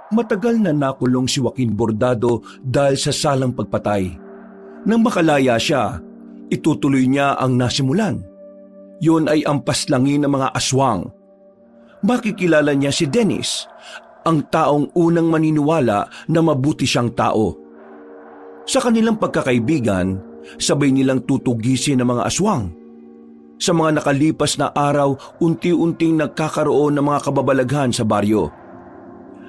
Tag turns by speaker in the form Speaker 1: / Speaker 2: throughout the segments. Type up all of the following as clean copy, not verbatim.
Speaker 1: Matagal na nakulong si Joaquin Bordado dahil sa salang pagpatay. Nang makalaya siya, itutuloy niya ang nasimulan. Yun ay ang paslangin ng mga aswang. Makikilala niya si Dennis, ang taong unang maniniwala na mabuti siyang tao. Sa kanilang pagkakaibigan, sabay nilang tutugisin ng mga aswang. Sa mga nakalipas na araw, unti-unting nagkakaroon ng mga kababalaghan sa baryo.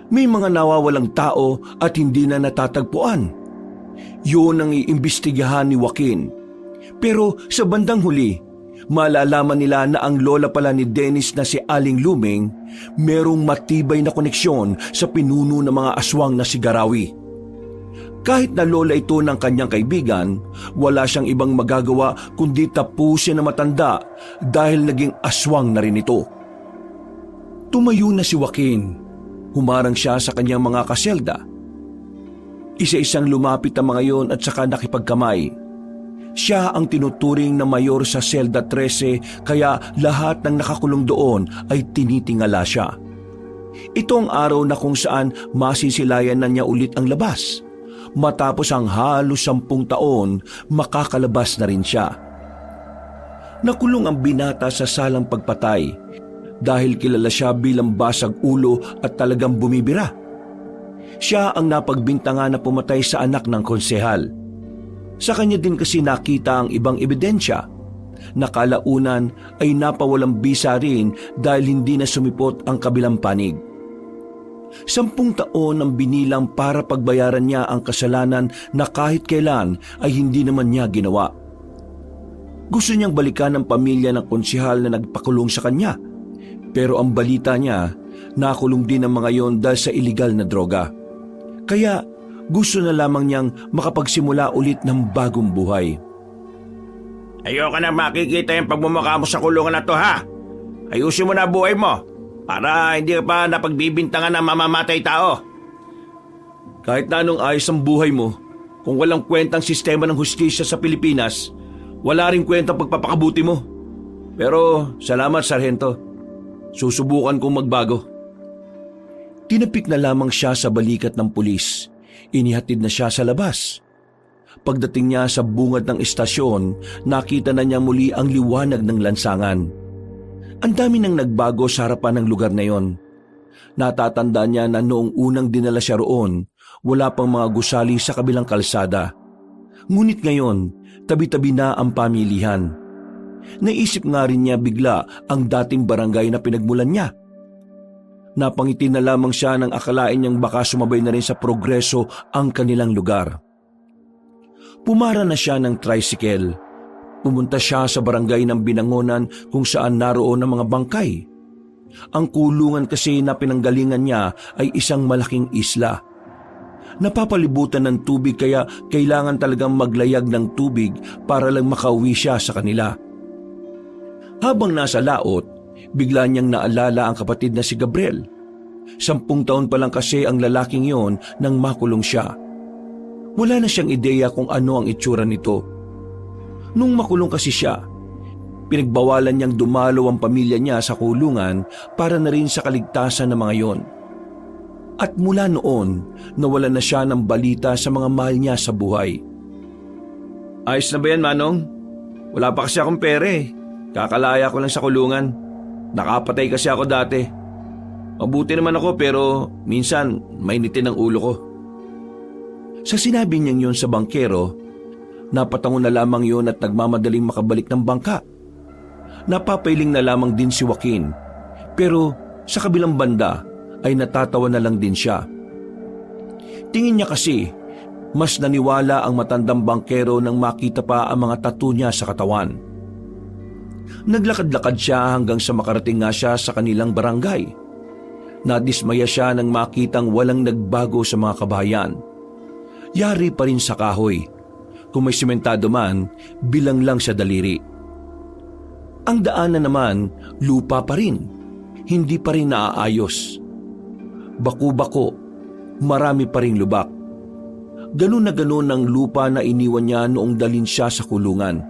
Speaker 1: May mga nawawalang tao at hindi na natatagpuan. Yun ang iimbestigahan ni Joaquin. Pero sa bandang huli, malalaman nila na ang lola pala ni Dennis na si Aling Luming merong matibay na koneksyon sa pinuno ng mga aswang na si Garawi. Kahit na lola ito ng kanyang kaibigan, wala siyang ibang magagawa kundi tapusin na matanda dahil naging aswang na rin ito. Tumayo na si Joaquin. Humarang siya sa kanyang mga kaselda. Isa-isang lumapit ang mga yon at saka nakipagkamay. Siya ang tinuturing na mayor sa selda 13 kaya lahat ng nakakulong doon ay tinitingala siya. Ito ang araw na kung saan masisilayan na niya ulit ang labas. Matapos ang halos 10 taon, makakalabas na rin siya. Nakulong ang binata sa salang pagpatay dahil kilala siya bilang basag ulo at talagang bumibira. Siya ang napagbintangan na pumatay sa anak ng konsehal. Sa kanya din kasi nakita ang ibang ebidensya. Nakalaunan ay napawalang bisa rin dahil hindi na sumipot ang kabilang panig. 10 taon ang binilang para pagbayaran niya ang kasalanan na kahit kailan ay hindi naman niya ginawa. Gusto niyang balikan ang pamilya ng konsehal na nagpakulong sa kanya. Pero ang balita niya, nakulong din ang mga yon dahil sa iligal na droga. Kaya gusto na lamang niyang makapagsimula ulit ng bagong buhay.
Speaker 2: Ayoko na makikita yung pagmumukha mo sa kulungan na to, ha? Ayusin mo na buhay mo para hindi ka pa napagbibintangan ng mamamatay tao.
Speaker 1: Kahit na anong ayos ang buhay mo, kung walang kwentang sistema ng hustisya sa Pilipinas, wala rin kwentang pagpapakabuti mo. Pero salamat, Sargento. Susubukan kong magbago. Tinapik na lamang siya sa balikat ng pulis. Inihatid na siya sa labas. Pagdating niya sa bungad ng istasyon, nakita na niya muli ang liwanag ng lansangan. Ang dami nang nagbago sa harapan ng lugar na yon. Natatanda niya na noong unang dinala siya roon, wala pang mga gusali sa kabilang kalsada. Ngunit ngayon, tabi-tabi na ang pamilihan. Naisip nga rin niya bigla ang dating barangay na pinagmulan niya. Napangiti na lamang siya nang akalain niyang baka sumabay na rin sa progreso ang kanilang lugar. Pumara na siya ng tricycle. Pumunta siya sa barangay ng Binangonan kung saan naroon ang mga bangkay. Ang kulungan kasi na pinanggalingan niya ay isang malaking isla. Napapalibutan ng tubig kaya kailangan talagang maglayag ng tubig para lang makauwi siya sa kanila. Habang nasa laot, bigla niyang naalala ang kapatid na si Gabriel. 10 taon pa lang kasi ang lalaking yon nang makulong siya. Wala na siyang ideya kung ano ang itsura nito. Nung makulong kasi siya, pinagbawalan niyang dumalo ang pamilya niya sa kulungan para na rin sa kaligtasan ng mga yon. At mula noon, nawalan na siya ng balita sa mga mahal niya sa buhay. Ayos na ba yan, Manong? Wala pa kasi akong pera eh. Kakalaya ko lang sa kulungan. Nakapatay kasi ako dati. Mabuti naman ako pero minsan mainitin ang ulo ko. Sa sinabi niyang yon sa bangkero, napatango na lamang yon at nagmamadaling makabalik ng bangka. Napapailing na lamang din si Joaquin. Pero sa kabilang banda ay natatawa na lang din siya. Tingin niya kasi mas naniwala ang matandang bangkero nang makita pa ang mga tattoo niya sa katawan. Naglakad-lakad siya hanggang sa makarating nga siya sa kanilang barangay. Nadismaya siya nang makitang walang nagbago sa mga kabahayan. Yari pa rin sa kahoy. Kung may simentado man, bilang lang sa daliri. Ang daanan naman, lupa pa rin. Hindi pa rin naaayos. Baku-bako, marami pa rin lubak. Ganun na ganun ang lupa na iniwan niya noong dalhin siya sa kulungan.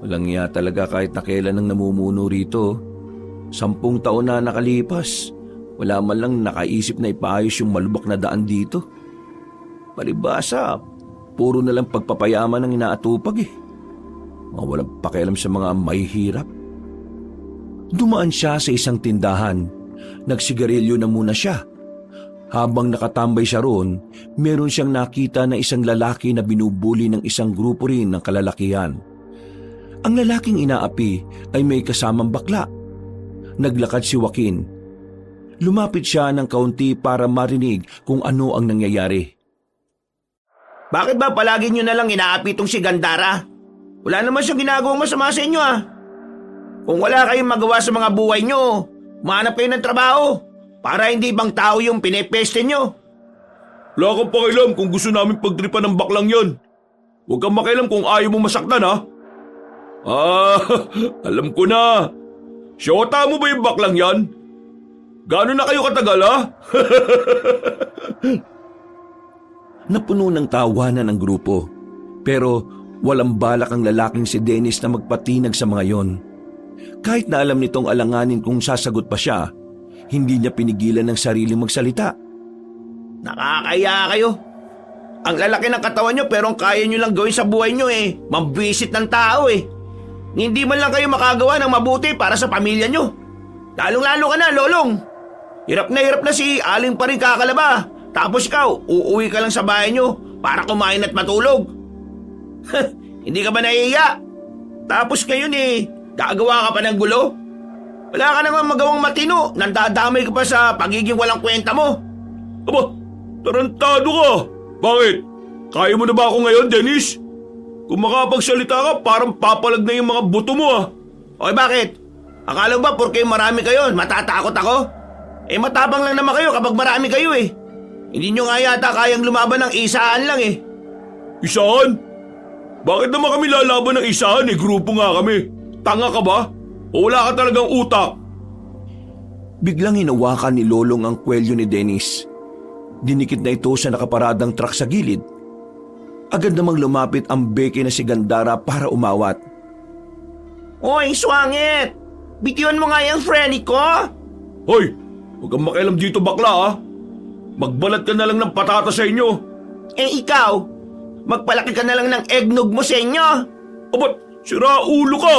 Speaker 1: Walang iya talaga kahit na kailan ang namumuno rito. 10 taon na nakalipas, Wala man lang nakaisip na ipaayos yung malubak na daan dito. Palibasa, puro na lang pagpapayaman ang inaatupag eh. Mga walang pakialam sa mga mahihirap. Dumaan siya sa isang tindahan. Nagsigarilyo na muna siya. Habang nakatambay siya roon, meron siyang nakita na isang lalaki na binubuli ng isang grupo rin ng kalalakihan. Ang lalaking inaapi ay may kasamang bakla. Naglakad si Joaquin. Lumapit siya ng kaunti para marinig kung ano ang nangyayari.
Speaker 2: Bakit ba palagi nyo na lang inaapi itong si Gandara? Wala naman siyang ginagawang masama sa inyo ah. Kung wala kayong magawa sa mga buhay nyo, mahanap kayo ng trabaho para hindi ibang tao yung pinepeste nyo.
Speaker 1: Wala kang pakialam kung gusto namin pagtripan ng baklang yon. Huwag kang makialam kung ayaw mo masaktan ha. Alam ko na. Siyota mo ba yung baklang yan? Gano'n na kayo katagal ha? Napuno ng tawanan ang grupo. Pero walang balak ang lalaking si Dennis na magpatinag sa mga yon. Kahit na alam nitong alanganin kung sasagot pa siya, hindi niya pinigilan ng sariling magsalita.
Speaker 2: Nakakaya kayo. Ang lalaki ng katawan nyo pero ang kaya nyo lang gawin sa buhay nyo eh, mambisit ng tao eh. Hindi man lang kayo makagawa ng mabuti para sa pamilya nyo. Lalong-lalo ka na, Lolong. Hirap na si Aling pa rin kakalaba. Tapos ikaw, uuwi ka lang sa bahay nyo para kumain at matulog. Hindi ka ba naiiya? Tapos ngayon eh, gagawa ka pa ng gulo? Wala ka naman magawang matino, nandadamay ka pa sa pagiging walang kwenta mo.
Speaker 1: Aba, tarantado ka. Bakit? Kaya mo na ba ako ngayon, Dennis? Kung makapagsalita ka, parang papalag na yung mga buto mo ah.
Speaker 2: Okay, bakit? Akala ba porke marami kayo, matatakot ako? Eh matabang lang naman kayo kapag marami kayo eh. Hindi nyo nga yata kayang lumaban ng isaan lang eh.
Speaker 1: Isahan? Bakit naman kami lalaban ng isahan eh? Grupo nga kami. Tanga ka ba? O wala ka talagang utak? Biglang hinawakan ni Lolong ang kwelyo ni Dennis. Dinikit na ito sa nakaparadang truck sa gilid. Agad namang lumapit ang beke na si Gandara para umawat.
Speaker 2: Hoy, swangit! Bitiwan mo nga yung friend ko!
Speaker 1: Hoy! Huwag kang makialam dito bakla ha! Magbalat ka na lang ng patata sa inyo!
Speaker 2: Eh ikaw, magpalaki ka na lang ng eggnog mo sa inyo!
Speaker 1: Abat, sira ulo ka!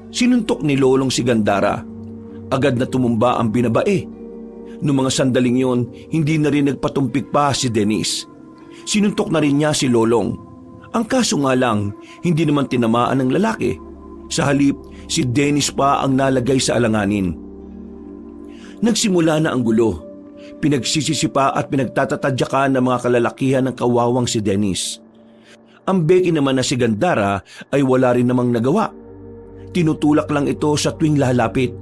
Speaker 1: Sinuntok ni Lolong si Gandara. Agad na tumumba ang binabae. Noong mga sandaling yon, hindi na rin nagpatumpik pa si Dennis. Sinuntok na rin niya si Lolong. Ang kaso nga lang, hindi naman tinamaan ng lalaki. Sa halip, si Dennis pa ang nalagay sa alanganin. Nagsimula na ang gulo. Pinagsisisipa at pinagtatatadyakan ng mga kalalakihan ng kawawang si Dennis. Ang beki naman na si Gandara ay wala rin namang nagawa. Tinutulak lang ito sa tuwing lalapit.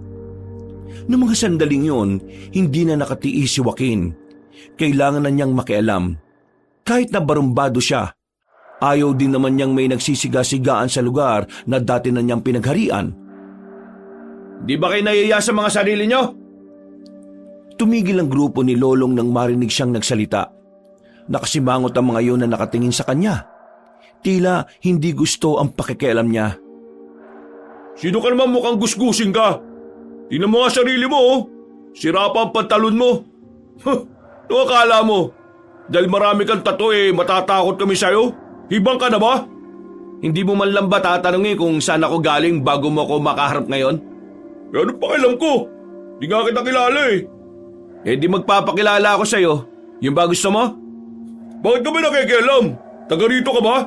Speaker 1: Noong mga sandaling yon, hindi na nakatiis si Joaquin. Kailangan na niyang makialam. Kahit na barumbado siya, ayaw din naman niyang may nagsisiga-sigaan sa lugar na dati na niyang pinagharian. Di ba kayo nahiya sa mga sarili niyo? Tumigil ang grupo ni Lolong nang marinig siyang nagsalita. Nakasimangot ang mga yon na nakatingin sa kanya. Tila hindi gusto ang pakikialam niya. Sino ka naman mukhang gusgusin ka? Tingnan mo nga sarili mo oh. Sira pa ang pantalon mo. Ano akala mo? Dahil marami kang tattoo matatakot kami sa'yo? Hibang ka na ba? Hindi mo man lang ba tatanungin kung saan ako galing bago mo ako makaharap ngayon? Ano pakialam ko? Di nga kita kilala di magpapakilala ako sa'yo. Yung ba gusto mo? Bakit ka ba nakikialam? Taga rito ka ba?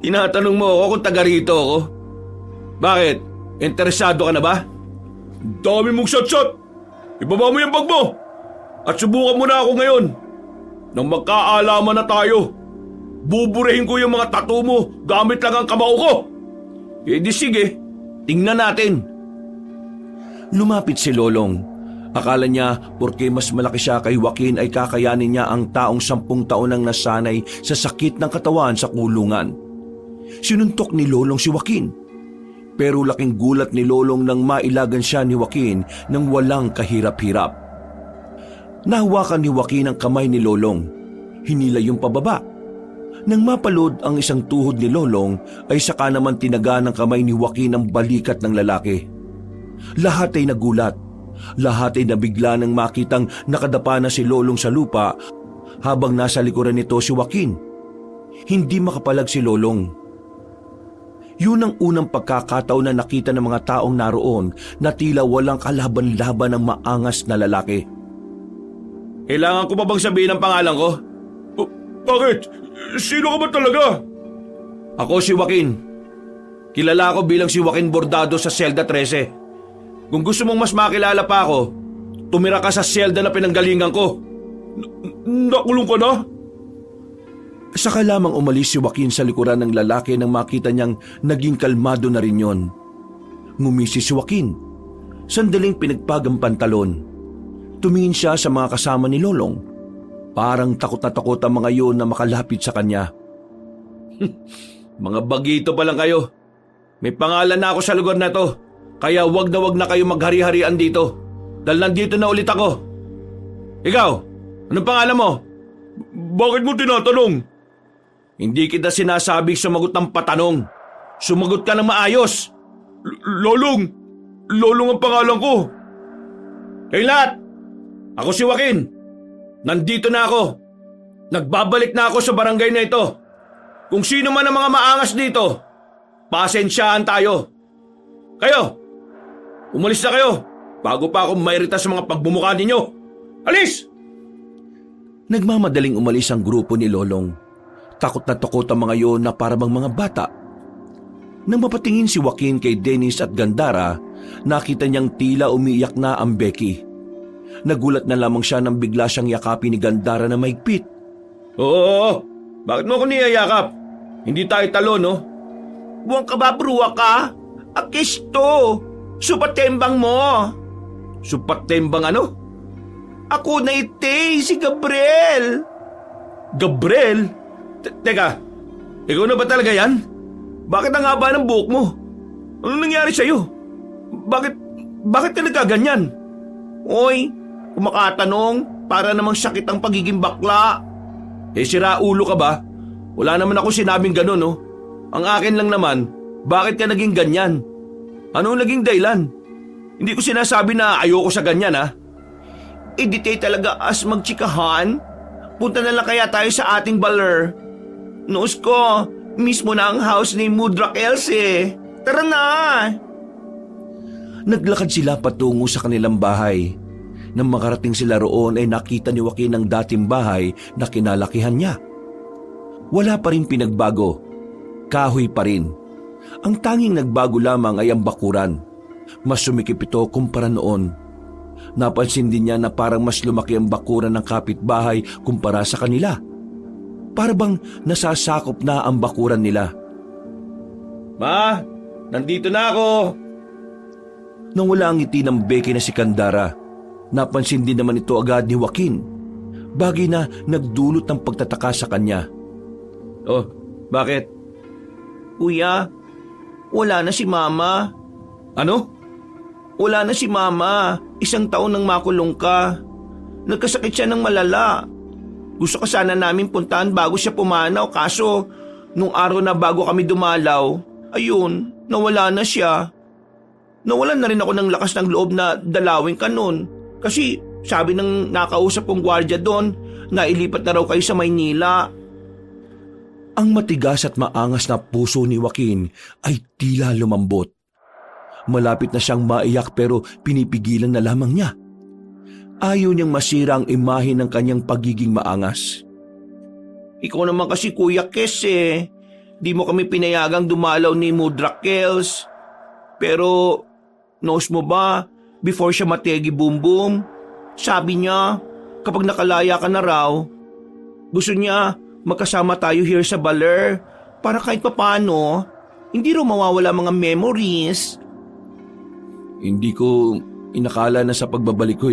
Speaker 1: Tinatanong mo ako kung taga rito ako. Bakit? Interesado ka na ba? Dami mong shot-shot. Ibaba mo yung bag mo. At subukan mo na ako ngayon. Nang magkaalaman na tayo. Buburahin ko yung mga tattoo mo gamit lang ang kamao ko. Di sige, tingnan natin. Lumapit si Lolong. Akala niya porke mas malaki siya kay Joaquin ay kakayanin niya ang taong 10 taon nang nasanay sa sakit ng katawan sa kulungan. Sinuntok ni Lolong si Joaquin. Pero laking gulat ni Lolong nang mailagan siya ni Joaquin nang walang kahirap-hirap. Nahawakan ni Joaquin ang kamay ni Lolong. Hinila yung pababa. Nang mapalod ang isang tuhod ni Lolong ay saka naman tinaga ng kamay ni Joaquin ang balikat ng lalaki. Lahat ay nagulat. Lahat ay nabigla nang makitang nakadapa na si Lolong sa lupa habang nasa likuran nito si Joaquin. Hindi makapalag si Lolong. Yun ang unang pagkakataon na nakita ng mga taong naroon na tila walang kalaban-laban ng maangas na lalaki.
Speaker 2: Kailangan ko pa bang sabihin ang pangalan ko?
Speaker 1: Bakit? Sino ka ba talaga? Ako si Joaquin. Kilala ko bilang si Joaquin Bordado sa Selda 13. Kung gusto mong mas makilala pa ako, tumira ka sa selda na pinanggalingan ko. Nakulong ka na? Saka lamang umalis si Joaquin sa likuran ng lalaki nang makita niyang naging kalmado na rin yon. Ngumisi si Joaquin. Sandaling pinagpag ang pantalon. Tumingin siya sa mga kasama ni Lolong. Parang takot na takot ang mga yon na makalapit sa kanya. Mga bagito pa lang kayo. May pangalan na ako sa lugar na to. Kaya wag na kayo maghari-harian dito. Dahil nandito na ulit ako. Ikaw, anong pangalan mo? Bakit mo tinatanong? Hindi kita sinasabing sumagot ng patanong. Sumagot ka ng maayos. Lolong ang pangalan ko. Kayong lahat, ako si Joaquin. Nandito na ako. Nagbabalik na ako sa barangay na ito. Kung sino man ang mga maangas dito, pasensyaan tayo. Kayo, umalis na kayo bago pa ako mairita sa mga pagbumuka ninyo. Alis! Nagmamadaling umalis ang grupo ni Lolong. Takot na takot ang mga yon na parabang mga bata. Nang mapatingin si Joaquin kay Dennis at Gandara, nakita niyang tila umiiyak na ang Becky. Nagulat na lamang siya nang bigla siyang yakapin ni Gandara na mahigpit. Oo, bakit mo ako niyayakap? Hindi tayo talo, no?
Speaker 2: Buwang ka ba, bruwa ka? Akisto! Supatembang mo!
Speaker 1: Supatembang ano?
Speaker 2: Ako na ite, si Gabriel!
Speaker 1: Gabriel? Teka, ikaw na ba talaga yan? Bakit ang haba ng buhok mo? Ano nangyari sa'yo? Bakit ka nagkaganyan?
Speaker 2: Oy, kumakatanong para namang sakit ang pagiging bakla.
Speaker 1: Sira ulo ka ba? Wala naman ako sinabing gano'n, no? Ang akin lang naman, bakit ka naging ganyan? Ano naging dahilan? Hindi ko sinasabi na ayoko sa ganyan, ha?
Speaker 2: Di tayo talaga as magtsikahan. Punta na lang kaya tayo sa ating baler. Noos ko, mismo na ang house ni Mudrak Else. Tara na!
Speaker 1: Naglakad sila patungo sa kanilang bahay. Nang makarating sila roon ay nakita ni Joaquin ang dating bahay na kinalakihan niya. Wala pa rin pinagbago. Kahoy pa rin. Ang tanging nagbago lamang ay ang bakuran. Mas sumikip ito kumpara noon. Napansin din niya na parang mas lumaki ang bakuran ng kapitbahay kumpara sa kanila. Para bang nasasakop na ang bakuran nila. Ma, nandito na ako. Nang wala ang ngiti ng Becky na si Gandara, napansin din naman ito agad ni Joaquin. Bagay na nagdulot ng pagtataka sa kanya. Oh, bakit?
Speaker 2: Kuya, wala na si Mama.
Speaker 1: Ano?
Speaker 2: Wala na si Mama. 1 taon nang makulong ka. Nagkasakit siya ng malala. Gusto ka sana namin puntahan bago siya pumanaw kaso nung araw na bago kami dumalaw, ayun, nawala na siya. Nawalan na rin ako ng lakas ng loob na dalawin ka nun. Kasi sabi ng nakausap kong gwardiya doon na ilipat na raw kayo sa Maynila.
Speaker 1: Ang matigas at maangas na puso ni Joaquin ay tila lumambot. Malapit na siyang maiyak pero pinipigilan na lamang niya. Ayaw niyang masira ang imahe ng kanyang pagiging maangas.
Speaker 2: Ikaw naman kasi Kuya Kes eh. Di mo kami pinayagang dumalaw ni Mudrak Kels. Pero, knows mo ba, before siya mategi boom boom, sabi niya, kapag nakalaya ka na raw, gusto niya magkasama tayo here sa baler para kahit papano, hindi raw mawawala mga memories.
Speaker 1: Hindi ko inakala na sa pagbabalik ko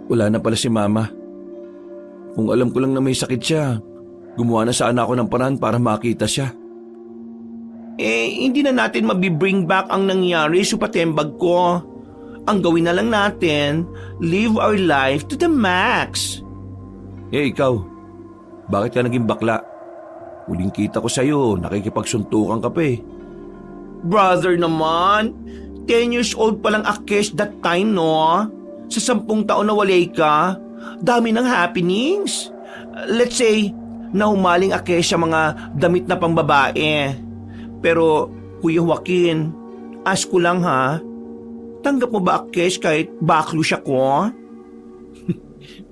Speaker 1: wala na pala si Mama. Kung alam ko lang na may sakit siya, gumawa na sana ako ng paraan para makita siya.
Speaker 2: Hindi na natin mabibring back ang nangyari sa patembag ko. Ang gawin na lang natin, live our life to the max.
Speaker 1: Ikaw, bakit ka naging bakla? Huling kita ko sa'yo, nakikipagsuntukan ka pa eh.
Speaker 2: Brother naman, 10 years old pa lang Akesh that time, no? Sa 10 taon na walay ka, dami ng happenings. Let's say, nahumaling Akesh sa mga damit na pangbabae. Pero, Kuya Joaquin, ask ko lang ha, tanggap mo ba Akesh kahit baklo siya ko?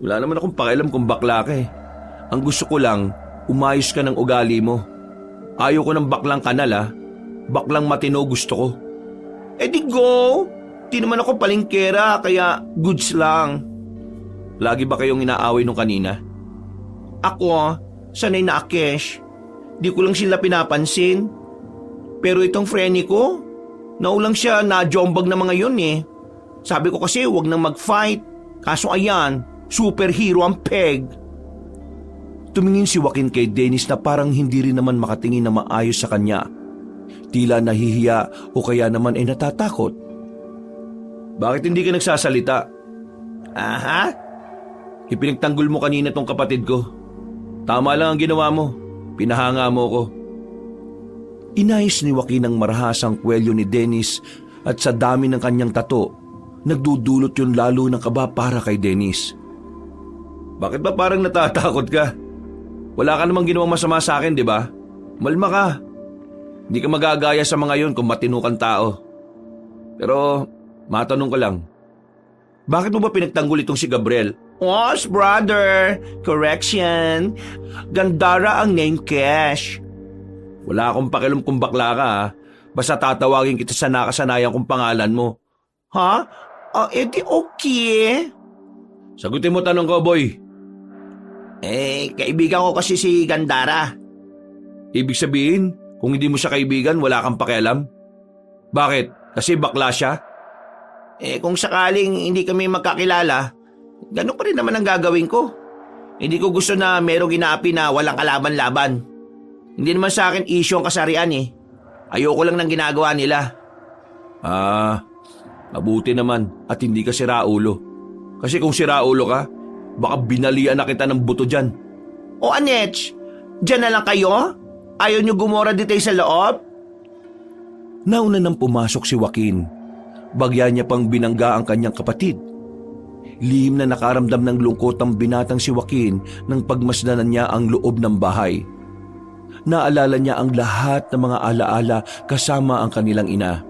Speaker 1: Wala naman akong pakialam kung bakla ka eh. Ang gusto ko lang, umayos ka ng ugali mo. Ayaw ko ng baklang kanal ah. Baklang matino gusto ko.
Speaker 2: Eh di go! Di naman ako palingkera, kaya goods lang.
Speaker 1: Lagi ba kayong inaaway nung kanina?
Speaker 2: Ako, sanay na Akesh. Di ko lang sila pinapansin. Pero itong friend ko, naulang siya na jombag na mga yun eh. Sabi ko kasi wag nang mag-fight. Kaso ayan, superhero ang peg.
Speaker 1: Tumingin si Joaquin kay Dennis na parang hindi rin naman makatingin na maayos sa kanya. Tila nahihiya o kaya naman ay natatakot. Bakit hindi ka nagsasalita?
Speaker 2: Aha?
Speaker 1: Ipinagtanggol mo kanina tong kapatid ko. Tama lang ang ginawa mo. Pinahanga mo ko. Inayos ni Joaquin ang marahasang kwelyo ni Dennis at sa dami ng kanyang tato, nagdudulot yun lalo ng kaba para kay Dennis. Bakit ba parang natatakot ka? Wala ka namang ginawang masama sa akin, di ba? Malma ka. Hindi ka magagaya sa mga yon kung matino kang tao. Pero, matanong ko lang. Bakit mo ba pinagtanggol itong si Gabriel?
Speaker 2: Os, brother. Correction. Gandara ang name, Cash.
Speaker 1: Wala akong pakialam kung bakla ka ha. Basta tatawagin kita sa nakasanayan kong pangalan mo.
Speaker 2: Ha? Edi okay.
Speaker 1: Sagutin mo tanong ko, boy.
Speaker 2: Kaibigan ko kasi si Gandara.
Speaker 1: Ibig sabihin, kung hindi mo siya kaibigan, wala kang pakialam? Bakit? Kasi bakla siya?
Speaker 2: Kung sakaling hindi kami magkakilala, ganun pa rin naman ang gagawin ko. Hindi ko gusto na merong inaapi na walang kalaban-laban. Hindi naman sa akin issue ang kasarian eh. Ayoko lang ng ginagawa nila.
Speaker 1: Mabuti naman at hindi ka siraulo. Kasi kung siraulo ka, baka binalian na kita ng buto dyan.
Speaker 2: O Anech, dyan na lang kayo? Ayaw nyo gumora dito sa loob?
Speaker 1: Nauna nang pumasok si Joaquin. Bagya niya pang binangga ang kanyang kapatid. Lihim na nakaramdam ng lungkot ang binatang si Joaquin nang pagmasdanan niya ang loob ng bahay. Naalala niya ang lahat ng mga alaala kasama ang kanilang ina.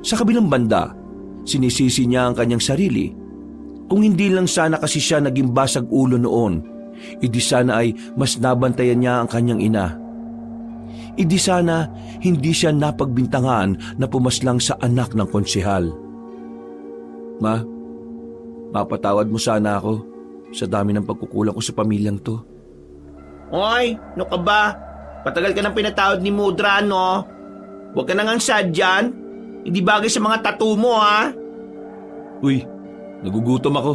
Speaker 1: Sa kabilang banda, sinisisi niya ang kanyang sarili. Kung hindi lang sana kasi siya naging basag ulo noon, idi sana ay mas nabantayan niya ang kanyang ina. Idi sana hindi siya napagbintangan na pumaslang sa anak ng konsehal. Ma, mapatawad mo sana ako sa dami ng pagkukulang ko sa pamilyang to.
Speaker 2: Oy, no ka ba? Patagal ka nang pinatawad ni Mudra, no? Huwag ka nang sad dyan. Hindi bagay sa mga tattoo mo, ha?
Speaker 1: Uy, nagugutom ako.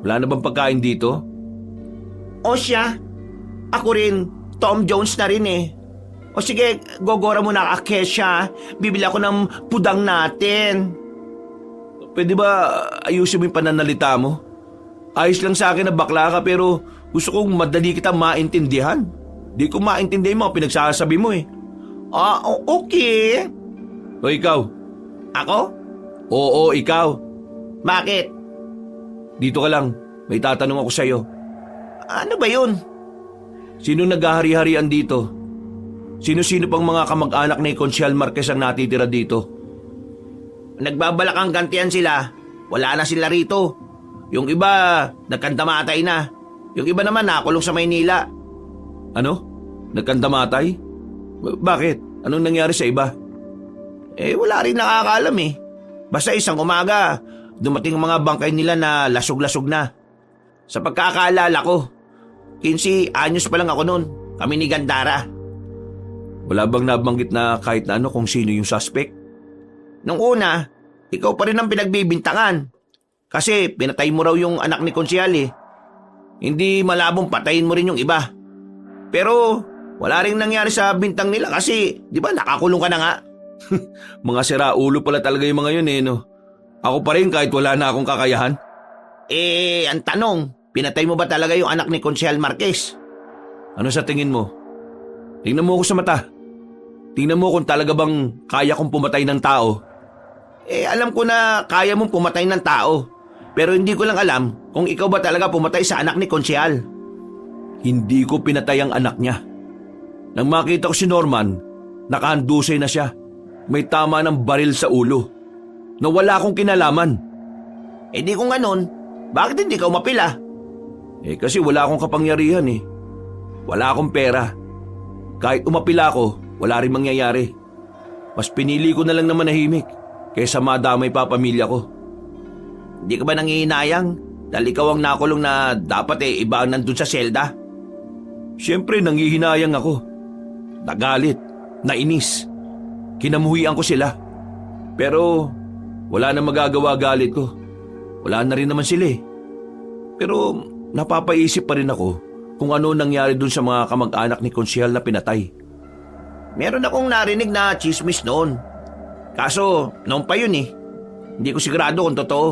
Speaker 1: Wala na bang pagkain dito?
Speaker 2: O siya, ako rin, Tom Jones na rin eh. O sige, gogora mo na Akesha. Bibili ako ng pudang natin.
Speaker 1: Pwede ba ayusin mo yung pananalita mo? Ayos lang sa akin na bakla ka pero gusto kong madali kita maintindihan. Di ko maintindihan mo ang pinagsasabi mo eh.
Speaker 2: Okay.
Speaker 1: O ikaw?
Speaker 2: Ako?
Speaker 1: Oo, ikaw.
Speaker 2: Bakit?
Speaker 1: Dito ka lang. May tatanong ako sa'yo.
Speaker 2: Ano ba yun?
Speaker 1: Sino naghahari-harian dito? Sino-sino pang mga kamag-anak ni Consial Marquez ang natitira dito?
Speaker 2: Nagbabalak ang gantian sila. Wala na sila rito. Yung iba, nagkandamatay na. Yung iba naman nakulong sa Maynila.
Speaker 1: Ano? Nagkandamatay? Bakit? Anong nangyari sa iba?
Speaker 2: Wala rin nakakaalam eh. Basta isang umaga, dumating ang mga bangkay nila na lasog-lasog na. Sa pagkakaalala ko, 15 anyos pa lang ako noon. Kami ni Gandara.
Speaker 1: Wala bang nabanggit na kahit na ano kung sino yung suspect?
Speaker 2: Nung una, ikaw pa rin ang pinagbibintangan. Kasi pinatay mo raw yung anak ni Konsyal eh. Hindi malabong patayin mo rin yung iba. Pero wala rin nangyari sa bintang nila kasi di ba nakakulong ka na nga.
Speaker 1: Mga siraulo pala talaga yung mga yun eh no. Ako pa rin kahit wala na akong kakayahan.
Speaker 2: Ang tanong, pinatay mo ba talaga yung anak ni Konsyal Marquez?
Speaker 1: Ano sa tingin mo? Tingnan mo ako sa mata. Tingnan mo kung talaga bang kaya kong pumatay ng tao.
Speaker 2: Alam ko na kaya mong pumatay ng tao. Pero hindi ko lang alam kung ikaw ba talaga pumatay sa anak ni Konsyal.
Speaker 1: Hindi ko pinatay ang anak niya. Nang makita ko si Norman, nakahandusay na siya. May tama ng baril sa ulo. Na wala akong kinalaman.
Speaker 2: Di kung ganon, bakit hindi ka umapila?
Speaker 1: Kasi wala akong kapangyarihan eh. Wala akong pera. Kahit umapila ako, wala rin mangyayari. Mas pinili ko na lang na manahimik kaysa madamay pa pamilya ko.
Speaker 2: Hindi ka ba nangihinayang? Dahil ikaw ang nakulong na dapat iba ang nandun sa selda.
Speaker 1: Siyempre nangihinayang ako. Nagalit, nainis. Kinamuhian ko sila. Pero wala na magagawa galit ko. Wala na rin naman sila eh. Pero napapaisip pa rin ako kung ano nangyari dun sa mga kamag-anak ni Konsyal na pinatay.
Speaker 2: Meron akong narinig na chismis noon. Kaso, noon pa yun eh. Hindi ko sigurado kung totoo.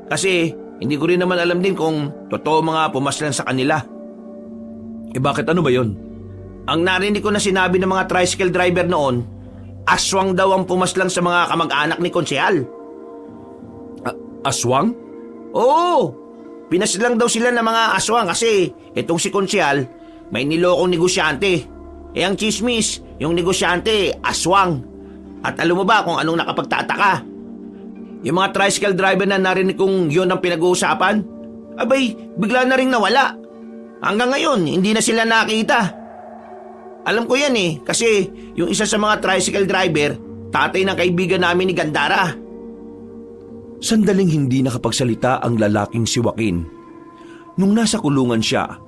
Speaker 2: Kasi, hindi ko rin naman alam din kung totoo mga pumaslan sa kanila.
Speaker 1: Bakit ano ba yun?
Speaker 2: Ang narinig ko na sinabi ng mga tricycle driver noon, aswang daw ang pumaslang sa mga kamag-anak ni Konsyal.
Speaker 1: Aswang?
Speaker 2: Oo! Pinaslang daw sila ng mga aswang kasi itong si Konsyal may nilokong negosyante. Ang chismis, yung negosyante, aswang. At alam mo ba kung anong nakapagtataka? Yung mga tricycle driver na narinig kong yun ang pinag-uusapan, abay, bigla na rin nawala. Hanggang ngayon, hindi na sila nakita. Alam ko yan kasi yung isa sa mga tricycle driver, tatay ng kaibigan namin ni Gandara.
Speaker 1: Sandaling hindi nakapagsalita ang lalaking si Joaquin. Nung nasa kulungan siya,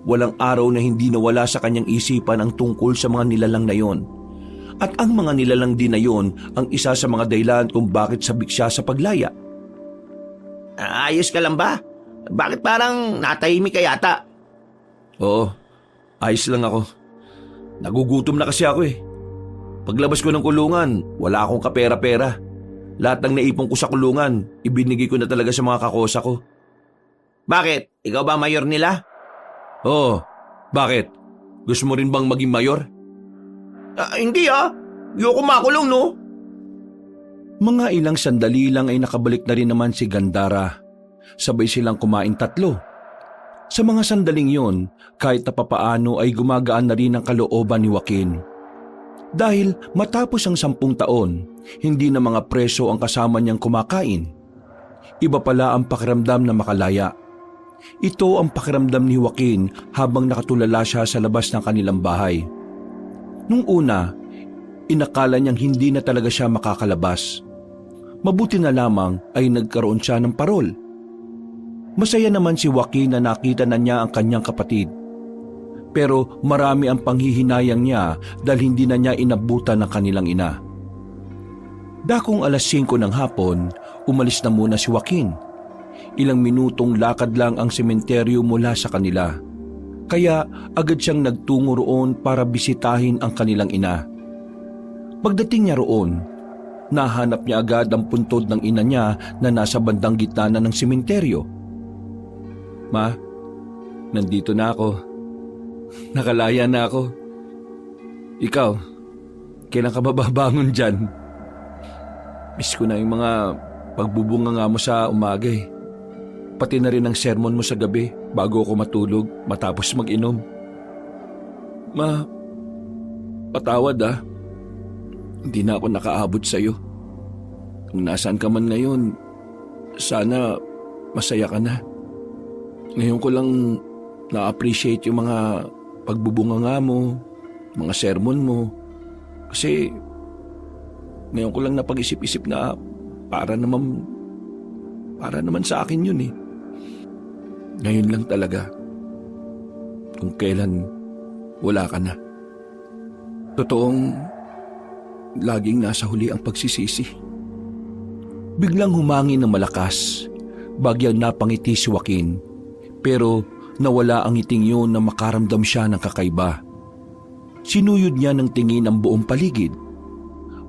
Speaker 1: walang araw na hindi nawala sa kanyang isipan ang tungkol sa mga nilalang na yon. At ang mga nilalang din na yon ang isa sa mga dahilan kung bakit sabik siya sa paglaya.
Speaker 2: Ayos ka lang ba? Bakit parang natahimik ka yata?
Speaker 1: Oo, ayos lang ako. Nagugutom na kasi ako eh. Paglabas ko ng kulungan, wala akong kapera-pera. Lahat ng naipon ko sa kulungan, ibinigay ko na talaga sa mga kakosa ko.
Speaker 2: Bakit? Ikaw ba mayor nila?
Speaker 1: Oo, bakit? Gusto mo rin bang maging mayor?
Speaker 2: Hindi Ayoko makulong no?
Speaker 1: Mga ilang sandali lang ay nakabalik na rin naman si Gandara. Sabay silang kumain tatlo. Sa mga sandaling yon, kahit na papaano ay gumagaan na rin ang kalooban ni Joaquin. Dahil matapos ang 10 taon, hindi na mga preso ang kasama niyang kumakain. Iba pala ang pakiramdam na makalaya. Ito ang pakiramdam ni Joaquin habang nakatulala siya sa labas ng kanilang bahay. Nung una, inakala niyang hindi na talaga siya makakalabas. Mabuti na lamang ay nagkaroon siya ng parol. Masaya naman si Joaquin na nakita na niya ang kanyang kapatid. Pero marami ang panghihinayang niya dahil hindi na niya inabutan ng kanilang ina. Dakong 5:00 ng hapon, umalis na muna si Joaquin. Ilang minutong lakad lang ang sementeryo mula sa kanila. Kaya agad siyang nagtungo roon para bisitahin ang kanilang ina. Pagdating niya roon, nahanap niya agad ang puntod ng ina niya na nasa bandang gitna na ng sementeryo. Ma, nandito na ako. Nakalaya na ako. Ikaw, kailan ka ba babangon dyan? Miss ko na yung mga pagbubunga nga mo sa umaga eh. Pati na rin ang sermon mo sa gabi bago ako matulog matapos mag-inom. Ma, patawad Hindi na ako nakaabot sa'yo. Kung nasaan ka man ngayon, sana masaya ka na. Ngayon ko lang na-appreciate yung mga pagbubunga mo, mga sermon mo. Kasi ngayon ko lang napag-isip-isip na para naman sa akin yun eh. Ngayon lang talaga. Kung kailan wala ka na. Totoong laging nasa huli ang pagsisisi. Biglang humangin ng malakas. Bagyang napangiti si Joaquin. Pero nawala ang ngiting yun na makaramdam siya ng kakaiba. Sinuyod niya ng tingin ang buong paligid.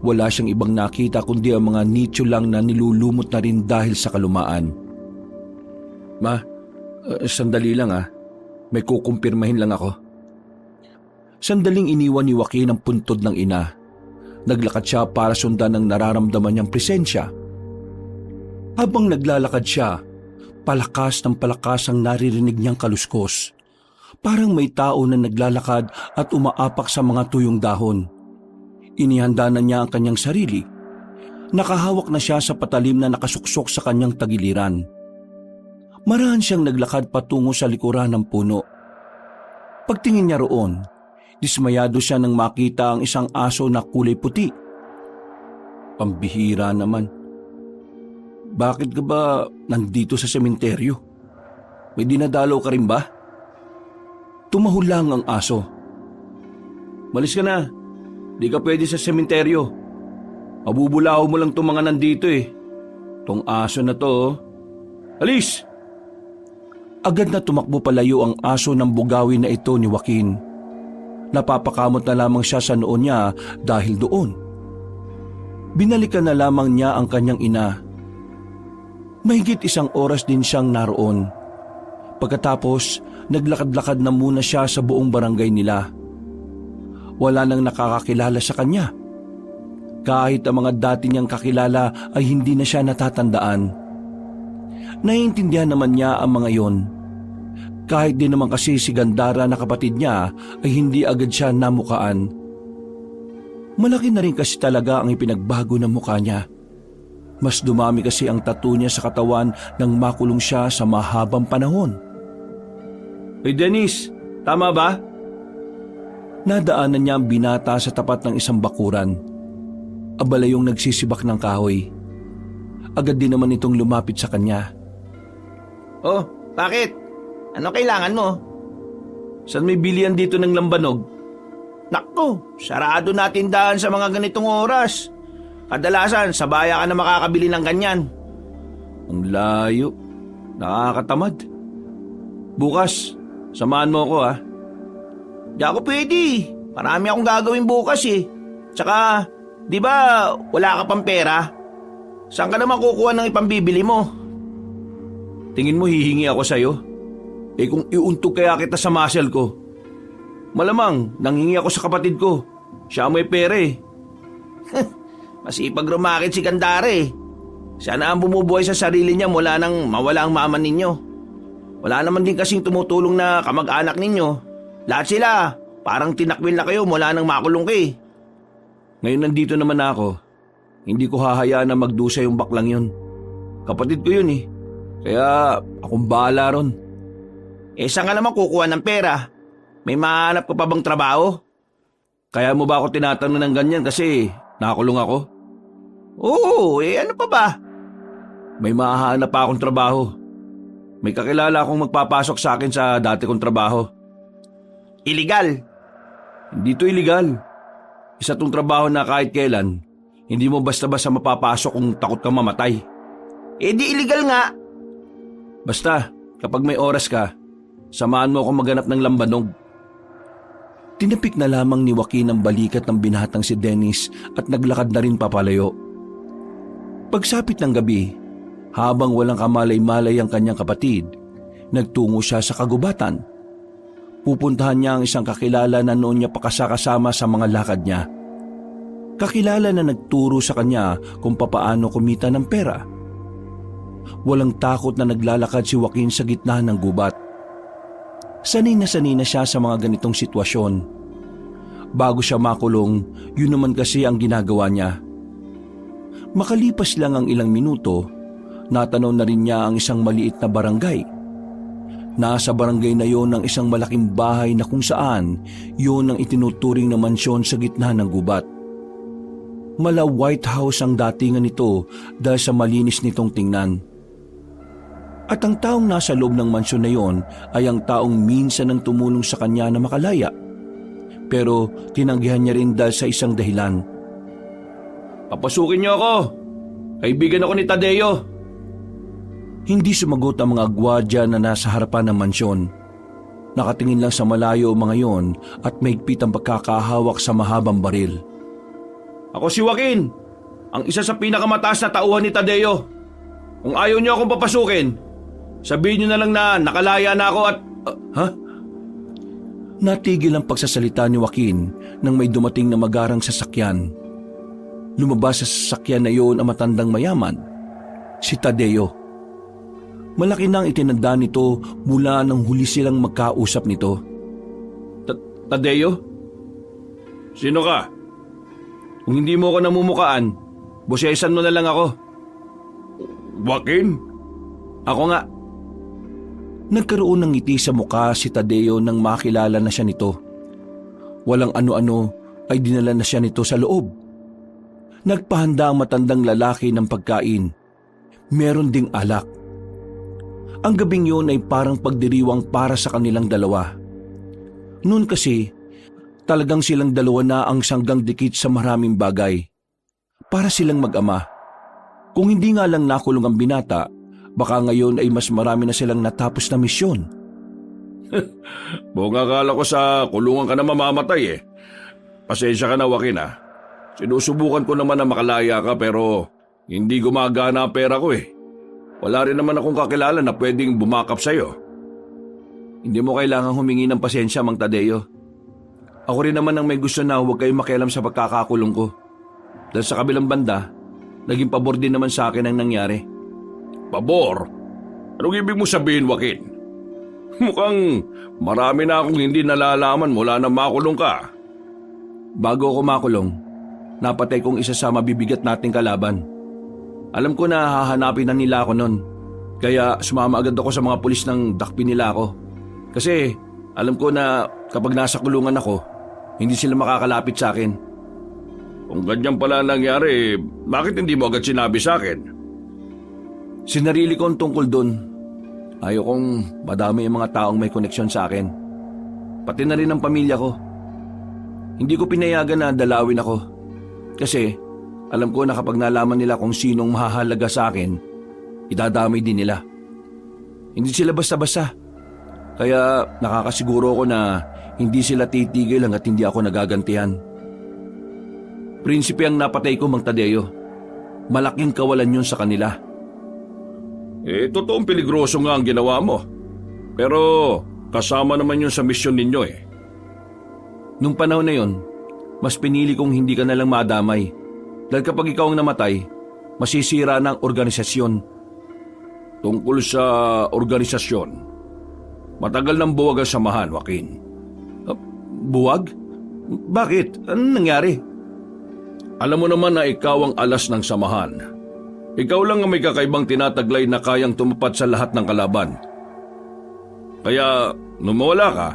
Speaker 1: Wala siyang ibang nakita kundi ang mga nicho lang na nilulumot na rin dahil sa kalumaan. Ma, sandali lang May kukumpirmahin lang ako. Sandaling iniwan ni Joaquin ang puntod ng ina. Naglakad siya para sundan ang nararamdaman niyang presensya. Habang naglalakad siya, palakas ng palakas ang naririnig niyang kaluskos. Parang may tao na naglalakad at umaapak sa mga tuyong dahon. Inihanda na niya ang kanyang sarili. Nakahawak na siya sa patalim na nakasuksok sa kanyang tagiliran. Marahan siyang naglakad patungo sa likuran ng puno. Pagtingin niya roon, dismayado siya nang makita ang isang aso na kulay puti. Pambihira naman. Bakit ka ba nandito sa sementeryo? May dinadalaw ka rin ba? Tumahol lang ang aso. Malis ka na. Di ka pwede sa sementeryo. Mabubulaw mo lang itong mga nandito eh. Tong aso na to. Alis! Agad na tumakbo palayo ang aso ng bugawi na ito ni Joaquin. Napapakamot na lamang siya sa noon niya dahil doon. Binalikan na lamang niya ang kanyang ina. Mahigit 1 oras din siyang naroon. Pagkatapos, naglakad-lakad na muna siya sa buong barangay nila. Wala nang nakakakilala sa kanya. Kahit ang mga dati niyang kakilala ay hindi na siya natatandaan. Naiintindihan naman niya ang mga yon. Kahit din naman kasi si Gandara na kapatid niya ay hindi agad siya namukaan. Malaki na rin kasi talaga ang ipinagbago ng mukha niya. Mas dumami kasi ang tattoo niya sa katawan nang makulong siya sa mahabang panahon. Hey Dennis, tama ba? Nadaanan niya ang binata sa tapat ng isang bakuran. Abala yung nagsisibak ng kahoy. Agad din naman itong lumapit sa kanya.
Speaker 2: Oh, bakit? Ano kailangan mo?
Speaker 1: Saan may bilihan dito ng lambanog?
Speaker 2: Naku, sarado na tindahan sa mga ganitong oras. Kadalasan, sa baya ka na makakabili ng ganyan.
Speaker 1: Ang layo. Nakakatamad. Bukas, samahan mo ako ha.
Speaker 2: Di ako pwede. Marami akong gagawin bukas eh. Tsaka, di ba wala ka pang pera? Saan ka naman kukuha ng ipambibili mo?
Speaker 1: Tingin mo hihingi ako sa'yo? Eh kung iuntog kaya kita sa muscle ko. Malamang, nanghingi ako sa kapatid ko. Siya may pera eh.
Speaker 2: Masipag rumakit si Gandare. Siya na ang bumubuhay sa sarili niya mula nang mawala ang mama ninyo. Wala naman din kasing tumutulong na kamag-anak ninyo. Lahat sila, parang tinakwil na kayo mula nang makulong kayo.
Speaker 1: Ngayon nandito naman ako. Hindi ko hahayaan na magdusa yung baklang yun. Kapatid ko yun eh. Kaya akong bahala ron.
Speaker 2: Eh saan ka naman kukuha ng pera? May mahanap ka pa bang trabaho?
Speaker 1: Kaya mo ba ako tinatanong ng ganyan kasi nakakulong ako?
Speaker 2: Oo, ano pa ba?
Speaker 1: May mahahanap pa akong trabaho. May kakilala akong magpapasok sa akin sa dati kong trabaho.
Speaker 2: Illegal?
Speaker 1: Hindi to illegal. Isa tong trabaho na kahit kailan, hindi mo basta-basta mapapasok kung takot kang mamatay.
Speaker 2: Eh di illegal nga.
Speaker 1: Basta, kapag may oras ka, samahan mo akong maghanap ng lambanog. Tinapik na lamang ni Joaquin ang balikat ng binatang si Dennis at naglakad na rin papalayo. Pagsapit ng gabi, habang walang kamalay-malay ang kanyang kapatid, nagtungo siya sa kagubatan. Pupuntahan niya ang isang kakilala na noon niya pakasakasama sa mga lakad niya. Kakilala na nagturo sa kanya kung papaano kumita ng pera. Walang takot na naglalakad si Joaquin sa gitna ng gubat. Sanay na siya sa mga ganitong sitwasyon. Bago siya makulong, yun naman kasi ang ginagawa niya. Makalipas lang ang ilang minuto, natanaw na rin niya ang isang maliit na barangay. Nasa barangay na yon ang isang malaking bahay na kung saan yon ang itinuturing na mansyon sa gitna ng gubat. Mala White House ang datingan nito dahil sa malinis nitong tingnan. At ang taong nasa loob ng mansyon na yon ay ang taong minsan nang tumulong sa kanya na makalaya. Pero tinanggihan niya rin dahil sa isang dahilan. Papasukin niyo ako! Kaibigan ako ni Tadeo! Hindi sumagot ang mga gwardiya na nasa harapan ng mansyon. Nakatingin lang sa malayo ang mga yon at mahigpit ang pagkakahawak sa mahabang baril. Ako si Joaquin, ang isa sa pinakamataas na tauhan ni Tadeo. Kung ayaw niyo akong papasukin, sabihin niyo na lang na nakalaya na ako at... Ha? Natigil ang pagsasalita ni Joaquin nang may dumating na magarang sasakyan. Lumabas sa sasakyan na iyon ang matandang mayaman. si Tadeo. Malaki na ang itinanda nito mula nang huli silang magkausap nito. Tadeo?
Speaker 2: Sino ka?
Speaker 1: Kung hindi mo ako namumukaan, bosesan mo na lang ako.
Speaker 2: Joaquin?
Speaker 1: Ako nga. Nagkaroon ng ngiti sa mukha si Tadeo nang makilala na siya nito. Walang ano-ano ay dinala na siya nito sa loob. Nagpahanda ang matandang lalaki ng pagkain. Meron ding alak. Ang gabing yun ay parang pagdiriwang para sa kanilang dalawa. Noon kasi, talagang silang dalawa na ang sanggang dikit sa maraming bagay. Para silang mag-ama. Kung hindi nga lang nakulong ang binata, baka ngayon ay mas marami na silang natapos na misyon.
Speaker 2: Buong akala ko sa kulungan ka na mamamatay eh. Pasensya ka na, Joaquin ah. Sinusubukan ko naman na makalaya ka pero hindi gumagana ang pera ko eh. Wala rin naman akong kakilala na pwedeng bumakap sa'yo.
Speaker 1: Hindi mo kailangang humingi ng pasensya, Mang Tadeo. Ako rin naman ang may gusto na huwag kayong makialam sa pagkakakulong ko. Dahil sa kabilang banda, naging pabor din naman sa akin ang nangyari.
Speaker 2: Pabor? Anong ibig mo sabihin, Joaquin? Mukhang marami na akong hindi nalalaman mula na makulong ka.
Speaker 1: Bago ako makulong, napatay kong isa sa mabibigat nating kalaban. Alam ko na hahanapin na nila ako noon. Kaya sumama agad ako sa mga pulis nang dakpin nila ako. Kasi alam ko na kapag nasa kulungan ako, hindi sila makakalapit sa akin.
Speaker 2: Kung ganyan pala nangyari, bakit hindi mo agad sinabi sa akin?
Speaker 1: Sinarili ko ang tungkol doon. Ayaw kong madami yung mga taong may koneksyon sa akin. Pati na rin ang pamilya ko. Hindi ko pinayagan na dalawin ako. Kasi alam ko na kapag nalaman nila kung sinong mahahalaga sa akin, idadamay din nila. Hindi sila basta-basta. Kaya nakakasiguro ko na hindi sila titigil hanggat hindi ako nagagantihan. Prinsipe ang napatay ko, Mang Tadeo. Malaking kawalan yun sa kanila.
Speaker 2: Totoong peligroso nga ang ginawa mo. Pero kasama naman yun sa misyon ninyo eh.
Speaker 1: Nung panahon na yun, mas pinili kong hindi ka nalang madamay. Dahil kapag ikaw ang namatay, masisira na ang organisasyon.
Speaker 2: Tungkol sa organisasyon, matagal nang buwag ang samahan, Joaquin.
Speaker 1: Buwag? Bakit? Anong nangyari?
Speaker 2: Alam mo naman na ikaw ang alas ng samahan. Ikaw lang ang may kakaibang tinataglay na kayang tumapat sa lahat ng kalaban. Kaya, nung mawala ka,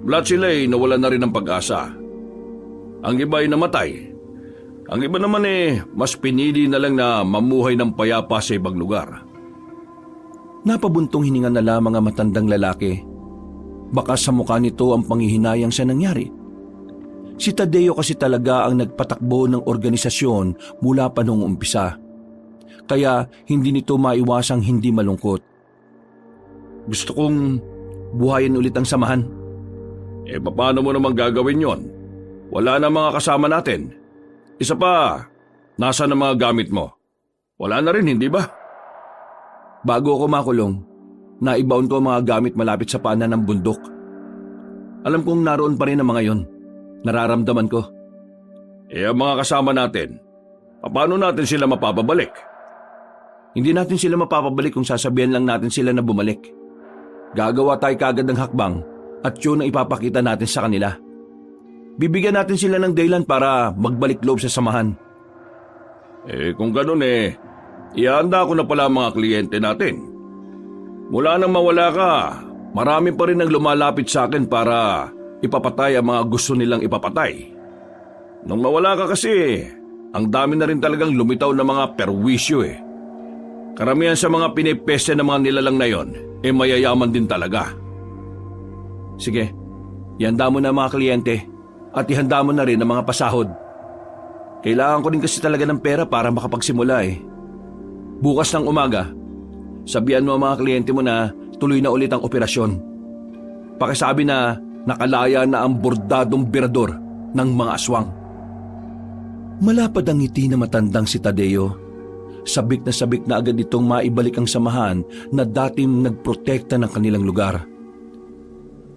Speaker 2: lahat sila ay nawala na rin ng pag-asa. Ang iba ay namatay. Ang iba naman mas pinili na lang na mamuhay ng payapa sa ibang lugar.
Speaker 1: Napabuntong hininga na lamang ang matandang lalaki. Baka sa mukha nito ang panghihinayang sa nangyari. Si Tadeo kasi talaga ang nagpatakbo ng organisasyon mula pa noong umpisa. Kaya hindi nito maiwasang hindi malungkot. Gusto kong buhayin ulit ang samahan.
Speaker 2: Paano mo naman gagawin yon? Wala na mga kasama natin. Isa pa, nasa na mga gamit mo? Wala na rin, hindi ba?
Speaker 1: Bago ako makulong, naibaon ko ang mga gamit malapit sa paanan ng bundok. Alam kong naroon pa rin ang mga yon. Nararamdaman ko.
Speaker 2: Ang mga kasama natin, paano natin sila mapapabalik?
Speaker 1: Hindi natin sila mapapabalik kung sasabihan lang natin sila na bumalik. Gagawa tayo kagad ng hakbang at yun ang ipapakita natin sa kanila. Bibigyan natin sila ng dahilan para magbalik loob sa samahan.
Speaker 2: Kung ganun ihanda ko na pala ang mga kliyente natin. Mula nang mawala ka, marami pa rin ang lumalapit sa akin para ipapatay ang mga gusto nilang ipapatay. Nung mawala ka kasi, ang dami na rin talagang lumitaw na mga perwisyo Karamihan sa mga pinipeste ng mga nilalang na yon, mayayaman din talaga.
Speaker 1: Sige, ihanda mo na mga kliyente at ihanda mo na rin ang mga pasahod. Kailangan ko rin kasi talaga ng pera para makapagsimula Bukas ng umaga, sabihan mo ang mga kliyente mo na tuloy na ulit ang operasyon. Pakisabi na nakalaya na ang bordadong birador ng mga aswang. Malapad ang ngiti na matandang si Tadeo. Sabik na agad itong maibalik ang samahan na dating nagprotekta ng kanilang lugar.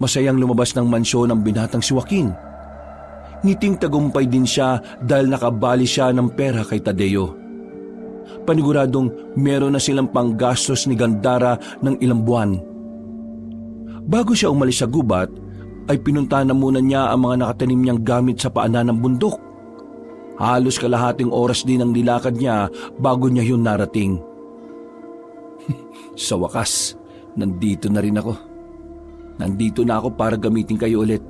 Speaker 1: Masayang lumabas ng mansyon ang binatang si Joaquin. Ngiting tagumpay din siya dahil nakabali siya ng pera kay Tadeo. Paniguradong meron na silang panggastos ni Gandara ng ilang buwan. Bago siya umalis sa gubat, ay pinunta na muna niya ang mga nakatanim niyang gamit sa paanan ng bundok. Halos kalahating oras din ang nilakad niya bago niya yun narating. Sa wakas, nandito na rin ako. Nandito na ako para gamitin kayo ulit.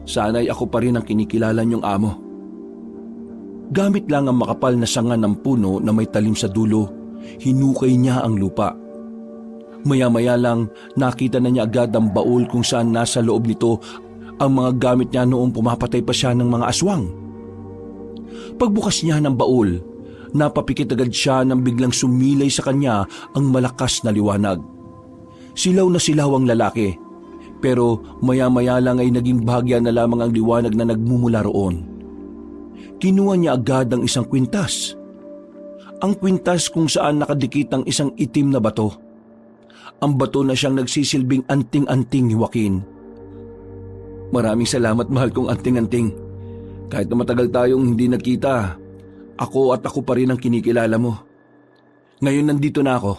Speaker 1: Sana'y ako pa rin ang kinikilala niyong amo. Gamit lang ang makapal na sanga ng puno na may talim sa dulo, hinukay niya ang lupa. Maya-maya lang nakita na niya agad ang baul kung saan nasa loob nito ang mga gamit niya noong pumapatay pa siya ng mga aswang. Pagbukas niya ng baul, napapikit agad siya nang biglang sumilay sa kanya ang malakas na liwanag. Silaw na silaw ang lalaki, pero maya-maya lang ay naging bahagya na lamang ang liwanag na nagmumula roon. Kinuha niya agad ang isang kwintas. Ang kwintas kung saan nakadikit ang isang itim na bato. Ang bato na siyang nagsisilbing anting-anting ni Joaquin. Maraming salamat, mahal kong anting-anting. Kahit na matagal tayong hindi nagkita, ako pa rin ang kinikilala mo. Ngayon nandito na ako,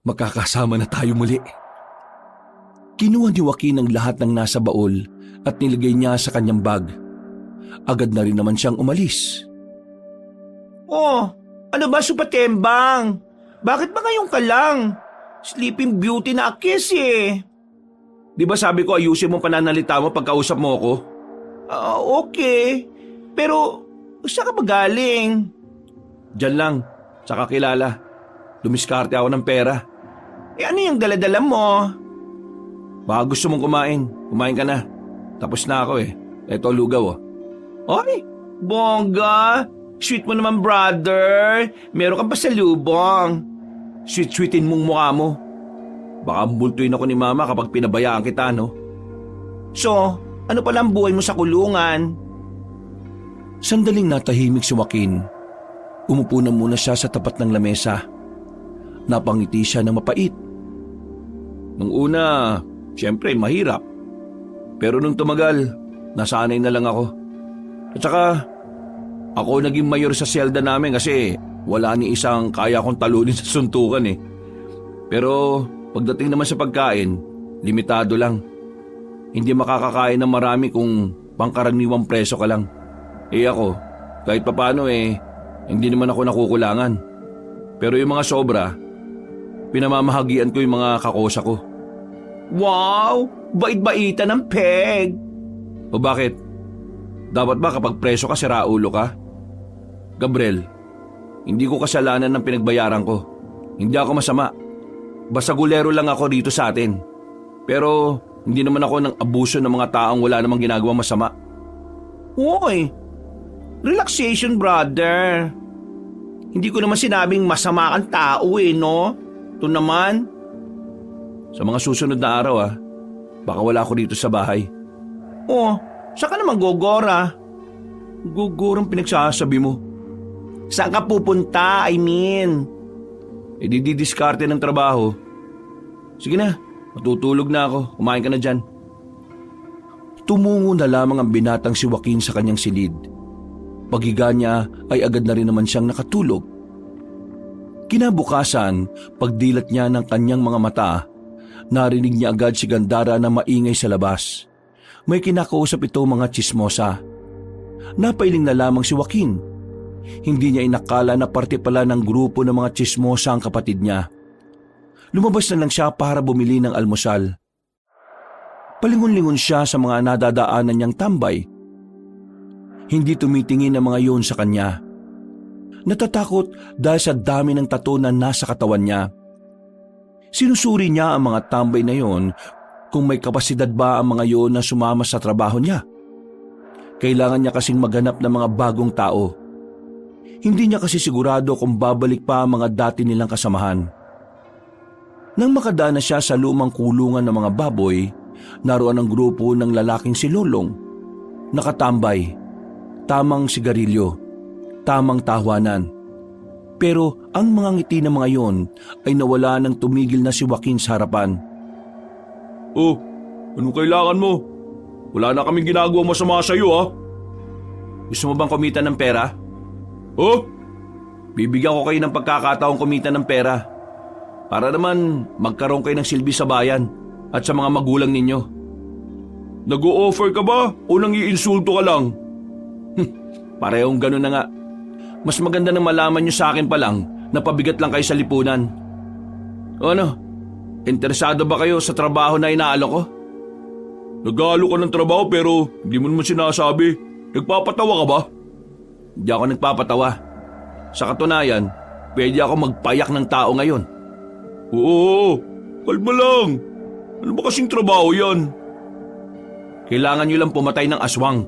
Speaker 1: magkakasama na tayo muli. Kinuha ni Joaquin ang lahat ng nasa baul at nilagay niya sa kanyang bag. Agad na rin naman siyang umalis.
Speaker 2: Oh, ano ba supatembang? Bakit ba ngayon ka lang? Sleeping Beauty na akis eh.
Speaker 1: Di ba sabi ko ayusin mo pananalita mo pagkausap mo ako?
Speaker 2: Okay. Pero, saan ka ba galing?
Speaker 1: Diyan lang, sa kakilala. Dumiskarte ako ng pera.
Speaker 2: Ano yung daladala mo?
Speaker 1: Baka gusto mong kumain. Kumain ka na. Tapos na ako eh. Eto lugaw oh.
Speaker 2: Ay, bongga. Sweet mo naman, brother. Meron kang pasalubong.
Speaker 1: Sweet-sweetin mong mukha mo. Baka mbultuin ako ni mama kapag pinabayaan kita, no?
Speaker 2: So, ano pala ang buhay mo sa kulungan?
Speaker 1: Sandaling natahimik si Joaquin. Umupo na muna siya sa tapat ng lamesa. Napangiti siya ng mapait. Nung una, siyempre mahirap. Pero nung tumagal, nasanay na lang ako. At saka, ako naging mayor sa selda namin kasi wala ni isang kaya kong talunin sa suntukan eh. Pero pagdating naman sa pagkain, limitado lang. Hindi makakakain ng marami kung pangkaraniwang preso ka lang. Ako, kahit papano hindi naman ako nakukulangan. Pero yung mga sobra, pinamamahagian ko yung mga kakosa ko.
Speaker 2: Wow! Bait-baita ng peg!
Speaker 1: O bakit? Dapat ba kapag preso ka, siraulo ka? Gabriel, hindi ko kasalanan ng pinagbayaran ko. Hindi ako masama. Basta gulero lang ako dito sa atin. Pero hindi naman ako ng abuso ng mga taong wala namang ginagawang masama.
Speaker 2: Hoy! Relaxation, brother. Hindi ko naman sinabing masama kang tao no? Ito naman.
Speaker 1: Sa mga susunod na araw baka wala ako dito sa bahay.
Speaker 2: Oh, saan ka naman gogora?
Speaker 1: Gugurang pinagsasabi mo.
Speaker 2: Saan ka pupunta, I mean?
Speaker 1: Didiskarte ng trabaho. Sige na, matutulog na ako. Kumain ka na dyan. Tumungo na lamang ang binatang si Joaquin sa kanyang silid. Paghiga niya ay agad na rin naman siyang nakatulog. Kinabukasan, pagdilat niya ng kanyang mga mata, narinig niya agad si Gandara na maingay sa labas. May kinakausap ito mga tsismosa. Napailing na lamang si Joaquin. Hindi niya inakala na parte pala ng grupo ng mga tsismosa ang kapatid niya. Lumabas na lang siya para bumili ng almusal. Palingon-lingon siya sa mga nadadaanan niyang tambay. Hindi tumitingin ang mga yon sa kanya. Natatakot dahil sa dami ng tattoo na nasa katawan niya. Sinusuri niya ang mga tambay na yon kung may kapasidad ba ang mga yon na sumama sa trabaho niya. Kailangan niya kasing maghanap ng mga bagong tao. Hindi niya kasi sigurado kung babalik pa ang mga dati nilang kasamahan. Nang makadaan na siya sa lumang kulungan ng mga baboy, naroon ang grupo ng lalaking si Lolong. Nakatambay, tamang sigarilyo, tamang tahawanan. Pero ang mga ngiti ng mga yon ay nawala nang tumigil na si Joaquin sa harapan. Oh, anong kailangan mo? Wala na kaming ginagawa masama sa iyo Gusto mo bang kumita ng pera? Oh, Bibigyan ko kayo ng pagkakataong kumita ng pera para naman magkaroon kayo ng silbi sa bayan at sa mga magulang ninyo. Nag-o-offer ka ba o nang iinsulto ka lang? Parehong ganun na nga. Mas maganda na malaman nyo sa akin pa lang na pabigat lang kayo sa lipunan. O ano? Interesado ba kayo sa trabaho na inaalok ko? Nag-aalok ka ng trabaho pero hindi mo naman sinasabi. Nagpapatawa ka ba? Hindi ako nagpapatawa. Sa katunayan, pwede ako magpayak ng tao ngayon. Oo, kalma lang. Ano ba kasing trabaho yan? Kailangan nyo lang pumatay ng aswang.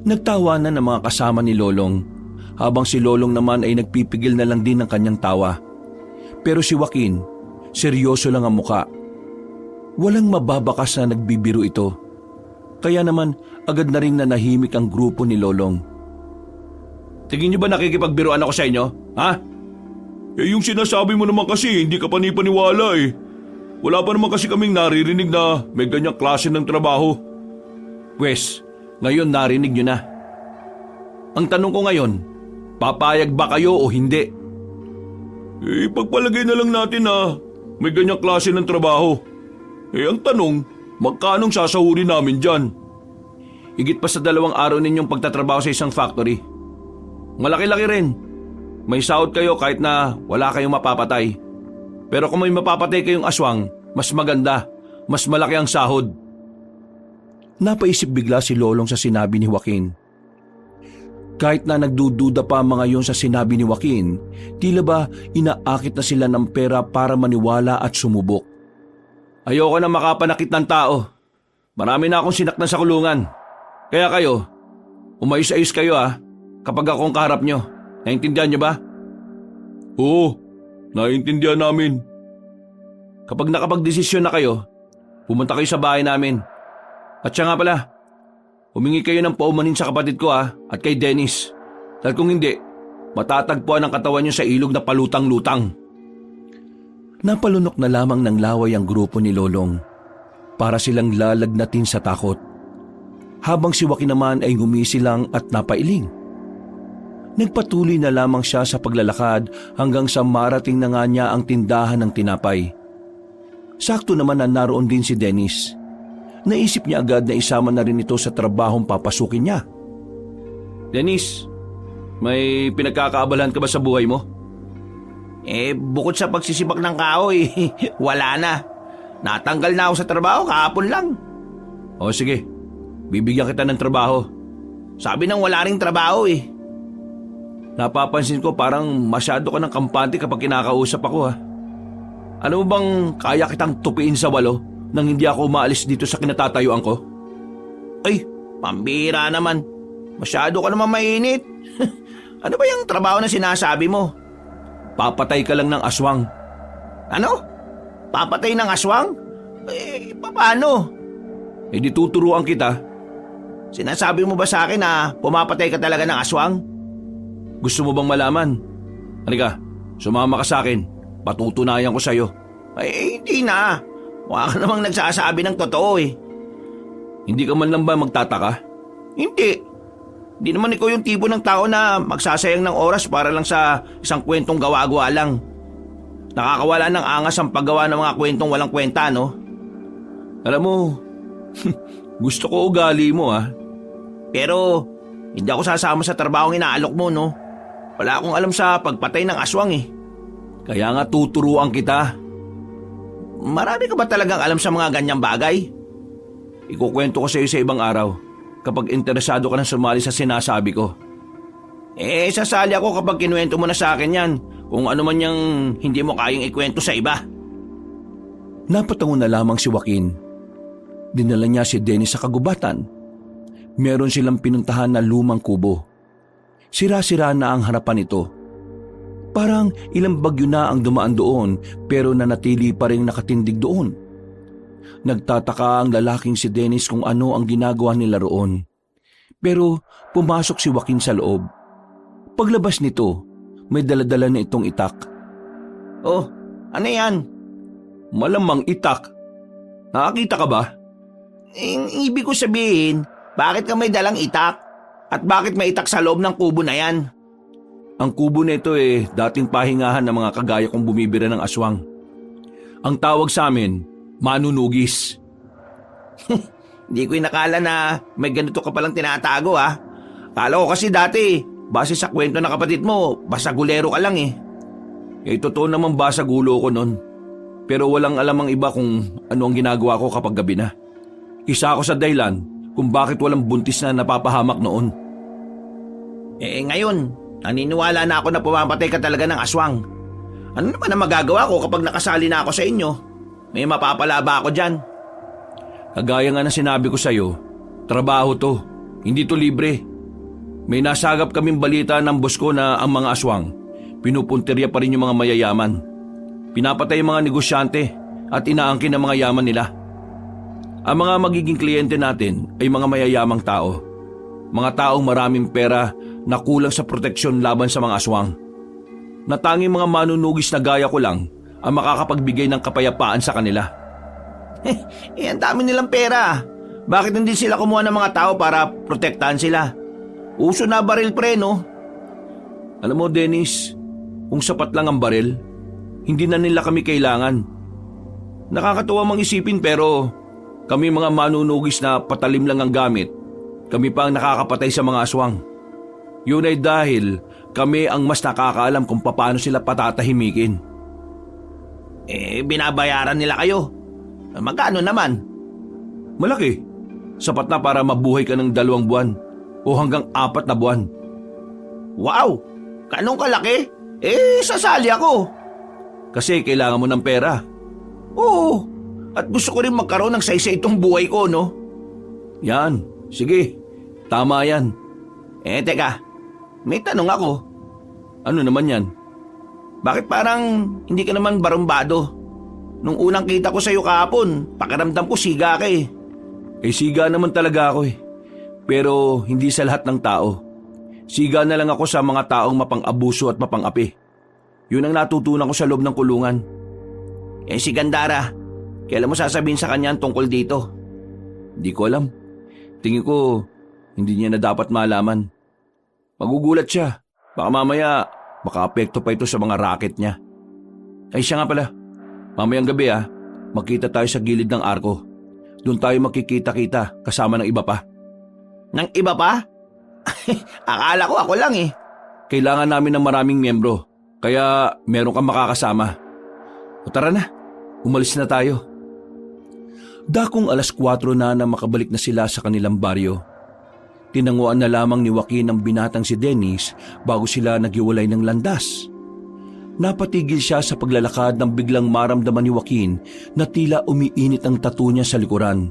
Speaker 1: Nagtawanan ng mga kasama ni Lolong habang si Lolong naman ay nagpipigil na lang din ng kanyang tawa. Pero si Joaquin, seryoso lang ang muka. Walang mababakas na nagbibiro ito. Kaya naman agad na rin nanahimik ang grupo ni Lolong. Tingin niyo ba nakikipagbiruan ako sa inyo? Ha? Eh yung sinasabi mo naman kasi hindi ka panipaniwala eh. Wala pa naman kasi kaming naririnig na may ganyang klase ng trabaho. Pwes, ngayon narinig niyo na. Ang tanong ko ngayon, papayag ba kayo o hindi? Eh pagpalagay na lang natin na may ganyang klase ng trabaho. Eh ang tanong, magkanong sasahurin namin dyan? Higit pa sa 2 araw ninyong pagtatrabaho sa isang factory. Malaki-laki rin. May sahod kayo kahit na wala kayong mapapatay. Pero kung may mapapatay kayong aswang, mas maganda, mas malaki ang sahod. Napaisip bigla si Lolong sa sinabi ni Joaquin. Kahit na nagdududa pa mga yon sa sinabi ni Joaquin, tila ba inaakit na sila ng pera para maniwala at sumubok. Ayoko na makapanakit ng tao. Marami na akong sinaktan sa kulungan. Kaya kayo, umayos-ayos kayo kapag akong kaharap nyo. Naintindihan nyo ba? Oo, naintindihan namin. Kapag nakapag-desisyon na kayo, pumunta kayo sa bahay namin. At siya nga pala, humingi kayo ng paumanin sa kapatid ko at kay Dennis. Dahil kung hindi, matatagpuan ang katawan nyo sa ilog na palutang-lutang. Napalunok na lamang ng laway ang grupo ni Lolong para silang lalagnatin sa takot. Habang si Joaquin naman ay ngumisilang at napailing. Nagpatuloy na lamang siya sa paglalakad hanggang sa marating na nga niya ang tindahan ng tinapay. Sakto naman na naroon din si Dennis. Naisip niya agad na isama na rin ito sa trabahong papasukin niya. Dennis, may pinagkakaabalahan ka ba sa buhay mo?
Speaker 2: Eh, bukod sa pagsisibak ng kahoy, wala na. Natanggal na ako sa trabaho kahapon lang.
Speaker 1: O sige, bibigyan kita ng trabaho.
Speaker 2: Sabi nang wala ring trabaho eh.
Speaker 1: Napapansin ko parang masyado ka ng kampante kapag kinakausap ako Ano mo bang kaya kitang tupiin sa walo nang hindi ako umaalis dito sa kinatatayuan ko?
Speaker 2: Ay, pambira naman. Masyado ka naman mainit. Ano ba yung trabaho na sinasabi mo?
Speaker 1: Papatay ka lang ng aswang.
Speaker 2: Ano? Papatay ng aswang? Eh, paano?
Speaker 1: Eh di tuturuan kita.
Speaker 2: Sinasabi mo ba sa akin na pumapatay ka talaga ng aswang?
Speaker 1: Gusto mo bang malaman? Halika, sumama ka sa akin. Patutunayan ko sa'yo.
Speaker 2: Ay, hindi na. Mukha ka namang nagsasabi ng totoo eh.
Speaker 1: Hindi ka man lang ba magtataka?
Speaker 2: Hindi. Hindi naman ikaw yung tipo ng tao na magsasayang ng oras para lang sa isang kwentong gawa-gawa lang. Nakakawala ng angas ang paggawa ng mga kwentong walang kwenta, no?
Speaker 1: Alam mo, gusto ko ugali mo
Speaker 2: Pero, hindi ako sasama sa trabahong inaalok mo, no? Wala akong alam sa pagpatay ng aswang eh.
Speaker 1: Kaya nga tuturuan kita.
Speaker 2: Marami ka ba talagang alam sa mga ganyang bagay?
Speaker 1: Ikukwento ko sa iyo sa ibang araw kapag interesado ka na sumali sa sinasabi ko.
Speaker 2: Eh, sasali ako kapag kinuwento mo na sa akin yan. Kung ano man yung hindi mo kayang ikwento sa iba.
Speaker 1: Napatango na lamang si Joaquin. Dinala niya si Dennis sa kagubatan. Meron silang pinuntahan na lumang kubo. Sira-sira na ang harapan nito. Parang ilang bagyo na ang dumaan doon pero nanatili pa rin nakatindig doon. Nagtataka ang lalaking si Dennis kung ano ang ginagawa nila roon. Pero pumasok si Joaquin sa loob. Paglabas nito, may daladala na itong itak.
Speaker 2: Oh, ano yan?
Speaker 1: Malamang itak. Nakakita ka ba?
Speaker 2: Ibig ko sabihin, bakit ka may dalang itak? At bakit may itak sa loob ng kubo na yan?
Speaker 1: Ang kubo nito dating pahingahan ng mga kagaya kong bumibira ng aswang. Ang tawag sa amin, manunugis.
Speaker 2: Hindi ko inakala na may ganito ka palang tinatago ha. Kala ko kasi dati, base sa kwento ng kapatid mo, basagulero ka lang eh.
Speaker 1: Totoo naman basag ulo ko nun. Pero walang alam ang iba kung ano ang ginagawa ko kapag gabi na. Isa ako sa dahilan kung bakit walang buntis na napapahamak noon.
Speaker 2: Ngayon, naniniwala na ako na pumamatay ka talaga ng aswang. Ano naman ang magagawa ko kapag nakasali na ako sa inyo? May mapapala ba ako dyan?
Speaker 1: Kagaya nga na sinabi ko sa'yo, trabaho to, hindi to libre. May nasagap kaming balita ng boss ko na ang mga aswang, pinupuntirya pa rin yung mga mayayaman. Pinapatay yung mga negosyante at inaangkin ang mga yaman nila. Ang mga magiging kliyente natin ay mga mayayamang tao. Mga taong maraming pera na kulang sa proteksyon laban sa mga aswang. Natanging mga manunugis na gaya ko lang ang makakapagbigay ng kapayapaan sa kanila.
Speaker 2: Ang dami nilang pera. Bakit hindi sila kumuha ng mga tao para protektahan sila? Uso na baril pre, no?
Speaker 1: Alam mo, Dennis, kung sapat lang ang baril, hindi na nila kami kailangan. Nakakatuwa mang isipin pero kami mga manunugis na patalim lang ang gamit, kami pa ang nakakapatay sa mga aswang. Yun ay dahil kami ang mas nakakaalam kung paano sila patatahimikin.
Speaker 2: Binabayaran nila kayo. Magkano naman?
Speaker 1: Malaki. Sapat na para mabuhay ka ng 2 buwan o hanggang 4 na buwan.
Speaker 2: Wow! Kanong kalaki? Sasali ako.
Speaker 1: Kasi kailangan mo ng pera.
Speaker 2: Oo. At gusto ko rin magkaroon ng saysay itong buhay ko, no?
Speaker 1: Yan. Sige. Tama yan.
Speaker 2: Teka. May tanong ako.
Speaker 1: Ano naman yan?
Speaker 2: Bakit parang hindi ka naman barumbado? Nung unang kita ko sa'yo kahapon, pakiramdam ko siga ka eh.
Speaker 1: Siga naman talaga ako eh. Pero hindi sa lahat ng tao. Siga na lang ako sa mga taong mapang-abuso at mapang-api. Yun ang natutunan ko sa loob ng kulungan.
Speaker 2: Si Gandara, kailan mo sasabihin sa kanya ang tungkol dito?
Speaker 1: Hindi ko alam. Tingin ko, hindi niya na dapat malaman. Magugulat siya. Baka mamaya, makaapekto pa ito sa mga racket niya. Siya nga pala. Mamayang gabi magkita tayo sa gilid ng arko. Doon tayo makikita-kita kasama ng iba pa.
Speaker 2: Ng iba pa? Akala ko ako lang eh.
Speaker 1: Kailangan namin ng maraming miyembro. Kaya meron kang makakasama. O tara na, umalis na tayo. Dakong 4:00 na makabalik na sila sa kanilang baryo. Tinanguan na lamang ni Joaquin ang binatang si Dennis bago sila naghiwalay ng landas. Napatigil siya sa paglalakad nang biglang maramdaman ni Joaquin na tila umiinit ang tattoo niya sa likuran,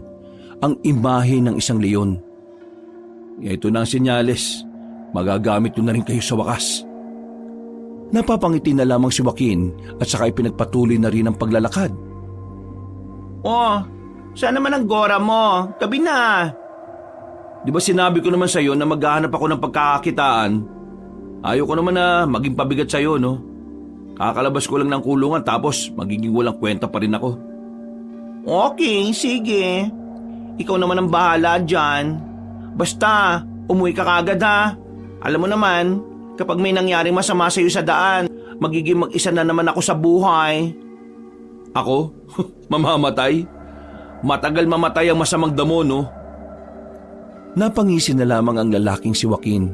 Speaker 1: ang imahe ng isang leon. Ito na ang senyales, magagamit ko na rin kayo sa wakas. Napapangiti na lamang si Joaquin at saka ipinagpatuloy na rin ang paglalakad.
Speaker 2: Saan naman ang gora mo? Tabi na.
Speaker 1: Di ba sinabi ko naman sa'yo na maghahanap ako ng pagkakakitaan? Ayaw ko naman na maging pabigat sa'yo, no? Kakalabas ko lang ng kulungan tapos magiging walang kwenta pa rin ako.
Speaker 2: Okay, sige. Ikaw naman ang bahala dyan. Basta, umuwi ka kagad ha. Alam mo naman, kapag may nangyaring masama sa'yo sa daan, magiging mag-isa na naman ako sa buhay.
Speaker 1: Ako? Mamamatay? Matagal mamatay ang masamang damo, no? Napangisi na lamang ang lalaking si Joaquin.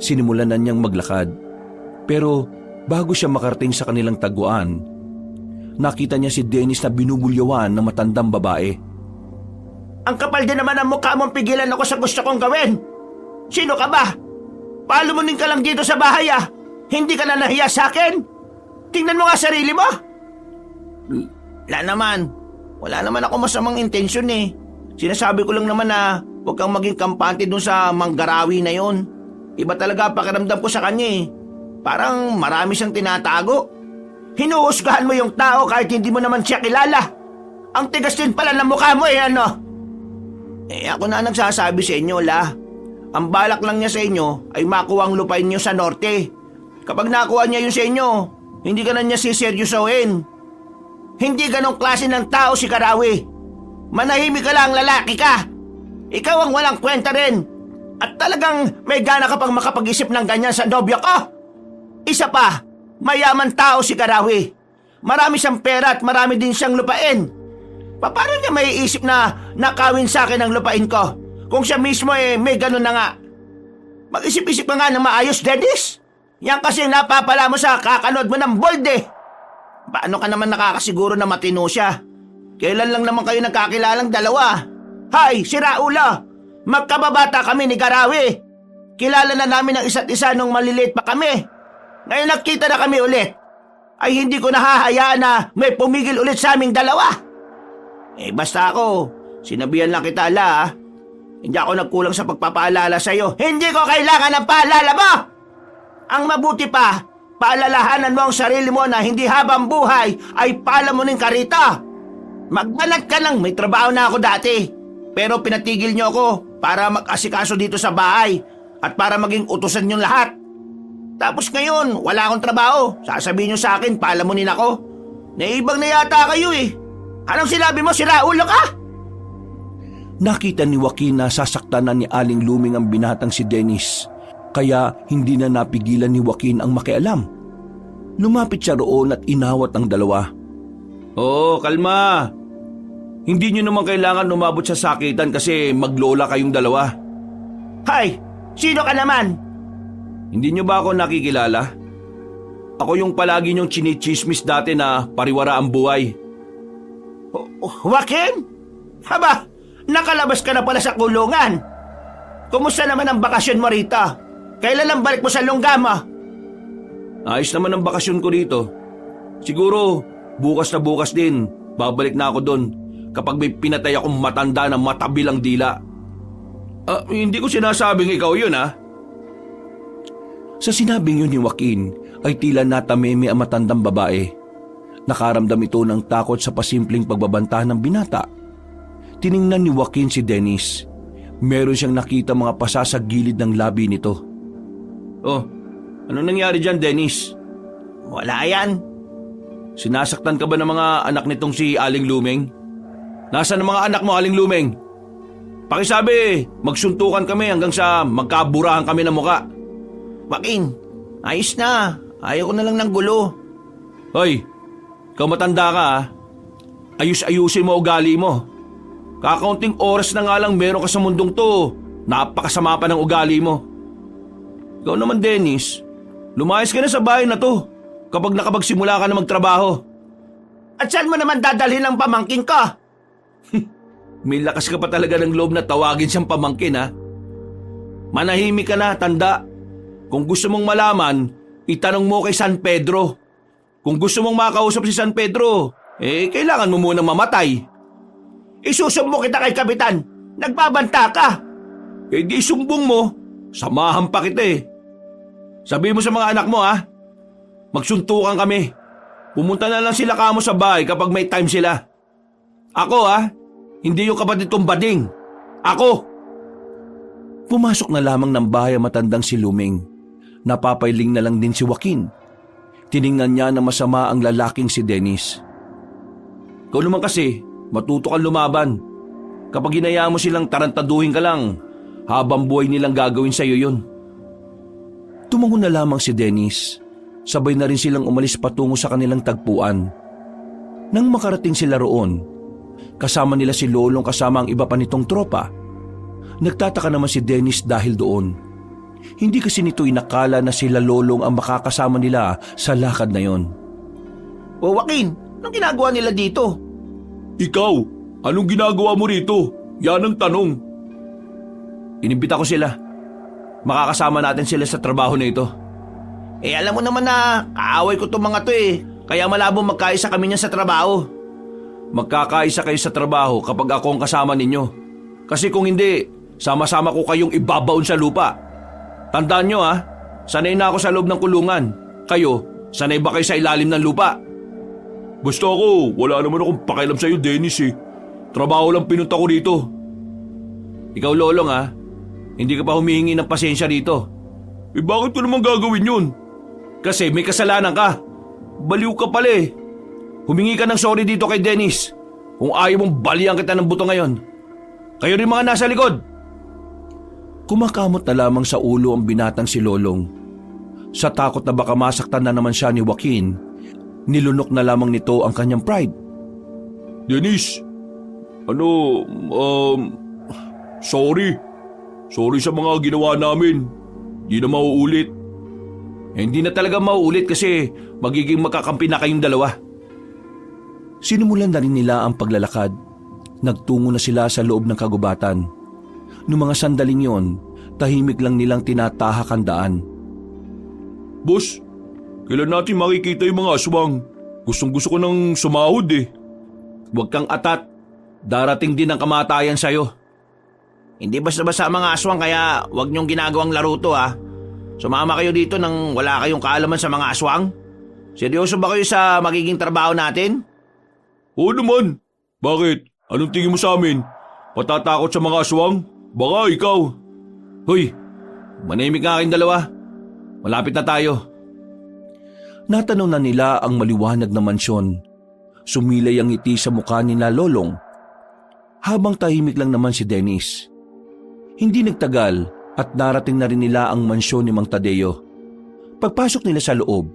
Speaker 1: Sinimulan na niyang maglakad. Pero bago siya makarating sa kanilang taguan, nakita niya si Dennis na binubulyawan ng matandang babae.
Speaker 2: Ang kapal din naman ang mukha mong pigilan ako sa gusto kong gawin. Sino ka ba? Palumunin ka lang dito sa bahay ah. Hindi ka na nahiya sa akin? Tingnan mo nga sarili mo. Wala naman ako masamang intensyon eh. Sinasabi ko lang naman na huwag kang maging kampante dun sa manggarawi na yon. Iba talaga pakiramdam ko sa kanya eh. Parang marami siyang tinatago. Hinuhusgahan mo yung tao kahit hindi mo naman siya kilala. Ang tigas din pala ng mukha mo eh ano. Ako na nagsasabi sa inyo la. Ang balak lang niya sa inyo ay makuha ang lupain niyo sa norte. Kapag nakuha niya yun sa inyo, hindi ka na niya siseryosohin. Hindi ganong klase ng tao si Karawi. Manahimik ka lang, lalaki ka. Ikaw ang walang kwenta rin. At talagang may gana ka pang makapag-isip ng ganyan sa nobyo ko. Isa pa, mayaman tao si Karawi. Marami siyang pera at marami din siyang lupain. Paano niya may isip na nakawin sa akin ang lupain ko? Kung siya mismo may ganun na nga. Mag-isip-isip ka nga ng maayos, Dennis. Yan kasi ang napapala mo sa kakanood mo ng Bold eh. Paano ka naman nakakasiguro na matino siya? Kailan lang naman kayo nagkakilalang dalawa? Hay, sira ulo! Magkababata kami ni Karawi. Kilala na namin ang isa't isa nung maliliit pa kami. Ngayon nakita na kami ulit. Ay hindi ko nahahayaan na may pumigil ulit sa aming dalawa. Basta ako, sinabihan lang kita ala. Hindi ako nagkulang sa pagpapaalala sa'yo. Hindi ko kailangan ng paalala mo! Ang mabuti pa, paalalahanan mo ang sarili mo na hindi habang buhay ay palamunin ka rito. Magbanat ka lang, may trabaho na ako dati. Pero pinatigil niyo ako para mag-asikaso dito sa bahay at para maging utusan niyong lahat. Tapos ngayon, wala akong trabaho. Sasabihin niyo sa akin, palamunin ako. Naibang na yata kayo eh. Anong sinabi mo, sira ulo ka?
Speaker 1: Nakita ni Joaquin na sasaktan na ni Aling Luming ang binatang si Dennis, kaya hindi na napigilan ni Joaquin ang makialam. Lumapit siya roon at inawat ang dalawa. Oh, kalma. Hindi niyo naman kailangan umabot sa sakitan kasi maglola kayong dalawa.
Speaker 2: Hay, sino ka naman?
Speaker 1: Hindi niyo ba ako nakikilala? Ako yung palagi niyong chinichismis dati na pariwara ang buhay.
Speaker 2: Joaquin? Haba, nakalabas ka na pala sa kulungan. Kumusta naman ang bakasyon mo rito? Kailan ang balik mo sa Lungama?
Speaker 1: Ayos naman ang bakasyon ko rito. Siguro, bukas na bukas din, babalik na ako doon kapag may pinatay akong matanda na matabilang dila. Hindi ko sinasabing ikaw yun ha. Sa sinabing yun ni Joaquin ay tila natameme ang matandang babae. Nakaramdam ito ng takot sa pasimpleng pagbabanta ng binata. Tiningnan ni Joaquin si Dennis. Meron siyang nakita mga pasa sa gilid ng labi nito. Oh, anong nangyari dyan, Dennis?
Speaker 2: Wala yan.
Speaker 1: Sinasaktan ka ba ng mga anak nitong si Aling Lumeng? Nasaan ang mga anak mo, Aling Lumeng? Pakisabi, magsuntukan kami hanggang sa magkaburahan kami ng muka.
Speaker 2: Joaquin, ayos na. Ayaw ko na lang ng gulo.
Speaker 1: Hoy, ikaw matanda ka ha. Ayus-ayusin mo ugali mo. Kakaunting oras na nga lang meron ka sa mundong to. Napakasama pa ng ugali mo. Ikaw naman, Dennis, lumayas ka na sa bahay na to kapag nakapagsimula ka na magtrabaho.
Speaker 2: At saan mo naman dadalhin ang pamangkin ko?
Speaker 1: May lakas ka pa talaga ng loob na tawagin siyang pamangkin ha. Manahimik ka na, tanda. Kung gusto mong malaman, itanong mo kay San Pedro. Kung gusto mong makausap si San Pedro, kailangan mo munang mamatay.
Speaker 2: Isusumbong kita kay Kapitan. Nagbabanta ka.
Speaker 1: Di sumbong mo. Samahan pa kita eh. Sabi mo sa mga anak mo ha. Magsuntukan kami. Pumunta na lang sila kamo sa bahay kapag may time sila. Ako ha. Hindi yung kapatid kong bading. Ako. Pumasok na lamang ng bahay ang matandang si Luming. Napapailing na lang din si Joaquin. Tiningnan niya na masama ang lalaking si Dennis. Ikaw naman kasi, matuto kang lumaban. Kapag hinayaan mo silang tarantaduhin ka lang, habang buhay nilang gagawin sa iyo yun. Tumango na lamang si Dennis. Sabay na rin silang umalis patungo sa kanilang tagpuan. Nang makarating sila roon, kasama nila si Lolong kasama ang iba pa nitong tropa. Nagtataka naman si Dennis dahil doon. Hindi kasi nito inakala na sila Lolong ang makakasama nila sa lakad na yon.
Speaker 2: O Joaquin, anong ginagawa nila dito?
Speaker 1: Ikaw, anong ginagawa mo rito? Yan ang tanong. Inimbita ko sila. Makakasama natin sila sa trabaho na ito.
Speaker 2: Alam mo naman na kaaway ko itong mga to eh. Kaya malabo magkaisa kami niya sa trabaho.
Speaker 1: Magkakaisa kayo sa trabaho kapag ako ang kasama ninyo. Kasi kung hindi, sama-sama ko kayong ibabaon sa lupa. Tandaan nyo ha, sanay na ako sa loob ng kulungan. Kayo, sanay ba kayo sa ilalim ng lupa? Basta ako, wala naman akong pakialam sa'yo, Dennis eh. Trabaho lang pinunta ko dito. Ikaw, Lolong ha, hindi ka pa humihingi ng pasensya dito. Bakit ko naman gagawin yun? Kasi may kasalanan ka. Baliw ka pala eh. Humingi ka ng sorry dito kay Dennis kung ayaw mong balian kita ng buto ngayon. Kayo rin mga nasa likod. Kumakamot na lamang sa ulo ang binatang si Lolong. Sa takot na baka masaktan na naman siya ni Joaquin, nilunok na lamang nito ang kanyang pride. Dennis, sorry. Sorry sa mga ginawa namin. Di na mauulit. Hindi na talaga mauulit kasi magiging magkakampi na kayong dalawa. Sinimulan na rin nila ang paglalakad. Nagtungo na sila sa loob ng kagubatan. Noong mga sandaling yon, tahimik lang nilang tinatahak ang daan. Boss, kailan natin makikita yung mga aswang? Gustong-gusto ko nang sumahod eh. Huwag kang atat. Darating din ang kamatayan sa'yo.
Speaker 2: Hindi basta-basta ang mga aswang kaya wag niyong ginagawang laro to ha. Sumama kayo dito nang wala kayong kaalaman sa mga aswang? Seryoso ba kayo sa magiging trabaho natin?
Speaker 1: Oo naman. Bakit? Anong tingin mo sa amin? Patatakot sa mga aswang? Baka ikaw. Hoy, manahimik nga kayong dalawa. Malapit na tayo. Natanong na nila ang maliwanag na mansyon. Sumilay ang ngiti sa mukha ni na Lolong. Habang tahimik lang naman si Dennis. Hindi nagtagal at narating na rin nila ang mansyon ni Mang Tadeo. Pagpasok nila sa loob,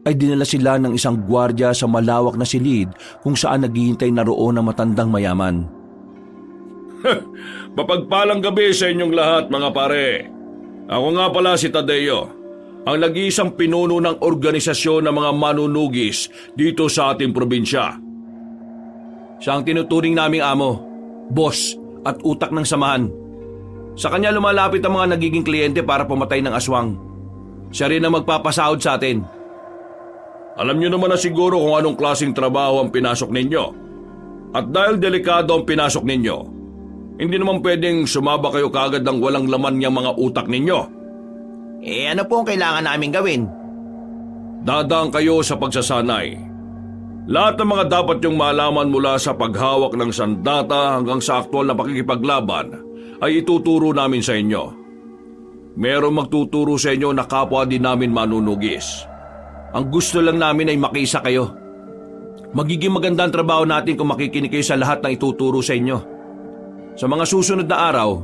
Speaker 1: ay dinala sila ng isang gwardya sa malawak na silid kung saan naghihintay na roon ang matandang mayaman. Mapagpalang gabi sa inyong lahat mga pare. Ako nga pala si Tadeo, ang nag-iisang pinuno ng organisasyon ng mga manunugis dito sa ating probinsya. Siya ang tinuturing naming amo, boss at utak ng samahan. Sa kanya lumalapit ang mga nagiging kliyente para pumatay ng aswang. Siya rin ang magpapasahod sa atin. Alam niyo naman na siguro kung anong klaseng trabaho ang pinasok ninyo. At dahil delikado ang pinasok ninyo, hindi naman pwedeng sumaba kayo kaagad ng walang laman niyang mga utak ninyo.
Speaker 2: Ano po ang kailangan namin gawin?
Speaker 1: Dadaan kayo sa pagsasanay. Lahat ng mga dapat yung malaman mula sa paghawak ng sandata hanggang sa aktwal na pakikipaglaban ay ituturo namin sa inyo. Merong magtuturo sa inyo na kapwa din namin manunugis. Ang gusto lang namin ay makisa kayo. Magiging maganda ang trabaho natin kung makikinig kayo sa lahat ng ituturo sa inyo. Sa mga susunod na araw,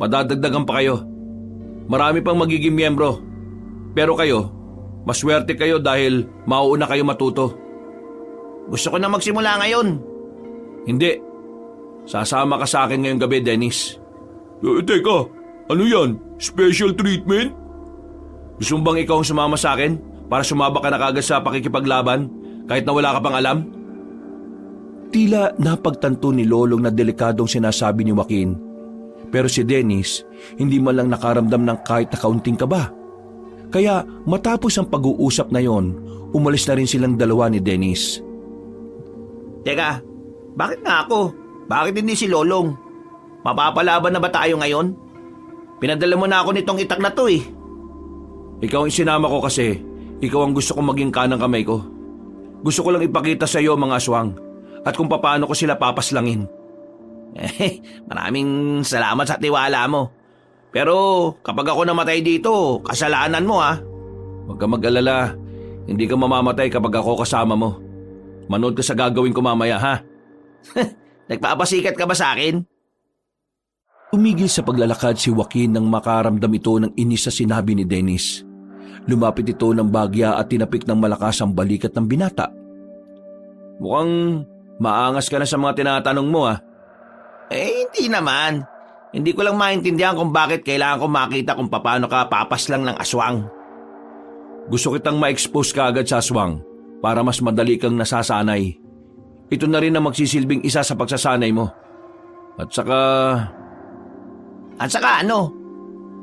Speaker 1: madadagdagan pa kayo. Marami pang magiging miyembro. Pero kayo, maswerte kayo dahil mauuna kayo matuto.
Speaker 2: Gusto ko na magsimula ngayon.
Speaker 1: Hindi. Sasama ka sa akin ngayong gabi, Dennis. Teka, ano yan? Special treatment? Gusto mo bang ikaw ang sumama sa akin para sumaba ka na kagad sa pakikipaglaban kahit na wala ka pang alam? Tila napagtanto ni Lolong na delikadong sinasabi ni Joaquin. Pero si Dennis hindi man lang nakaramdam ng kahit na kaunting kaba. Kaya matapos ang pag-uusap na yon, umalis na rin silang dalawa ni Dennis.
Speaker 2: Teka, bakit nga ako? Bakit hindi si Lolong? Mapapalaban na ba tayo ngayon? Pinadala mo na ako nitong itak na to eh.
Speaker 1: Ikaw ang sinama ko kasi ikaw ang gusto kong maging kanang kamay ko. Gusto ko lang ipakita sa iyo mga aswang at kung paano ko sila papaslangin.
Speaker 2: Maraming salamat sa tiwala mo. Pero kapag ako namatay dito, kasalanan mo ha.
Speaker 1: Huwag ka mag-alala. Hindi ka mamamatay kapag ako kasama mo. Manood ka sa gagawin ko mamaya ha.
Speaker 2: Nagpapasikat ka ba sa akin?
Speaker 1: Umigil sa paglalakad si Joaquin nang makaramdam ito ng inis sa sinabi ni Dennis. Lumapit ito ng bagya at tinapik ng malakas ang balikat ng binata. Mukhang maangas ka na sa mga tinatanong mo ah.
Speaker 2: Hindi naman. Hindi ko lang maintindihan kung bakit kailangan ko makita kung paano ka papaslang ng aswang.
Speaker 1: Gusto kitang ma-expose ka agad sa aswang para mas madali kang nasasanay. Ito na rin ang magsisilbing isa sa pagsasanay mo. At saka
Speaker 2: ano?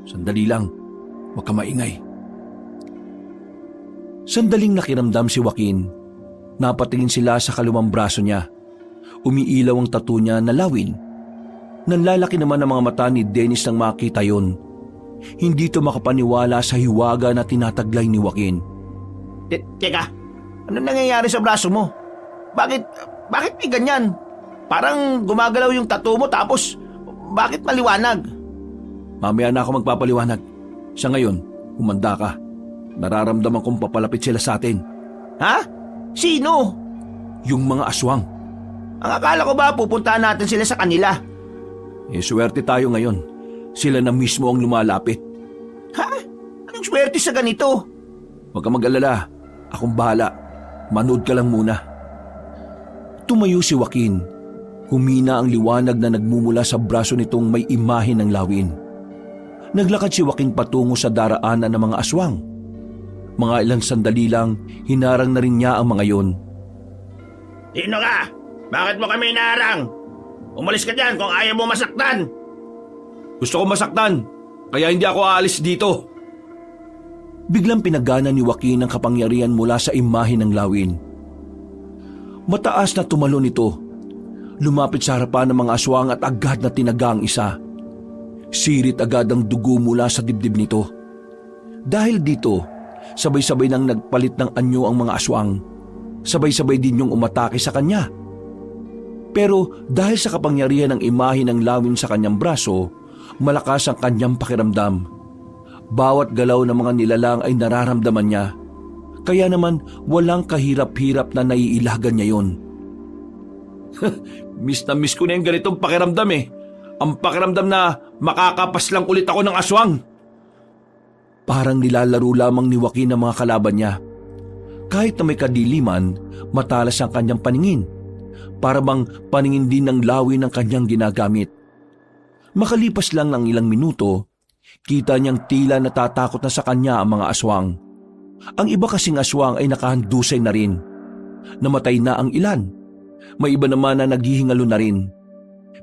Speaker 1: Sandali lang. Huwag ka maingay. Sandaling nakiramdam si Joaquin. Napatingin sila sa kaluwang braso niya. Umiilaw ang tattoo niya na lawin. Nanlalaki naman ang mga mata ni Dennis nang makita yon. Hindi ito makapaniwala sa hiwaga na tinataglay ni Joaquin.
Speaker 2: Teka, ano nangyayari sa braso mo? Bakit may ganyan? Parang gumagalaw yung tattoo mo tapos bakit maliwanag?
Speaker 1: Mamaya na ako magpapaliwanag. Sa ngayon, humanda ka. Nararamdaman kong papalapit sila sa atin.
Speaker 2: Ha? Sino?
Speaker 1: Yung mga aswang.
Speaker 2: Ang akala ko ba pupuntahan natin sila sa kanila?
Speaker 1: Swerte tayo ngayon. Sila na mismo ang lumalapit.
Speaker 2: Ha? Anong swerte sa ganito?
Speaker 1: Huwag ka mag-alala. Akong bahala. Manood ka lang muna. Tumayo si Joaquin. Humina ang liwanag na nagmumula sa braso nitong may imahe ng lawin. Naglakad si Joaquin patungo sa daraanan ng mga aswang. Mga ilang sandali lang, hinarang na rin niya ang mga yon.
Speaker 2: Sino ka? Bakit mo kami inaarang? Umalis ka dyan kung ayaw mo masaktan.
Speaker 1: Gusto ko masaktan, kaya hindi ako aalis dito. Biglang pinagana ni Joaquin ang kapangyarihan mula sa imahe ng lawin. Mataas na tumalon ito. Lumapit sa harapan ng mga aswang at agad na tinaga ang isa. Sirit agad ang dugo mula sa dibdib nito. Dahil dito, sabay-sabay nang nagpalit ng anyo ang mga aswang. Sabay-sabay din yung umatake sa kanya. Pero dahil sa kapangyarihan ng imahe ng lawin sa kanyang braso, malakas ang kanyang pakiramdam. Bawat galaw ng mga nilalang ay nararamdaman niya. Kaya naman walang kahirap-hirap na naiilagan niya yon. Miss na miss ko na yung ganitong pakiramdam eh. Ang pakiramdam na makakapas lang ulit ako ng aswang. Parang nilalaro lamang ni Joaquin ang mga kalaban niya. Kahit na may kadiliman, matalas ang kanyang paningin. Para bang paningin din ng lawin ng kanyang ginagamit. Makalipas lang ng ilang minuto, kita niyang tila natatakot na sa kanya ang mga aswang. Ang iba kasing aswang ay nakahandusay na rin. Namatay na ang ilan. May iba naman na naghihingalo na rin.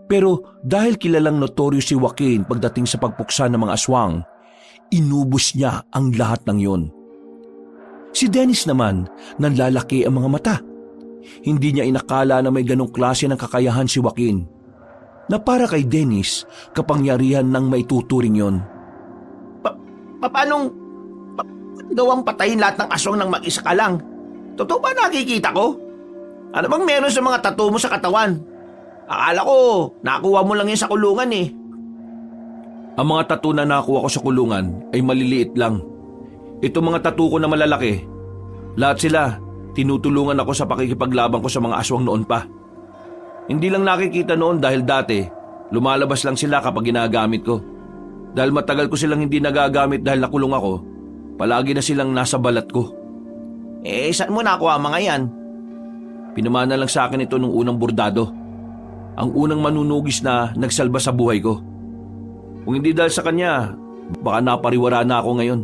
Speaker 1: Pero dahil kilalang notoryo si Joaquin pagdating sa pagpuksa ng mga aswang, inubos niya ang lahat ng yon. Si Dennis naman, nanlalaki ang mga mata. Hindi niya inakala na may ganong klase ng kakayahan si Joaquin. Na para kay Dennis, kapangyarihan ng maituturing yon.
Speaker 2: Paanong gawang patayin lahat ng aswang ng mag-isa ka lang? Totoo ba nakikita ko? Ano bang meron sa mga tattoo mo sa katawan? Akala ko, nakuha mo lang yun sa kulungan eh.
Speaker 1: Ang mga tattoo na nakuha ko sa kulungan ay maliliit lang. Itong mga tattoo ko na malalaki, lahat sila, tinutulungan ako sa pakikipaglaban ko sa mga aswang noon pa. Hindi lang nakikita noon dahil dati, lumalabas lang sila kapag ginagamit ko. Dahil matagal ko silang hindi nagagamit dahil nakulong ako, palagi na silang nasa balat ko.
Speaker 2: Saan mo nakuha mga yan?
Speaker 1: Pinamana lang sa akin ito nung unang bordado. Ang unang manunugis na nagsalba sa buhay ko. Kung hindi dahil sa kanya, baka napariwara na ako ngayon.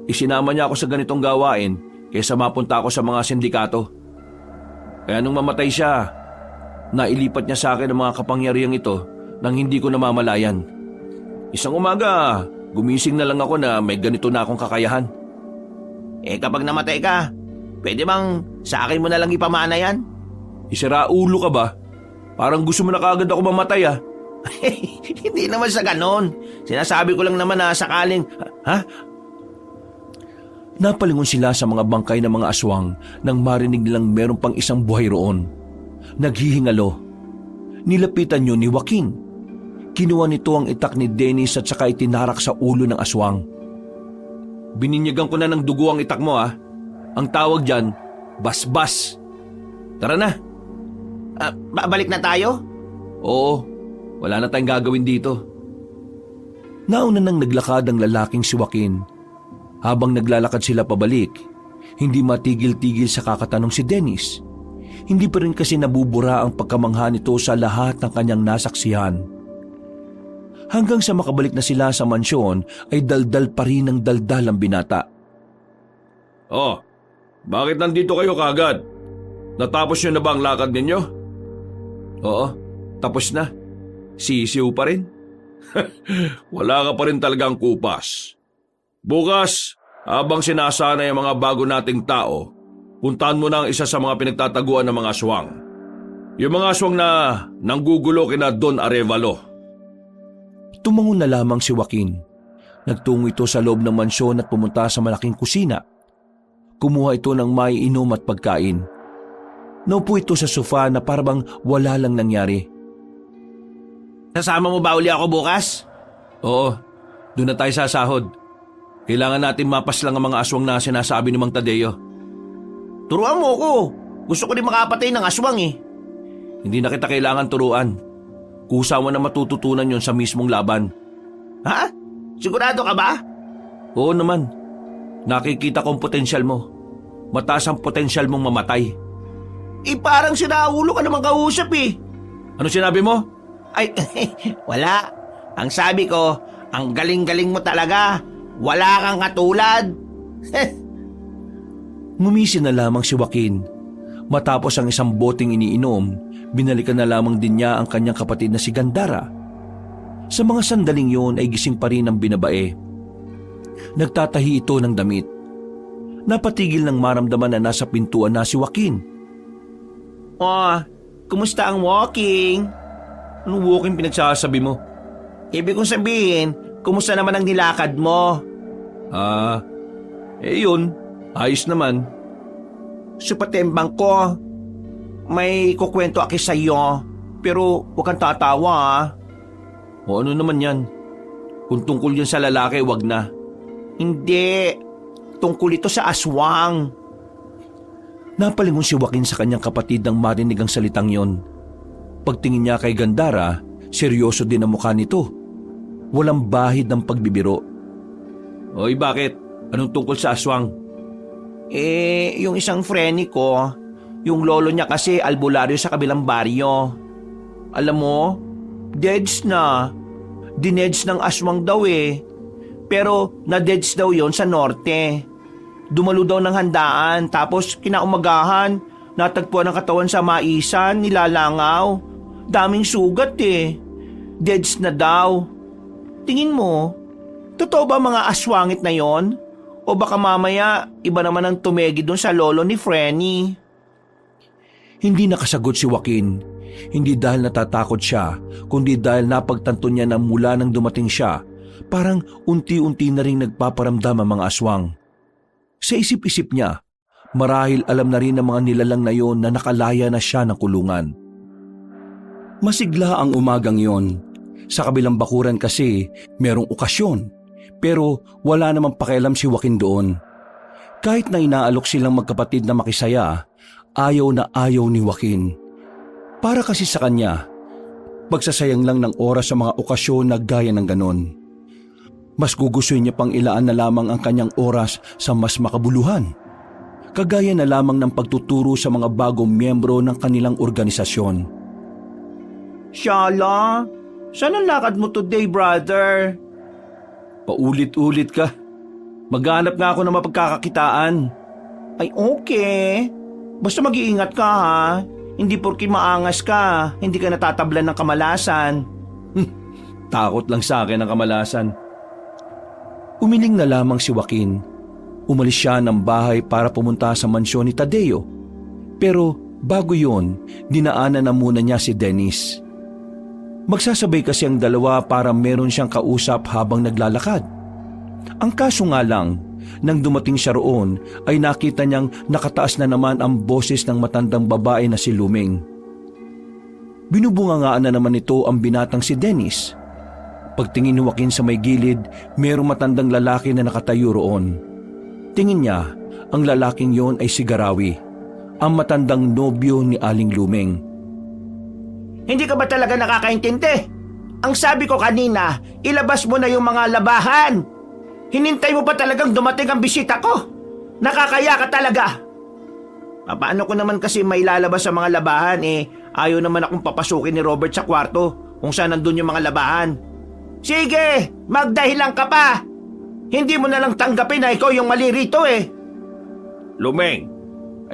Speaker 1: Isinama niya ako sa ganitong gawain kaysa mapunta ako sa mga sindikato. Kaya nung mamatay siya, nailipat niya sa akin ang mga kapangyarihang ito nang hindi ko namamalayan. Isang umaga, gumising na lang ako na may ganito na akong kakayahan.
Speaker 2: Kapag namatay ka, pwede bang sa akin mo na lang ipamana yan?
Speaker 1: Isira ulo ka ba? Parang gusto mo na kaagad ako mamatay ah.
Speaker 2: Hindi naman sa ganon. Sinasabi ko lang naman na sakaling... Ha?
Speaker 1: Napalingon sila sa mga bangkay ng mga aswang nang marinig nilang meron pang isang buhay roon. Naghihingalo. Nilapitan yun ni Joaquin. Kinuha nito ang itak ni Dennis at saka itinarak sa ulo ng aswang. Bininyagan ko na ng dugo ang itak mo ah. Ang tawag dyan, basbas. Tara na.
Speaker 2: Babalik na tayo?
Speaker 1: Oo, wala na tayong gagawin dito. Nauna nang naglakad ang lalaking si Joaquin. Habang naglalakad sila pabalik, hindi matigil-tigil sa kakatanong si Dennis. Hindi pa rin kasi nabubura ang pagkamangha nito sa lahat ng kanyang nasaksihan. Hanggang sa makabalik na sila sa mansyon ay daldal pa rin ng daldal ang binata. Oh, bakit nandito kayo kagad? Natapos nyo na ba ang lakad ninyo? Oo, tapos na. Sisiw pa rin. Wala ka pa rin talagang kupas. Bukas, habang sinasanay ang mga bago nating tao, puntahan mo na ang isa sa mga pinagtataguan ng mga aswang. Yung mga aswang na nanggugulo kina Don Arevalo. Tumango na lamang si Joaquin. Nagtungo ito sa loob ng mansyon at pumunta sa malaking kusina. Kumuha ito ng maiinom at pagkain. Naupo ito sa sofa na parang wala lang nangyari.
Speaker 2: Sasama mo ba uli ako bukas?
Speaker 1: Oo, doon na tayo sa sahod. Kailangan natin mapas lang ang mga aswang na sinasabi ni Mang Tadeo.
Speaker 2: Turuan mo ko. Gusto ko din makapatay ng aswang eh.
Speaker 1: Hindi na kita kailangan turuan. Kusa mo na matututunan yon sa mismong laban.
Speaker 2: Ha? Sigurado ka ba?
Speaker 1: Oo naman. Nakikita ko ang potensyal mo. Mataas ang potensyal mong mamatay.
Speaker 2: Parang sinaulo ka naman kausap eh.
Speaker 1: Ano sinabi mo?
Speaker 2: Ay, wala. Ang sabi ko, ang galing-galing mo talaga. Wala kang katulad.
Speaker 1: Ngumisi na lamang si Joaquin. Matapos ang isang boteng iniinom, binalikan na lamang din niya ang kanyang kapatid na si Gandara. Sa mga sandaling yun ay gising pa rin ang binabae. Nagtatahi ito ng damit. Napatigil ng maramdaman na nasa pintuan na si Joaquin.
Speaker 2: Oh, kumusta ang walking?
Speaker 1: Anong walking pinagsasabi mo?
Speaker 2: Ibig kong sabihin, kumusta naman ang nilakad mo?
Speaker 1: Yun, ayos naman.
Speaker 2: Supatembang ko, may kukwento aki sa'yo, pero huwag kang tatawa ah.
Speaker 1: O ano naman yan? Kung tungkol yan sa lalaki, wag na.
Speaker 2: Hindi, tungkol ito sa aswang.
Speaker 1: Napalingon si Joaquin sa kanyang kapatid nang marinig ang salitang yon. Pagtingin niya kay Gandara, seryoso din ang mukha nito. Walang bahid ng pagbibiro. Oy, bakit? Anong tungkol sa aswang?
Speaker 2: Yung isang freni ko, yung lolo niya kasi albularyo sa kabilang baryo. Alam mo, deads na. Dineds ng aswang daw eh. Pero na-deads daw yon sa norte. Dumalo daw ng handaan, tapos kinaumagahan, natagpuan ang katawan sa maisan, nilalangaw. Daming sugat eh. Deads na daw. Tingin mo, totoo ba mga aswangit na yon? O baka mamaya, iba naman ang tumegi doon sa lolo ni Frenny?
Speaker 1: Hindi nakasagot si Joaquin. Hindi dahil natatakot siya, kundi dahil napagtanto niya na mula nang dumating siya, parang unti-unti na rin nagpaparamdam ang mga aswang. Sa isip-isip niya, marahil alam na rin ng mga nilalang na yon na nakalaya na siya ng kulungan. Masigla ang umagang yon. Sa kabilang bakuran kasi, merong okasyon. Pero wala namang pakialam si Joaquin doon. Kahit na inaalok silang magkapatid na makisaya, ayaw na ayaw ni Joaquin. Para kasi sa kanya, pagsasayang lang ng oras sa mga okasyon na gaya ng ganon. Mas gugustuhin niya pang ilaan na lamang ang kanyang oras sa mas makabuluhan. Kagaya na lamang ng pagtuturo sa mga bagong miyembro ng kanilang organisasyon.
Speaker 2: Shala, saan ang lakad mo today, brother?
Speaker 1: Paulit-ulit ka. Maghanap nga ako ng mapagkakakitaan.
Speaker 2: Ay okay. Basta mag-iingat ka ha. Hindi porki maangas ka, hindi ka natatablan ng kamalasan.
Speaker 1: Takot lang sa akin ang kamalasan. Umiling na lamang si Joaquin. Umalis siya ng bahay para pumunta sa mansyon ni Tadeo. Pero bago yon, dinaanan na muna niya si Dennis. Magsasabay kasi ang dalawa para meron siyang kausap habang naglalakad. Ang kaso nga lang, nang dumating siya roon ay nakita niyang nakataas na naman ang boses ng matandang babae na si Luming. Binubungangaan na naman ito ang binatang si Dennis. Pagtingin ni Joaquin sa may gilid, mayroong matandang lalaki na nakatayo roon. Tingin niya, ang lalaking yon ay si Garawi, ang matandang nobyo ni Aling Luming.
Speaker 2: Hindi ka ba talaga nakakaintindi? Ang sabi ko kanina, ilabas mo na yung mga labahan. Hinintay mo pa talagang dumating ang bisita ko. Nakakaya ka talaga. Paano ko naman kasi mailalabas sa mga labahan ayaw naman akong papasukin ni Robert sa kwarto kung saan nandun yung mga labahan. Sige, magdahilan ka pa. Hindi mo na lang tanggapin na ikaw yung mali rito eh.
Speaker 1: Luming,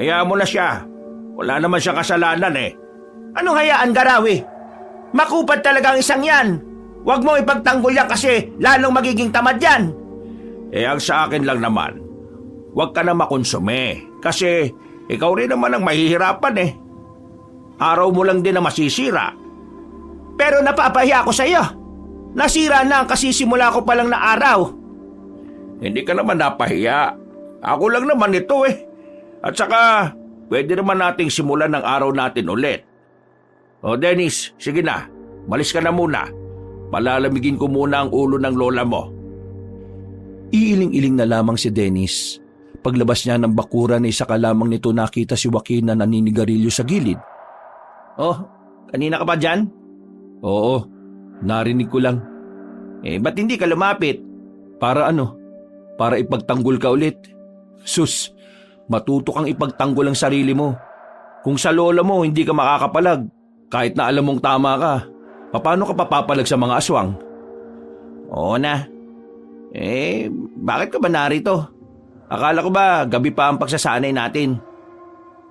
Speaker 1: hayaan mo na siya. Wala naman siyang kasalanan eh.
Speaker 2: Anong hayaan, Garawi? Makupad talaga ang isang yan. Huwag mo ipagtanggol yan kasi lalong magiging tamad yan.
Speaker 1: Ang sa akin lang naman, huwag ka na makonsume kasi ikaw rin naman ang mahihirapan eh. Araw mo lang din na masisira.
Speaker 2: Pero napapahiya ako sa iyo. Nasira na ang kasisimula ko pa lang na araw.
Speaker 1: Hindi ka naman napahiya. Ako lang naman ito eh. At saka, pwede naman nating simulan ng araw natin ulit. O Dennis, sige na. Malis ka na muna. Palalamigin ko muna ang ulo ng lola mo. Iiling-iling na lamang si Dennis. Paglabas niya ng bakuran ay saka lamang nito nakita si Joaquin na naninigarilyo sa gilid.
Speaker 2: Oh, kanina ka pa dyan?
Speaker 1: Oo, narinig ko lang.
Speaker 2: Ba't hindi ka lumapit?
Speaker 1: Para ano? para ipagtanggol ka ulit. Sus, matuto kang ipagtanggol ang sarili mo. Kung sa lola mo hindi ka makakapalag, kahit na alam mong tama ka, paano ka papapalag sa mga aswang?
Speaker 2: Oo na. Bakit ka ba narito? Akala ko ba gabi pa ang pagsasanay natin?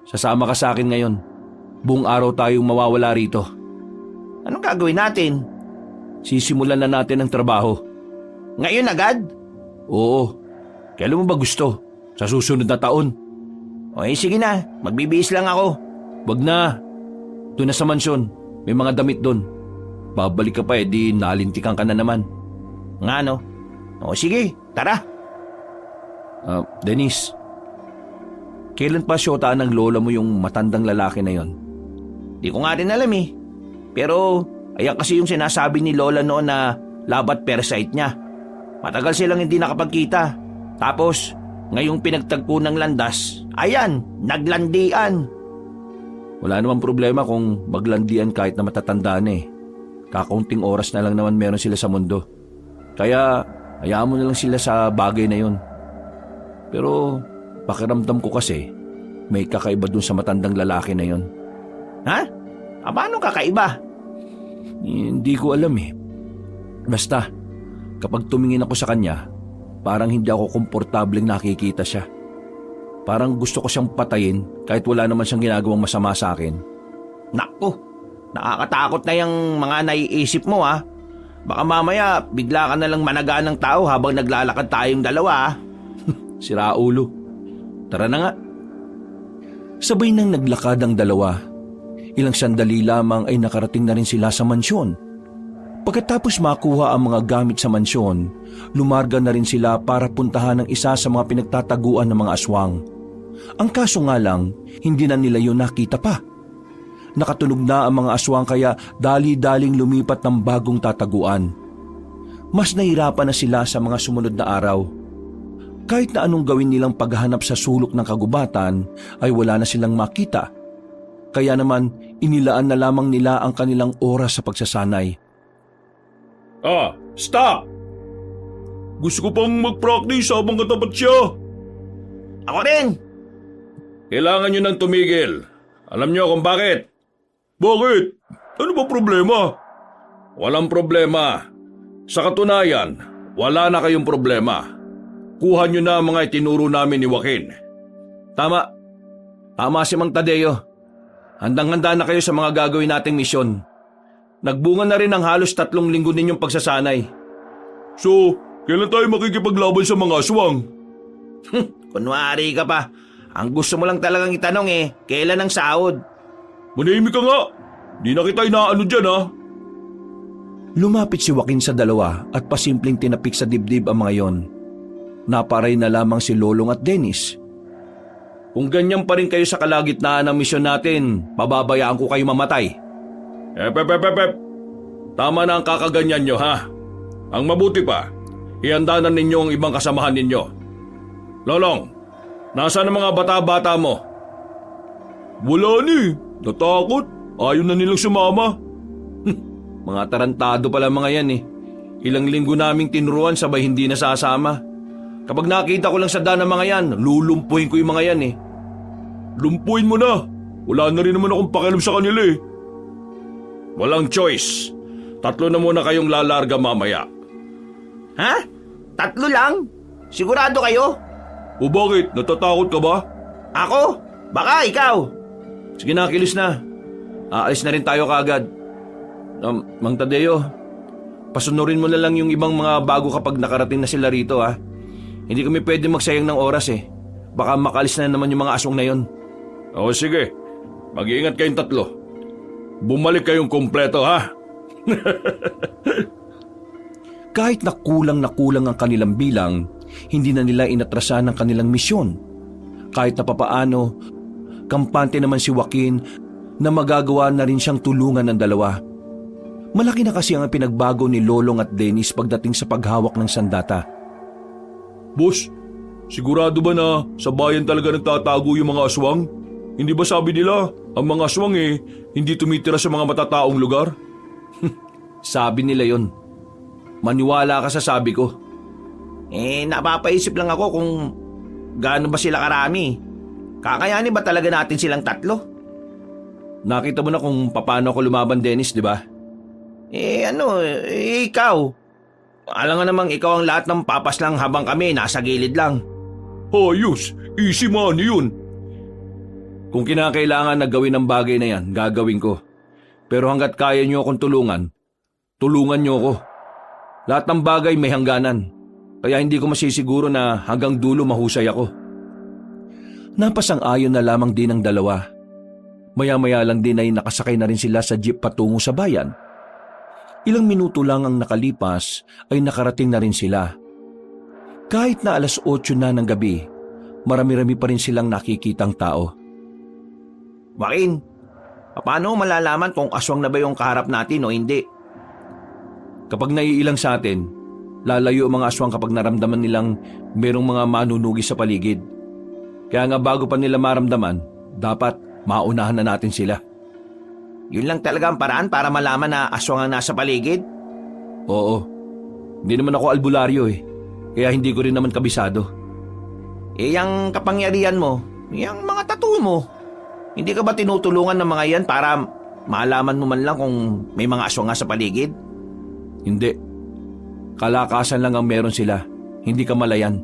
Speaker 1: Sasama ka sa akin ngayon. Buong araw tayong mawawala rito.
Speaker 2: Anong gagawin natin?
Speaker 1: Sisimulan na natin ang trabaho.
Speaker 2: Ngayon agad?
Speaker 1: Oo. Kailan mo ba gusto? Sa susunod na taon?
Speaker 2: Sige na, magbibihis lang ako.
Speaker 1: Wag na. Doon na sa mansyon. May mga damit doon. Babalik ka pa di nalintikan ka na naman.
Speaker 2: Nga no? Sige, tara.
Speaker 1: Denise, kailan pa syotaan ng lola mo yung matandang lalaki na yon?
Speaker 2: Di ko nga rin alam eh. Pero ayan kasi yung sinasabi ni lola noon na labat parasite niya. Matagal silang hindi nakapagkita. Tapos, ngayong pinagtagpo ng landas, ayan, naglandian.
Speaker 1: Wala namang problema kung maglandian kahit na matatanda na eh. Kakaunting oras na lang naman meron sila sa mundo. Kaya, hayaan mo na lang sila sa bagay na yon. Pero, pakiramdam ko kasi, may kakaiba dun sa matandang lalaki na yon.
Speaker 2: Ha? Paano kakaiba?
Speaker 1: Hindi ko alam eh. Basta, kapag tumingin ako sa kanya, parang hindi ako komportableng nakikita siya. Parang gusto ko siyang patayin kahit wala naman siyang ginagawang masama sa akin.
Speaker 2: Naku, nakakatakot na yung mga naiisip mo ha. Baka mamaya bigla ka na lang managaan ng tao habang naglalakad tayong dalawa ha.
Speaker 1: Sira ulo. Tara na nga. Sabay nang naglakad ang dalawa. Ilang sandali lamang ay nakarating na rin sila sa mansyon. Pagkatapos makuha ang mga gamit sa mansyon, lumarga na rin sila para puntahan ang isa sa mga pinagtataguan ng mga aswang. Ang kaso nga lang, hindi na nila yun nakita pa. Nakatunog na ang mga aswang kaya dali-daling lumipat ng bagong tataguan. Mas nahirapan na sila sa mga sumunod na araw. Kahit na anong gawin nilang paghahanap sa sulok ng kagubatan ay wala na silang makita. Kaya naman inilaan na lamang nila ang kanilang oras sa pagsasanay.
Speaker 3: Stop! Gusto ko pang mag-practice habang katapat siya.
Speaker 2: Ako rin!
Speaker 3: Kailangan nyo nang tumigil. Alam nyo kung bakit? Bakit? Ano ba problema? Walang problema. Sa katunayan, wala na kayong problema. Kuha nyo na ang mga itinuro namin ni Joaquin.
Speaker 1: Tama. Tama si Mang Tadeo. Handang-handa na kayo sa mga gagawin nating misyon. Nagbunga na rin ang halos 3 linggo ninyong pagsasanay.
Speaker 3: So, kailan tayo makikipaglaban sa mga aswang?
Speaker 2: Kunwari ka pa. Ang gusto mo lang talagang itanong kailan ang sahod?
Speaker 3: Manahimik ka nga. Di na kita inaano dyan ha.
Speaker 1: Lumapit si Joaquin sa dalawa at pasimpleng tinapik sa dibdib ang mga yon. Naparay na lamang si Lolong at Dennis. Kung ganyan pa rin kayo sa kalagitnaan ng misyon natin, pababayaan ko kayo mamatay.
Speaker 3: Ep. Tama na ang kakaganyan nyo ha. Ang mabuti pa, ihanda na ninyo ang ibang kasamahan ninyo. Lolong, nasaan ang mga bata-bata mo? Wala ni. Natakot. Ayaw na nilang sumama.
Speaker 1: Mga tarantado pala mga yan eh. Ilang linggo naming tinuruan sabay hindi nasasama. Kapag nakita ko lang sa daan ng mga yan, lulumpuin ko yung mga yan eh.
Speaker 3: Lumpuin mo na. Wala na rin naman akong pakialam sa kanila eh. Walang choice. 3 na muna kayong lalarga mamaya.
Speaker 2: Ha? 3 lang? Sigurado kayo?
Speaker 3: O bakit? Natatakot ka ba?
Speaker 2: Ako? Baka ikaw?
Speaker 1: Sige na, kilos na. Aalis na rin tayo kaagad. Mang Tadeo, pasunurin mo na lang yung ibang mga bago kapag nakarating na sila rito ha. Hindi kami pwede magsayang ng oras eh. Baka makalis na naman yung mga aswang na yon.
Speaker 3: O sige, mag-iingat kayong 3. Bumalik kayong kumpleto ha.
Speaker 1: Kahit na kulang ang kanilang bilang, hindi na nila inatrasan ang kanilang misyon. Kahit na papaano, kampante naman si Joaquin na magagawa na rin siyang tulungan ng dalawa. Malaki na kasi ang pinagbago ni Lolong at Dennis pagdating sa paghawak ng sandata.
Speaker 3: Boss, sigurado ba na sa bayan talaga nagtatago yung mga aswang? Hindi ba sabi nila, ang mga aswang hindi tumitira sa mga matataong lugar?
Speaker 1: Sabi nila yon. Maniwala ka sa sabi ko.
Speaker 2: Napapaisip lang ako kung gaano ba sila karami. Kakayanin ba talaga natin silang 3?
Speaker 1: Nakita mo na kung paano ako lumaban, Dennis, di ba?
Speaker 2: Ikaw. Alam nga namang ikaw ang lahat ng papas lang habang kami nasa gilid lang.
Speaker 3: Ayos, easy money yun.
Speaker 1: Kung kinakailangan na gawin ang bagay na yan, gagawin ko. Pero hanggat kaya niyo akong tulungan, tulungan niyo ako. Lahat ng bagay may hangganan. Kaya hindi ko masisiguro na hanggang dulo mahusay ako. Napasang-ayon na lamang din ang dalawa. Maya-maya lang din ay nakasakay na rin sila sa jeep patungo sa bayan. Ilang minuto lang ang nakalipas ay nakarating na rin sila. Kahit na 8:00 na ng gabi, marami-rami pa rin silang nakikitang tao.
Speaker 2: Joaquin, paano malalaman kung aswang na ba yung kaharap natin o hindi?
Speaker 1: Kapag naiilang sa atin, lalayo ang mga aswang kapag naramdaman nilang merong mga manunugi sa paligid. Kaya nga bago pa nila maramdaman, dapat maunahan na natin sila.
Speaker 2: Yun lang talaga ang paraan para malaman na aswang ang nasa paligid?
Speaker 1: Oo. Hindi naman ako albularyo kaya hindi ko rin naman kabisado.
Speaker 2: Yang kapangyarihan mo, yung mga tattoo mo, hindi ka ba tinutulungan ng mga yan para malaman mo man lang kung may mga aswang nga sa paligid?
Speaker 1: Hindi. Kalakasan lang ang meron sila, hindi kamalayan.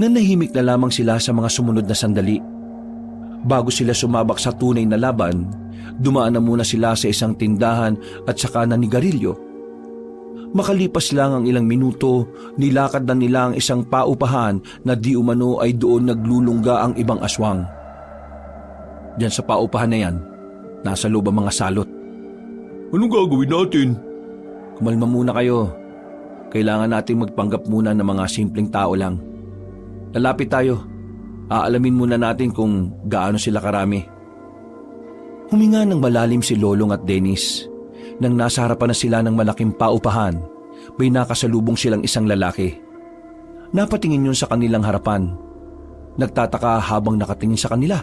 Speaker 1: Nanahimik na lamang sila sa mga sumunod na sandali. Bago sila sumabak sa tunay na laban, dumaan na muna sila sa isang tindahan at saka nanigarilyo. Makalipas lang ang ilang minuto, nilakad na nila ang isang paupahan na di umano ay doon naglulungga ang ibang aswang. Diyan sa paupahan na yan, nasa loob ang mga salot.
Speaker 3: Anong gagawin natin?
Speaker 1: Kumalma muna kayo. Kailangan nating magpanggap muna ng mga simpleng tao lang. Lalapit tayo. Aalamin muna natin kung gaano sila karami. Huminga ng malalim si Lolong at Dennis. Nang nasa harapan na sila ng malaking paupahan, may nakasalubong silang isang lalaki. Napatingin yun sa kanilang harapan. Nagtataka habang nakatingin sa kanila.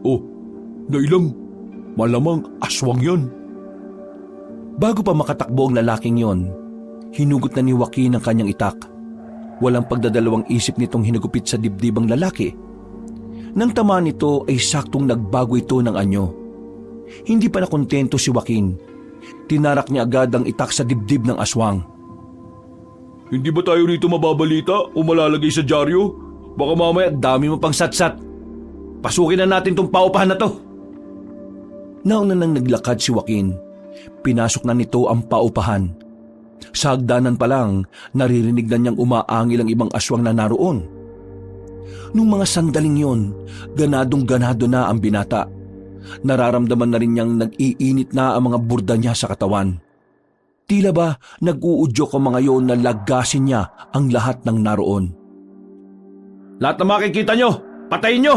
Speaker 3: Oh, nailang. Malamang aswang yan.
Speaker 1: Bago pa makatakbo ang lalaking yon, hinugot na ni Joaquin ang kanyang itak. Walang pagdadalawang isip nitong hinagupit sa dibdib ang lalaki. Nang tama nito ay saktong nagbago ito ng anyo. Hindi pa nakontento si Joaquin. Tinarak niya agad ang itak sa dibdib ng aswang.
Speaker 3: Hindi ba tayo rito mababalita o malalagay sa dyaryo? Baka mamaya
Speaker 1: Dami mo pang satsat. Pasukin na natin tong paupahan na to. Nauna nang naglakad si Joaquin. Pinasok na nito ang paupahan. Sa hagdanan pa lang, naririnig na niyang umaangil ang ibang aswang na naroon. Nung mga sandaling yon, ganadong-ganado na ang binata. Nararamdaman na rin niyang nag-iinit na ang mga burda niya sa katawan. Tila ba nag-uudyok ang mga yon na lagasin niya ang lahat ng naroon.
Speaker 3: lahat na makikita nyo, patayin nyo!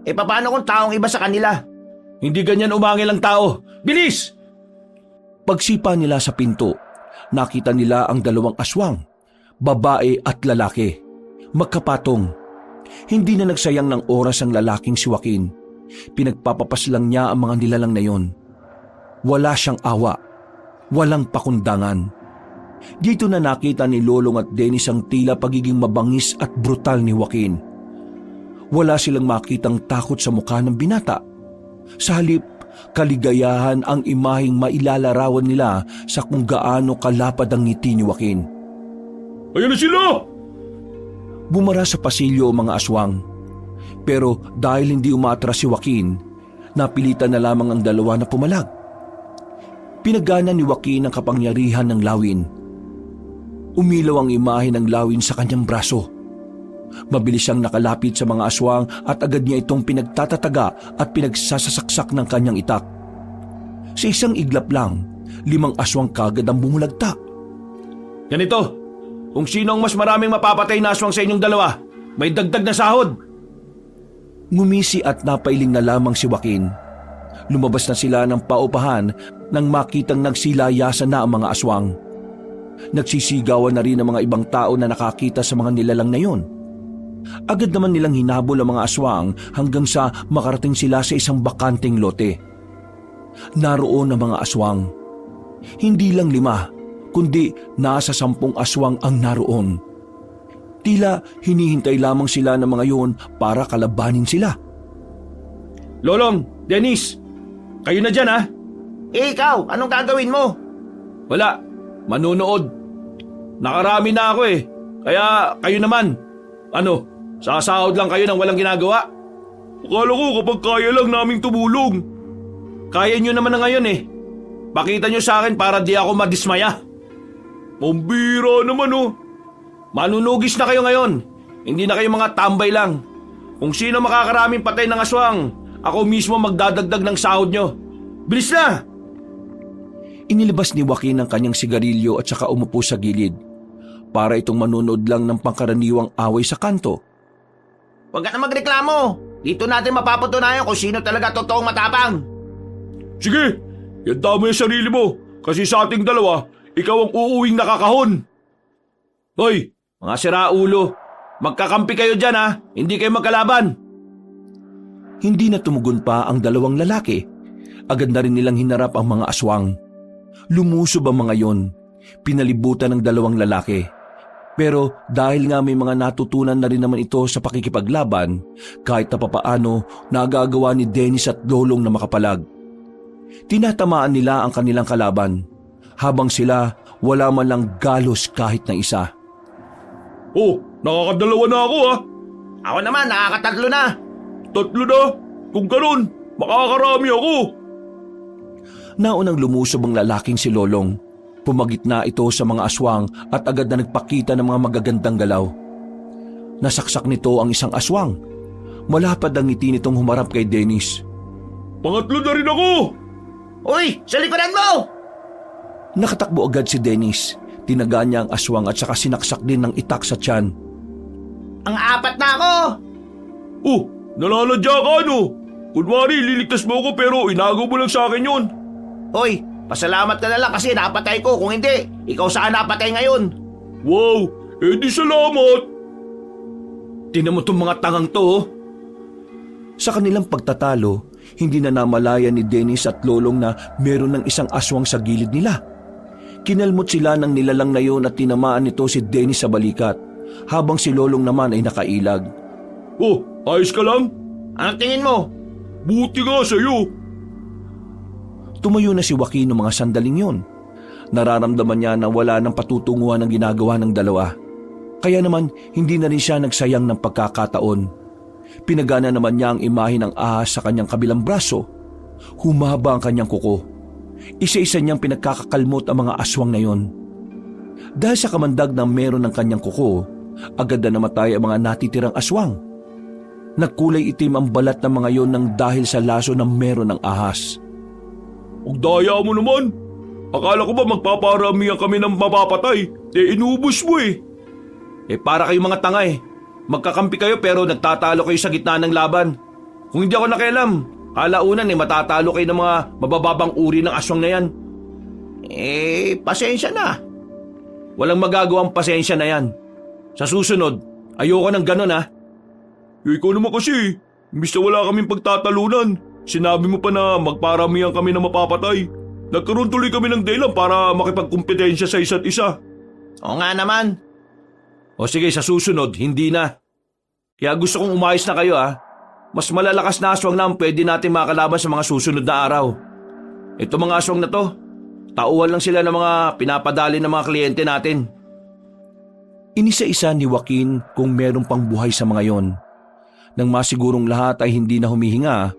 Speaker 2: Paano kung taong iba sa kanila?
Speaker 3: Hindi ganyan umangil ang tao. Bilis!
Speaker 1: Pagsipa nila sa pinto, nakita nila ang 2 aswang, babae at lalaki, magkapatong. Hindi na nagsayang ng oras ang lalaking si Joaquin. Pinagpapapas lang niya ang mga nilalang na yon. Wala siyang awa, walang pakundangan. Dito na nakita ni Lolong at Dennis ang tila pagiging mabangis at brutal ni Joaquin. Wala silang makitang takot sa mukha ng binata. Sa halip, kaligayahan ang imaheng mailalarawan nila sa kung gaano kalapad ang ngiti ni Joaquin.
Speaker 3: Ayan na sila!
Speaker 1: Bumara sa pasilyo ang mga aswang. Pero dahil hindi umatras si Joaquin, napilitan na lamang ang 2 na pumalag. Pinagana ni Joaquin ang kapangyarihan ng lawin. Umilaw ang imahe ng lawin sa kanyang braso. Mabilis siyang nakalapit sa mga aswang at agad niya itong pinagtatataga at pinagsasasaksak ng kanyang itak. Sa isang iglap lang, 5 aswang kagad ang bumulagta.
Speaker 3: Ganito, kung sino ang mas maraming mapapatay na aswang sa inyong 2, may dagdag na sahod.
Speaker 1: Ngumisi at napailing na lamang si Joaquin. Lumabas na sila ng paupahan nang makitang nagsilayasan na ang mga aswang. Nagsisigawan na rin ang mga ibang tao na nakakita sa mga nilalang na yon. Agad naman nilang hinabol ang mga aswang hanggang sa makarating sila sa isang bakanteng lote. Naroon ang mga aswang. Hindi lang 5, kundi nasa 10 aswang ang naroon. Tila hinihintay lamang sila ng mga yun para kalabanin sila.
Speaker 3: Lolong, Dennis, kayo na dyan ha?
Speaker 2: Eh ikaw, anong gagawin mo?
Speaker 3: Wala, manunood. Nakarami na ako eh. Kaya kayo naman. Ano, sasahod lang kayo ng walang ginagawa? Akala ko kapag kaya lang naming tumulong.
Speaker 1: Kaya nyo naman na ngayon eh. Pakita nyo sa akin para di ako madismaya.
Speaker 3: Mambira naman oh.
Speaker 1: Manunugis na kayo ngayon. Hindi na kayo mga tambay lang. Kung sino makakaraming patay ng aswang, ako mismo magdadagdag ng sahod nyo. Bilis na! Inilabas ni Joaquin ang kanyang sigarilyo at saka umupo sa gilid para itong manunood lang ng pangkaraniwang away sa kanto.
Speaker 2: Huwag ka na magreklamo. Dito natin mapapatunayan kung sino talaga totoong matapang.
Speaker 3: Sige, yanda mo yung sarili mo. Kasi sa ating dalawa, ikaw ang uuwing nakakahon.
Speaker 1: Hoy, mga siraulo, magkakampi kayo dyan ha, hindi kayo magkalaban. Hindi na tumugon pa ang dalawang lalaki. Agad na rin nilang hinarap ang mga aswang. Lumusob ang mga yon, pinalibutan ng dalawang lalaki. Pero dahil nga may mga natutunan na rin naman ito sa pakikipaglaban, kahit na papaano nagagawa ni Dennis at Lolong na makapalag. Tinatamaan nila ang kanilang kalaban, habang sila wala man lang galos kahit na isa.
Speaker 3: Oh, nakakadalawa na ako ha.
Speaker 2: Ako naman, nakakatatlo na.
Speaker 3: 3 na? Kung ganun, makakarami ako.
Speaker 1: Naunang lumusob ang lalaking si Lolong. Pumagitna ito sa mga aswang at agad na nagpakita ng mga magagandang galaw. Nasaksak nito ang isang aswang. Malapad ang ngiti nitong humarap kay Dennis.
Speaker 3: Pangatlo na rin ako!
Speaker 2: Uy, sa likodan mo!
Speaker 1: Nakatakbo agad si Dennis. Tinaga niya ang aswang at saka sinaksak din ng itak sa tiyan.
Speaker 2: Ang 4 na ako!
Speaker 3: Oh, nalaladya ka ano? Kunwari, liligtas mo ako pero inago mo lang sa akin yun.
Speaker 2: Hoy, pasalamat ka na lang kasi napatay ko. Kung hindi, ikaw saan napatay ngayon?
Speaker 3: Wow, di salamat.
Speaker 1: Tinan mo itong mga tangang to. Oh. Sa kanilang pagtatalo, hindi na namalayan ni Dennis at Lolong na meron ng isang aswang sa gilid nila. Kinalmot sila ng nilalang na yon at tinamaan nito si Dennis sa balikat, habang si Lolong naman ay nakailag.
Speaker 3: Oh, ayos ka lang?
Speaker 2: Anong tingin mo?
Speaker 3: Buti nga sa'yo.
Speaker 1: Tumayo na si Joaquin noong mga sandaling yon. Nararamdaman niya na wala nang patutunguhan ang ginagawa ng dalawa. Kaya naman hindi na rin siya nagsayang ng pagkakataon. Pinagana naman niya ang imahe ng ahas sa kanyang kabilang braso. Humaba ang kanyang kuko. Isa-isa niyang pinagkakakalmot ang mga aswang na yon. Dahil sa kamandag na meron ng kanyang kuko, agad na namatay ang mga natitirang aswang. Nagkulay itim ang balat ng mga yon nang dahil sa laso na meron ng ahas.
Speaker 3: Huwag daya mo naman. Akala ko ba magpaparamihan kami ng mapapatay? Inubos mo eh.
Speaker 1: Para kayong mga tanga eh. Magkakampi kayo pero nagtatalo kayo sa gitna ng laban. Kung hindi ako nakialam, kalaunan matatalo kayo ng mga mabababang uri ng aswang na yan.
Speaker 2: Pasensya na.
Speaker 1: Walang magagawang pasensya na yan. Sa susunod, ayoko ng ganon ha.
Speaker 3: Ikaw naman kasi, imbis na wala kaming pagtatalunan, sinabi mo pa na magparamihan kami na mapapatay. Nagkaroon tuloy kami ng dahilan para makipagkumpetensya sa isa't isa.
Speaker 2: Oo nga naman.
Speaker 1: O sige, sa susunod, hindi na. Kaya gusto kong umayos na kayo ha. Mas malalakas na aswang na ang pwede natin makalaban sa mga susunod na araw. Ito mga aswang na to, tauhan lang sila ng mga pinapadali ng mga kliyente natin. Inisa-isa ni Joaquin kung meron pang buhay sa mga yon. Nang masigurong lahat ay hindi na humihinga,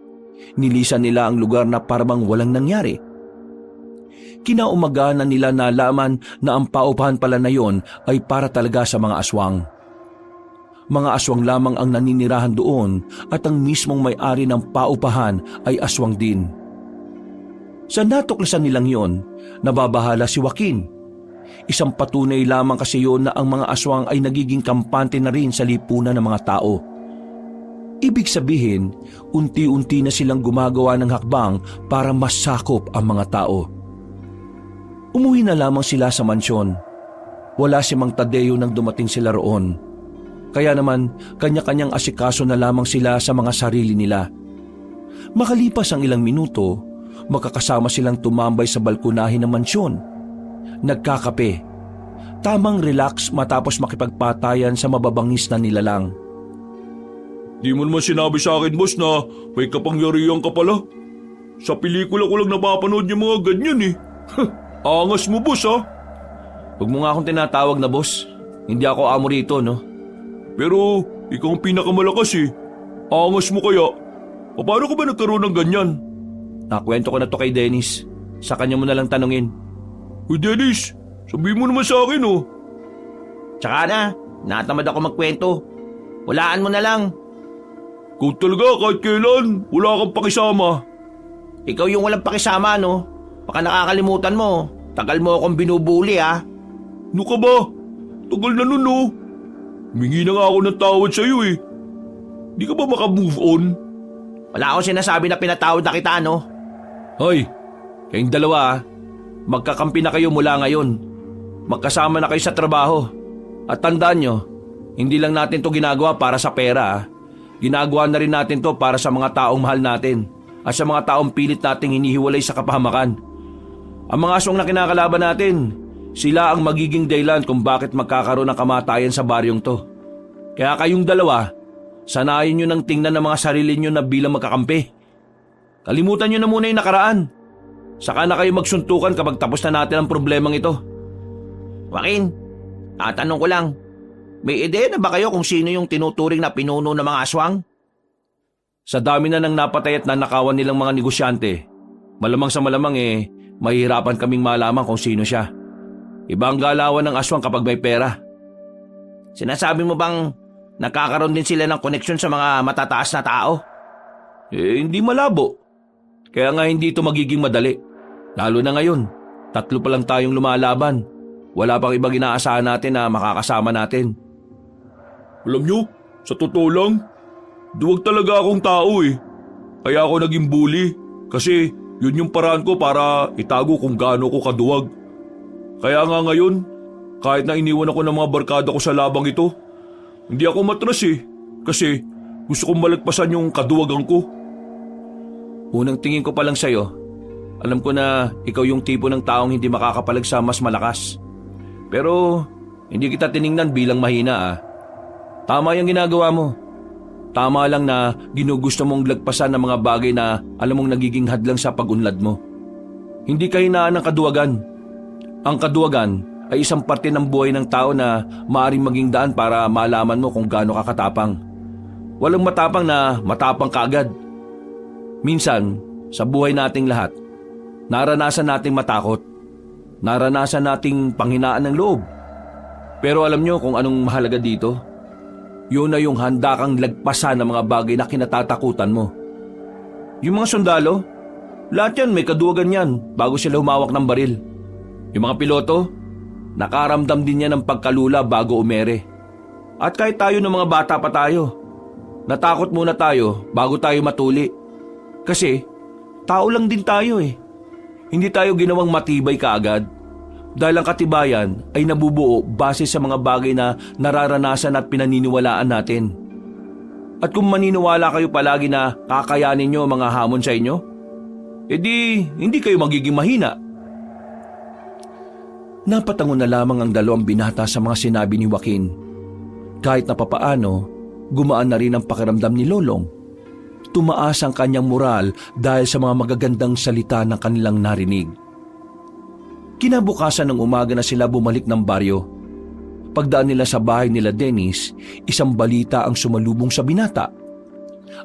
Speaker 1: nilisan nila ang lugar na parang walang nangyari. Kinaumaga na nila nalaman na ang paupahan pala na yon ay para talaga sa mga aswang. Mga aswang lamang ang naninirahan doon at ang mismong may-ari ng paupahan ay aswang din. Sa natuklasan nilang yon, nababahala si Joaquin. Isang patunay lamang kasi yon na ang mga aswang ay nagiging kampante na rin sa lipunan ng mga tao. Ibig sabihin, unti-unti na silang gumagawa ng hakbang para masakop ang mga tao. Umuwi na lamang sila sa mansyon. Wala si Mang Tadeo nang dumating sila roon. Kaya naman, kanya-kanyang asikaso na lamang sila sa mga sarili nila. Makalipas ang ilang minuto, magkakasama silang tumambay sa balkonahe ng mansyon. nagkakape. Tamang relax matapos makipagpatayan sa mababangis na nilalang.
Speaker 3: Di mo naman sinabi sa akin, boss, na may kapangyarihan ka pala. Sa pelikula ko lang napapanood yung mga ganyan eh. Angas mo, boss, ha?
Speaker 1: Huwag mo nga akong tinatawag na boss. Hindi ako amo rito, no?
Speaker 3: Pero ikaw ang pinakamalakas eh. Angas mo kaya. Paano ka ba nagkaroon ng ganyan?
Speaker 1: Nakwento ko na to kay Dennis. Sa kanya mo na lang tanungin.
Speaker 3: Uy, Dennis, sabihin mo naman sa akin, oh.
Speaker 2: Tsaka na, natamad ako magkwento. Walaan mo na lang.
Speaker 3: Kung talaga kahit kailan, wala kang pakisama.
Speaker 2: Ikaw yung walang pakisama, no? Baka nakakalimutan mo. Tagal mo akong binubuli, ha?
Speaker 3: Ano ka ba? Tagal na nun, oh. Humingi na nga ako ng tawad sa'yo, eh. Di ka ba maka-move on?
Speaker 2: Wala akong sinasabi na pinatawad na kita, no?
Speaker 1: Hoy, kayong dalawa magkakampi na kayo mula ngayon. Magkasama na kayo sa trabaho. At tandaan nyo, hindi lang natin to ginagawa para sa pera. Ginagawa na rin natin to para sa mga taong mahal natin at sa mga taong pilit nating hinihiwalay sa kapahamakan. Ang mga aswang na kinakalaban natin, sila ang magiging dahilan kung bakit magkakaroon ng kamatayan sa baryong to. Kaya kayong dalawa, sanayin nyo ng tingnan ng mga sarili nyo na bilang magkakampi. Kalimutan nyo na muna yung nakaraan. Saka na kayo magsuntukan kapag tapos na natin ang problemang ito.
Speaker 2: Joaquin, tatanong ko lang. May ideya na ba kayo kung sino yung tinuturing na pinuno ng mga aswang?
Speaker 1: Sa dami na ng napatay at nanakawan nilang mga negosyante, malamang sa malamang mahihirapan kaming malaman kung sino siya. Iba ang galawan ng aswang kapag may pera.
Speaker 2: Sinasabi mo bang nakakaroon din sila ng koneksyon sa mga matataas na tao?
Speaker 1: Hindi malabo. Kaya nga hindi ito magiging madali. Lalo na ngayon, 3 pa lang tayong lumalaban. Wala pang ibang inaasahan natin na makakasama natin.
Speaker 3: Alam nyo, sa totoo lang, duwag talaga akong tao eh. Kaya ako naging bully. Kasi yun yung paraan ko para itago kung gaano ko kaduwag. Kaya nga ngayon, kahit na iniwan ako ng mga barkada ko sa labang ito, hindi ako matras eh. Kasi gusto kong malagpasan yung kaduwagan ko.
Speaker 1: Unang tingin ko pa lang sa'yo, alam ko na ikaw yung tipo ng taong hindi makakapalag sa mas malakas. Pero hindi kita tiningnan bilang mahina. Tama yung ginagawa mo. Tama lang na ginugusto mong lagpasan ng mga bagay na alam mong nagiging hadlang sa pag-unlad mo. Hindi kahinaan ng kaduwagan. Ang kaduwagan ay isang parte ng buhay ng tao na maaaring maging daan para malaman mo kung gaano ka katapang. Walang matapang na matapang ka agad. Minsan, sa buhay nating lahat, naranasan nating matakot. Naranasan nating panghinaan ng loob. Pero alam nyo kung anong mahalaga dito? Yun na yung handa kang lagpasan ng mga bagay na kinatatakutan mo. Yung mga sundalo, lahat yan may kaduwagan yan bago sila humawak ng baril. Yung mga piloto, nakaramdam din yan ng pagkalula bago umere. At kahit tayo ng mga bata pa tayo, natakot muna tayo bago tayo matuli. Kasi, tao lang din tayo eh. Hindi tayo ginawang matibay kaagad. Dahil ang katibayan ay nabubuo base sa mga bagay na nararanasan at pinaniniwalaan natin. At kung maniniwala kayo palagi na kakayanin nyo mga hamon sa inyo, edi hindi kayo magiging mahina. Napatango na lamang ang 2 binata sa mga sinabi ni Joaquin. Kahit na papaano, gumaan na rin ang pakiramdam ni Lolong. Tumaas ang kanyang moral dahil sa mga magagandang salita ng kanilang narinig. Kinabukasan ng umaga na sila bumalik ng baryo. Pagdaan nila sa bahay nila Dennis, isang balita ang sumalubong sa binata.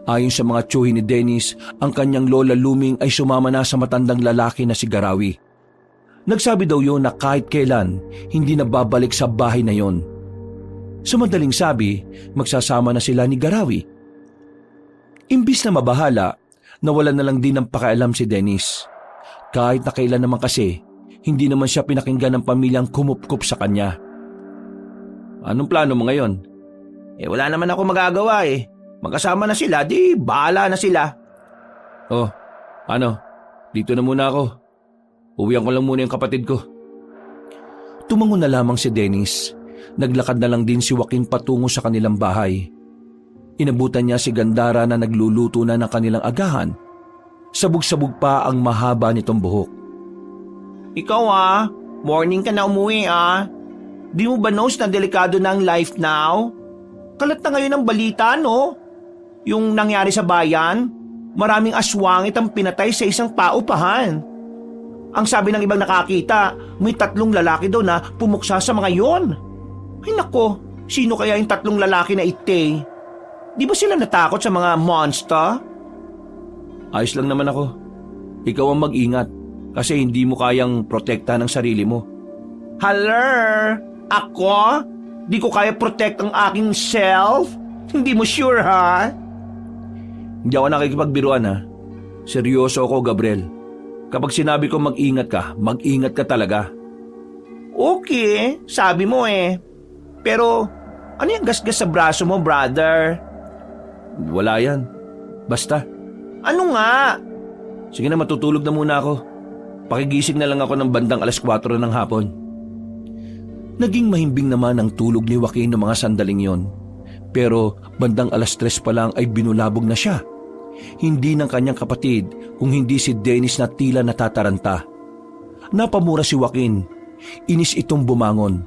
Speaker 1: Ayon sa mga tiyuhin ni Dennis, ang kanyang lola Luming ay sumama na sa matandang lalaki na si Garawi. Nagsabi daw yun na kahit kailan, hindi na babalik sa bahay na yon. Sa madaling sabi, magsasama na sila ni Garawi. Imbis na mabahala, nawalan na lang din ng pakialam si Dennis. Kahit na kailan naman kasi, hindi naman siya pinakinggan ng pamilyang kumupkup sa kanya. Anong plano mo ngayon?
Speaker 2: Wala naman ako magagawa eh. Magkasama na sila, di bahala na sila.
Speaker 1: Oh, dito na muna ako. Uwihan ko lang muna yung kapatid ko. Tumango na lamang si Dennis. Naglakad na lang din si Joaquin patungo sa kanilang bahay. Inabutan niya si Gandara na nagluluto na ng kanilang agahan. Sabog-sabog pa ang mahaba nitong buhok.
Speaker 2: Ikaw Morning ka na umuwi Di mo ba knows na delikado na ang life now? Kalat na ngayon ang balita, no? Yung nangyari sa bayan, maraming aswangit ang pinatay sa isang paupahan. Ang sabi ng ibang nakakita, may 3 lalaki daw na pumuksa sa mga yon. Ay nako, sino kaya yung 3 lalaki na ite? Di ba sila natakot sa mga monster?
Speaker 1: Ayos lang naman ako. Ikaw ang mag-ingat kasi hindi mo kayang protektahan ang sarili mo.
Speaker 2: Haller, ako? Di ko kaya protect ang aking self? Hindi mo sure, ha?
Speaker 1: Hindi ako nakikipagbiruan ha. Seryoso ako, Gabriel. Kapag sinabi ko mag-ingat ka talaga.
Speaker 2: Okay, sabi mo Pero, ano yung gasgas sa braso mo, brother?
Speaker 1: Wala yan. Basta.
Speaker 2: Ano nga?
Speaker 1: Sige na, matutulog na muna ako. Pakigising na lang ako ng bandang 4:00 ng hapon. Naging mahimbing naman ang tulog ni Joaquin ng mga sandaling yon. Pero bandang 3:00 pa lang ay binulabog na siya. Hindi ng kanyang kapatid kung hindi si Dennis na tila natataranta. Napamura si Joaquin. Inis itong bumangon.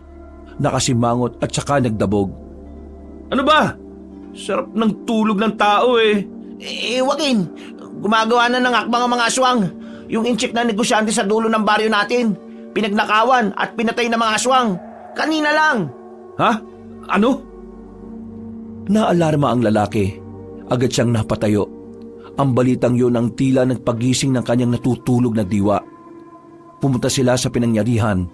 Speaker 1: Nakasimangot at saka nagdabog.
Speaker 2: Ano ba? Sarap ng tulog ng tao Joaquin, gumagawa na ng akbang ang mga aswang. Yung incheck na negosyante sa dulo ng baryo natin. Pinagnakawan at pinatay ng mga aswang. Kanina lang.
Speaker 1: Ha? Ano? Naalarma ang lalaki. Agad siyang napatayo. Ang balitang yun ang tila nagpagising ng kanyang natutulog na diwa. Pumunta sila sa pinangyarihan.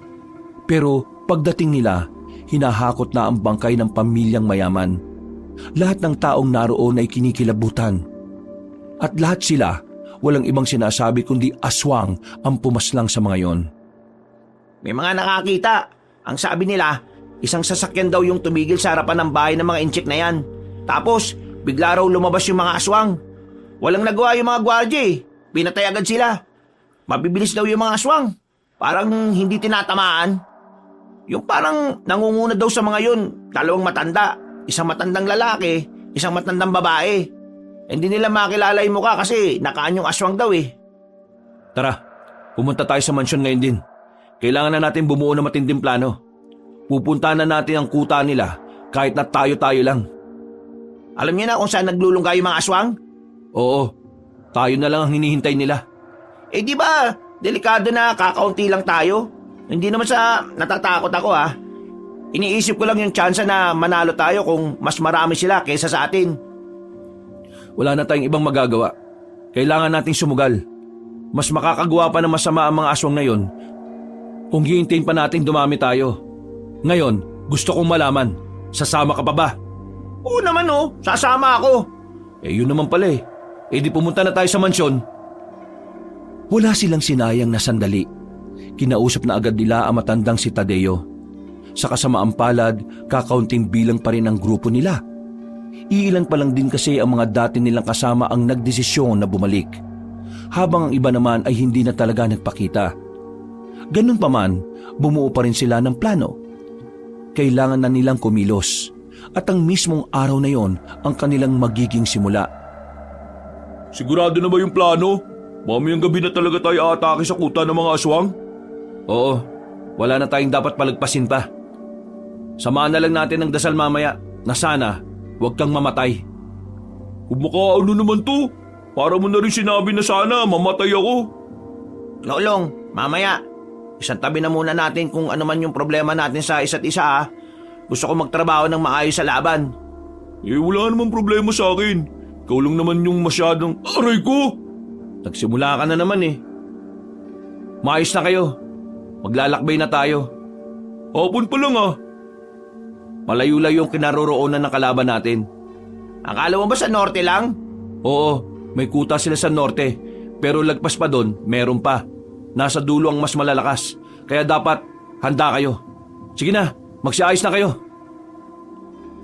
Speaker 1: Pero pagdating nila, hinahakot na ang bangkay ng pamilyang mayaman. Lahat ng taong naroon ay kinikilabutan. At lahat sila, walang ibang sinasabi kundi aswang ang pumaslang sa mga yon.
Speaker 2: May mga nakakita. Ang sabi nila, isang sasakyan daw yung tumigil sa harapan ng bahay ng mga incheck na yan. Tapos, bigla raw lumabas yung mga aswang. Walang nagawa yung mga gwardya Pinatay agad sila. Mabibilis daw yung mga aswang. Parang hindi tinatamaan. Yung parang nangunguna daw sa mga yun, 2 matanda. Isang matandang lalaki, isang matandang babae. Hindi nila makilala yung mukha kasi nakaan yung aswang daw
Speaker 1: Tara, pumunta tayo sa mansyon ngayon din. Kailangan na natin bumuo ng matinding plano. Pupuntahan na natin ang kuta nila kahit na tayo-tayo lang.
Speaker 2: Alam niyo na kung saan naglulungga yung mga aswang?
Speaker 1: Oo, tayo na lang ang hinihintay nila.
Speaker 2: Di ba, delikado na kakaunti lang tayo. Hindi naman sa natatakot ako Iniisip ko lang yung tsansa na manalo tayo kung mas marami sila kaysa sa atin.
Speaker 1: Wala na tayong ibang magagawa. Kailangan nating sumugal. Mas makakagawa pa ng masama ang mga aswang na yon kung hihintayin pa nating dumami tayo. Ngayon, gusto kong malaman, sasama ka pa ba?
Speaker 2: Oo naman sasama ako.
Speaker 1: Yun naman pala di pumunta na tayo sa mansyon. Wala silang sinayang na sandali. Kinausap na agad nila ang matandang si Tadeo. Sa kasamaang palad, kakaunting bilang pa rin ang grupo nila. Iilan pa lang din kasi ang mga dati nilang kasama ang nagdesisyon na bumalik. Habang ang iba naman ay hindi na talaga nagpakita. Ganun pa man, bumuo pa rin sila ng plano. Kailangan na nilang kumilos. At ang mismong araw na yon ang kanilang magiging simula.
Speaker 3: Sigurado na ba yung plano? Mamayang gabi na talaga tayo atake sa kuta ng mga aswang?
Speaker 1: Oo, wala na tayong dapat palagpasin pa. Samahan na lang natin ng dasal mamaya na sana huwag kang mamatay.
Speaker 3: Kumakaano naman to? Para mo na rin sinabi na sana mamatay ako.
Speaker 2: Lolong, mamaya, isang tabi na muna natin kung ano man yung problema natin sa isa't isa Gusto ko magtrabaho ng maayos sa laban.
Speaker 3: Wala namang problema sa akin. Ikaw lang naman yung masyadong... Aray ko!
Speaker 1: Nagsimula ka na naman Maayos na kayo. Maglalakbay na tayo.
Speaker 3: Hapon pa lang
Speaker 1: Malayo-layo yung kinaroroonan ng kalaban natin.
Speaker 2: Akala mo ba sa norte lang?
Speaker 1: Oo, may kuta sila sa norte. Pero lagpas pa doon, meron pa. Nasa dulo ang mas malalakas. Kaya dapat handa kayo. Sige na, magsiayos na kayo.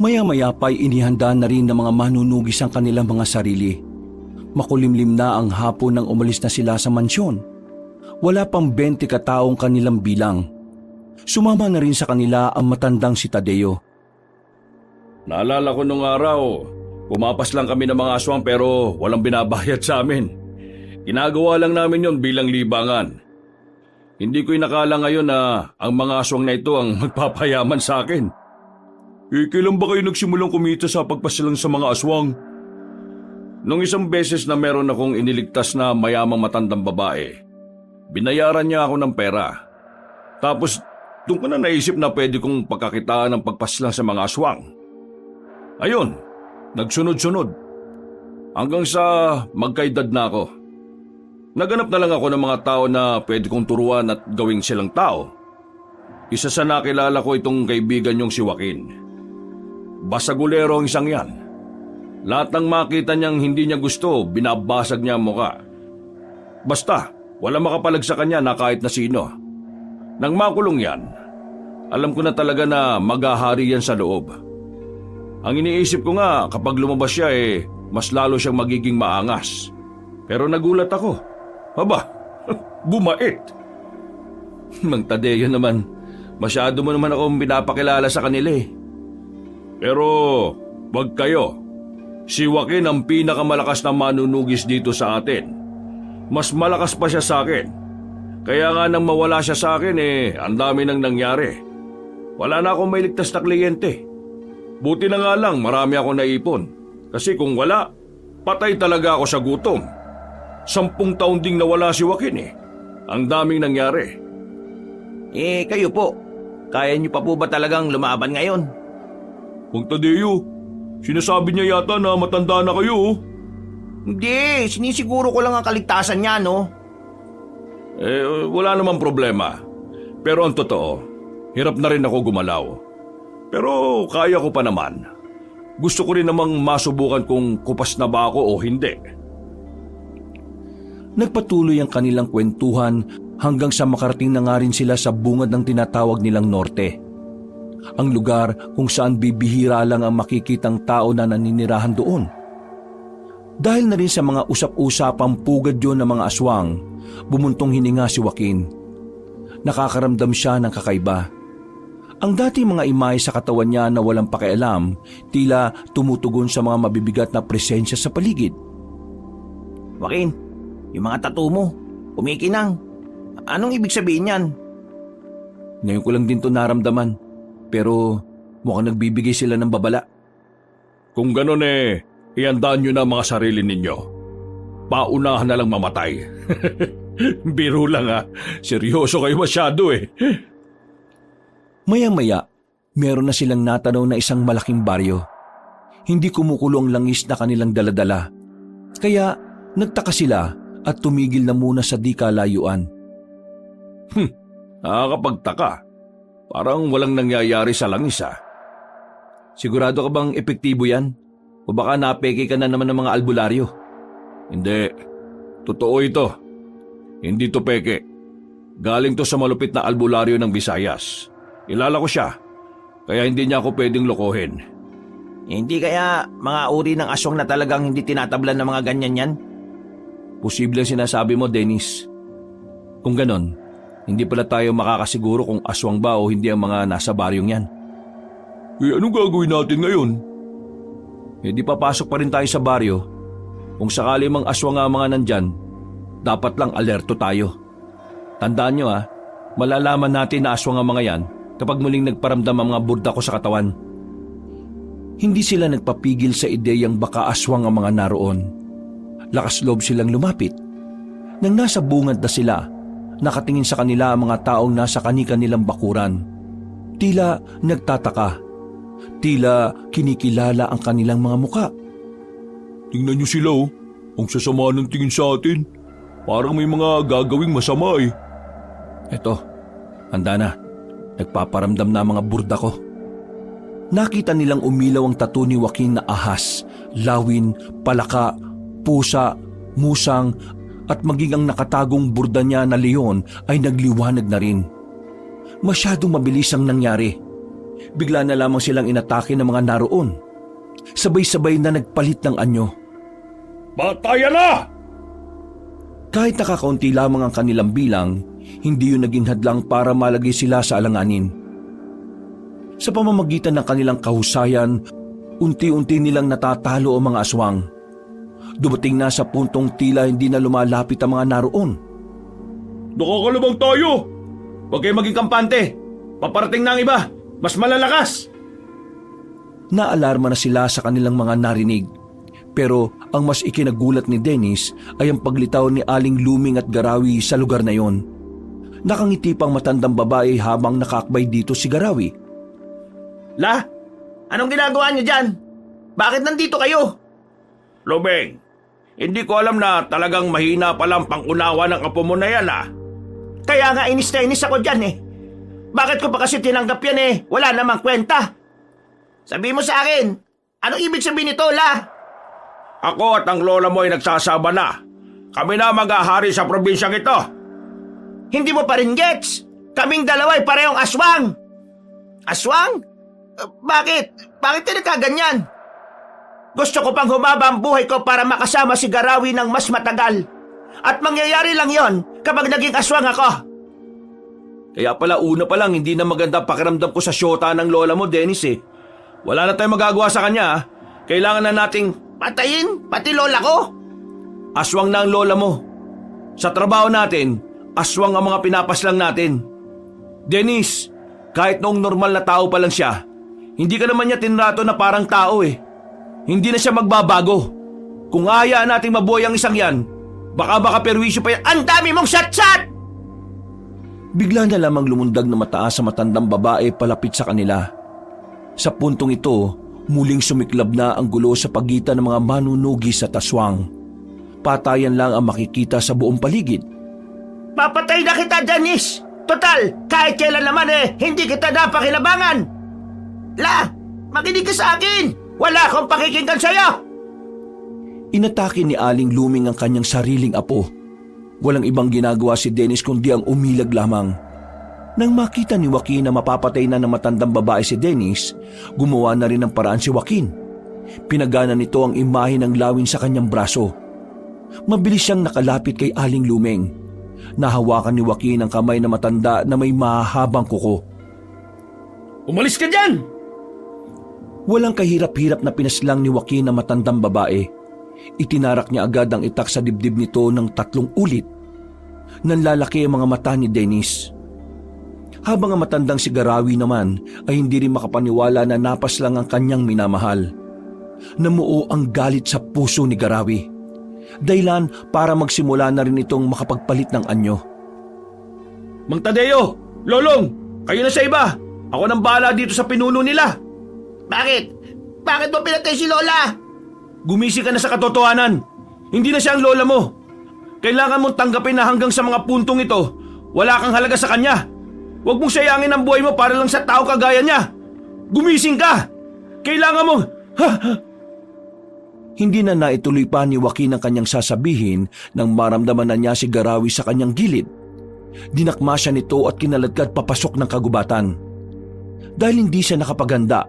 Speaker 1: Maya-maya pa'y inihanda na rin ng mga manunugis ang kanilang mga sarili. Makulimlim na ang hapon nang umalis na sila sa mansyon. Wala pang 20 kataong kanilang bilang. Sumama na rin sa kanila ang matandang si Tadeo.
Speaker 3: Naalala ko nung araw, pumapas lang kami ng mga aswang pero walang binabayad sa amin. Ginagawa lang namin yon bilang libangan. Hindi ko inakala ngayon na ang mga aswang na ito ang magpapayaman sa akin. Kailan ba kayo nagsimulang kumita sa pagpasilang sa mga aswang? Nung isang beses na meron akong iniligtas na mayamang matandang babae, binayaran niya ako ng pera. Tapos doon ko na naisip na pwede kong pagkakitaan ng pagpasilang sa mga aswang. Ayun, nagsunod-sunod. Hanggang sa magkaedad na ako. Naganap na lang ako ng mga tao na pwede kong turuan at gawing silang tao. Isa sa nakilala ko itong kaibigan niyong si Joaquin. Basagulero ang isang yan. Lahat ng makita niyang hindi niya gusto, binabasag niya ang muka. Basta, wala makapalag sa kanya na kahit na sino. Nang makulong yan, alam ko na talaga na maghahari yan sa loob. Ang iniisip ko nga kapag lumabas siya mas lalo siyang magiging maangas. Pero nagulat ako. Aba, bumait. Mang Tadeo naman, masyado mo naman akong pinapakilala sa kanila eh. Pero, wag kayo. Si Joaquin ang pinakamalakas na manunugis dito sa atin. Mas malakas pa siya sa akin. Kaya nga nang mawala siya sa akin ang dami nang nangyari. Wala na akong mailigtas na kliyente. Buti na nga lang marami akong naipon. Kasi kung wala, patay talaga ako sa gutom. 10 taon ding nawala si Joaquin Ang daming nangyari.
Speaker 2: Kayo po, kaya niyo pa po ba talagang lumaban ngayon?
Speaker 3: Mang Tadeo, sinasabi niya yata na matanda na kayo.
Speaker 2: Hindi, sinisiguro ko lang ang kaligtasan niya, no?
Speaker 3: Wala namang problema. Pero ang totoo, hirap na rin ako gumalaw. Pero kaya ko pa naman. Gusto ko rin namang masubukan kung kupas na ba ako o hindi.
Speaker 1: Nagpatuloy ang kanilang kwentuhan hanggang sa makarating na nga rin sila sa bungad ng tinatawag nilang Norte. Ang lugar kung saan bibihira lang ang makikitang tao na naninirahan doon. Dahil na rin sa mga usap-usapang pugad yun ng mga aswang, bumuntong hininga si Joaquin. Nakakaramdam siya ng kakaiba. Ang dating mga imahe sa katawan niya na walang pakialam, tila tumutugon sa mga mabibigat na presensya sa paligid.
Speaker 2: Joaquin, yung mga tattoo mo, kumikinang. Anong ibig sabihin yan?
Speaker 1: Ngayon ko lang din to naramdaman, pero mukhang nagbibigay sila ng babala.
Speaker 3: Kung ganon iandaan nyo na mga sarili ninyo. Paunahan na lang mamatay. Biro lang seryoso kayo masyado
Speaker 1: Maya-maya, meron na silang natanaw na isang malaking baryo. Hindi kumukulo ang langis na kanilang daladala. Kaya nagtaka sila at tumigil na muna sa di kalayuan.
Speaker 3: Nakakapagtaka. Parang walang nangyayari sa langis
Speaker 1: Sigurado ka bang epektibo yan? O baka napeke ka na naman ng mga albularyo?
Speaker 3: Hindi. Totoo ito. Hindi to peke. Galing to sa malupit na albularyo ng Visayas. Kilala ko siya. Kaya hindi niya ako pwedeng lokohin.
Speaker 2: Hindi kaya mga uri ng aswang na talagang hindi tinatablan ng mga ganyan yan?
Speaker 1: Posible ang sinasabi mo, Dennis. Kung ganon, hindi pala tayo makakasiguro kung aswang ba o hindi ang mga nasa baryong yan.
Speaker 3: Anong gagawin natin ngayon?
Speaker 1: Di papasok pa rin tayo sa baryo. Kung sakali mang aswang nga mga nandyan, dapat lang alerto tayo. Tandaan nyo malalaman natin na aswang ang mga yan kapag muling nagparamdam ang mga burda ko sa katawan. Hindi sila nagpapigil sa ideyang baka aswang ang mga naroon. Lakas loob silang lumapit. Nang nasa bungad na sila, nakatingin sa kanila ang mga taong nasa kani-kanilang bakuran. Tila nagtataka. Tila kinikilala ang kanilang mga muka.
Speaker 3: Tingnan niyo sila Ang sasama ng tingin sa atin. Parang may mga gagawing masama
Speaker 1: Eto, handa na. Nagpaparamdam na ang mga burda ko. Nakita nilang umilaw ang tattoo ni Joaquin na ahas, lawin, palaka, pusa, musang at maging ang nakatagong burda niya na leon ay nagliwanag na rin. Masyadong mabilis ang nangyari. Bigla na lamang silang inatake ng mga naroon. Sabay-sabay na nagpalit ng anyo.
Speaker 3: Batayan na!
Speaker 1: Kahit nakakaunti lamang ang kanilang bilang, hindi yun naging hadlang para malagay sila sa alanganin. Sa pamamagitan ng kanilang kahusayan, unti-unti nilang natatalo ang mga aswang. Dumating na sa puntong tila hindi na lumalapit ang mga naroon.
Speaker 3: Nakakalabang tayo! Huwag kayo maging kampante. Paparating na ang iba. Mas malalakas.
Speaker 1: Naalarma na sila sa kanilang mga narinig. Pero ang mas ikinagulat ni Dennis ay ang paglitaw ni Aling Luming at Garawi sa lugar na yon. Nakangiti pang matandang babae habang nakaakbay dito si Garawi.
Speaker 2: La, anong ginagawa niyo dyan? Bakit nandito kayo?
Speaker 3: Luming, hindi ko alam na talagang mahina palang pangunawa ng apo mo na yan
Speaker 2: Kaya nga inis na inis ako dyan eh. Bakit ko pa kasi tinanggap yan eh? Wala namang kwenta. Sabi mo sa akin, anong ibig sabihin nito, La?
Speaker 3: Ako at ang lola mo ay nagsasama na. Kami na mag-ahari sa probinsyang ito.
Speaker 2: Hindi mo pa rin gets. Kaming dalawa ay parehong aswang. Aswang? Bakit? Bakit nagkaganyan? Gusto ko pang humaba ang buhay ko para makasama si Garawi ng mas matagal. At mangyayari lang yon kapag naging aswang ako.
Speaker 1: Kaya pala una pa lang hindi na maganda pakiramdam ko sa syota ng lola mo, Dennis eh. Wala na tayong magagawa sa kanya. Kailangan na nating
Speaker 2: Patayin? Pati lola ko?
Speaker 1: aswang na ang lola mo. Sa trabaho natin, aswang ang mga pinapaslang natin. Dennis, kahit noong normal na tao pa lang siya, hindi ka naman niya tinrato na parang tao eh. Hindi na siya magbabago. Kung hayaan nating mabuhay ang isang yan, baka perwisyo pa yan.
Speaker 2: Ang dami mong sat-sat!
Speaker 1: Bigla na lamang lumundag na mataas sa matandang babae palapit sa kanila. Sa puntong ito, muling sumiklab na ang gulo sa pagitan ng mga manunugis at aswang. Patayan lang ang makikita sa buong paligid.
Speaker 2: Papatay na kita, Dennis! Total, kahit kailan naman hindi kita napakinabangan! La, makinig ka sa akin! Wala akong pakikinggan sa'yo!
Speaker 1: Inatake ni Aling Luming ang kanyang sariling apo. Walang ibang ginagawa si Dennis kundi ang umilag lamang. Nang makita ni Joaquin na mapapatay na ng matandang babae si Dennis, gumawa na rin ng paraan si Joaquin. Pinagana nito ang imahe ng lawin sa kanyang braso. Mabilis siyang nakalapit kay Aling Luming. Nahawakan ni Joaquin ang kamay na matanda na may mahabang kuko.
Speaker 3: Umalis ka dyan!
Speaker 1: Walang kahirap-hirap na pinaslang ni Joaquin ang matandang babae. Itinarak niya agad ang itak sa dibdib nito ng 3 ulit. Nanlalaki ang mga mata ni Dennis. Habang ang matandang si Garawi naman ay hindi rin makapaniwala na napas lang ang kanyang minamahal. Namuo ang galit sa puso ni Garawi. Dahilan para magsimula na rin itong makapagpalit ng anyo.
Speaker 3: Mang Tadeo! Lolong! Kayo na sa iba! Ako nang bahala dito sa pinuno nila!
Speaker 2: Bakit? Bakit mo pinatay si Lola?
Speaker 1: Gumising ka na sa katotohanan. Hindi na siya ang lola mo. Kailangan mong tanggapin na hanggang sa mga puntong ito, wala kang halaga sa kanya. Huwag mong sayangin ang buhay mo para lang sa tao kagaya niya. Gumising ka! Kailangan mong... Hindi na naituloy pa ni Joaquin ang kanyang sasabihin nang maramdaman na niya si Garawi sa kanyang gilid. Dinakma siya nito at kinaladkad papasok ng kagubatan. Dahil hindi siya nakapaganda,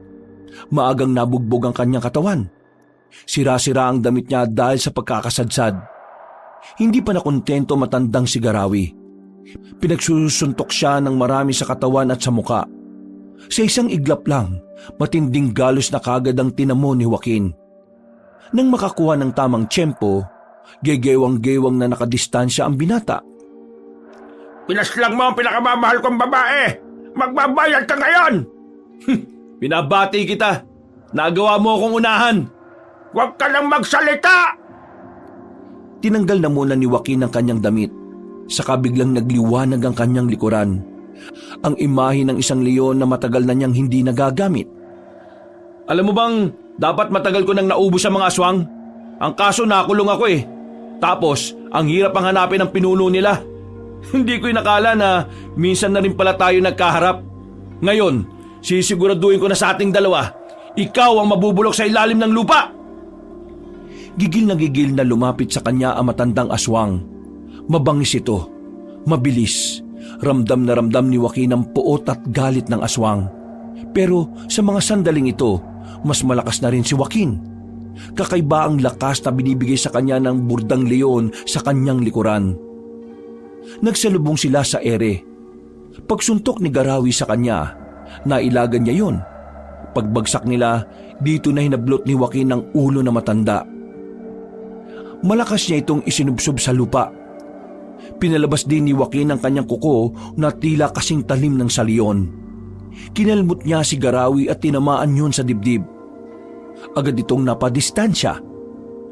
Speaker 1: maagang nabugbog ang kanyang katawan. Sira-sira ang damit niya dahil sa pagkakasadsad. Hindi pa nakontento matandang si Garawi. Pinagsusuntok siya ng marami sa katawan at sa muka. Sa isang iglap lang, matinding galos na kagad ang tinamo ni Joaquin. Nang makakuha ng tamang tiyempo, gegewang-gewang na nakadistansya ang binata.
Speaker 3: Pinaslang mo ang pinakamamahal kong babae! Magbabayad ka ngayon!
Speaker 1: Binabati kita! Nagawa mo akong unahan!
Speaker 3: Huwag ka lang magsalita!
Speaker 1: Tinanggal na muna ni Joaquin ang kanyang damit. Saka biglang nagliwanag ang kanyang likuran. Ang imahe ng isang leon na matagal na niyang hindi nagagamit. Alam mo bang dapat matagal ko nang naubos ang mga aswang? Ang kaso nakulong ako eh. Tapos ang hirap ang hanapin ng pinuno nila. Hindi ko inakala na minsan na rin pala tayo nagkaharap. Ngayon, sisiguraduhin ko na sa ating dalawa, ikaw ang mabubulok sa ilalim ng lupa. Gigil na lumapit sa kanya ang matandang aswang. Mabangis ito, mabilis. Ramdam na ramdam ni Joaquin ang puot at galit ng aswang. Pero sa mga sandaling ito, mas malakas na rin si Joaquin. Kakaiba ang lakas na binibigay sa kanya ng burdang leon sa kanyang likuran. Nagsalubong sila sa ere. Pagsuntok ni Garawi sa kanya, nailagan niya yon. Pagbagsak nila, dito na hinablot ni Joaquin ang ulo na matanda. Malakas niya itong isinubsob sa lupa. Pinalabas din ni Joaquin ang kanyang kuko na tila kasing talim ng saliyon. Kinalmot niya si Garawi at tinamaan yun sa dibdib. Agad itong napadistansya.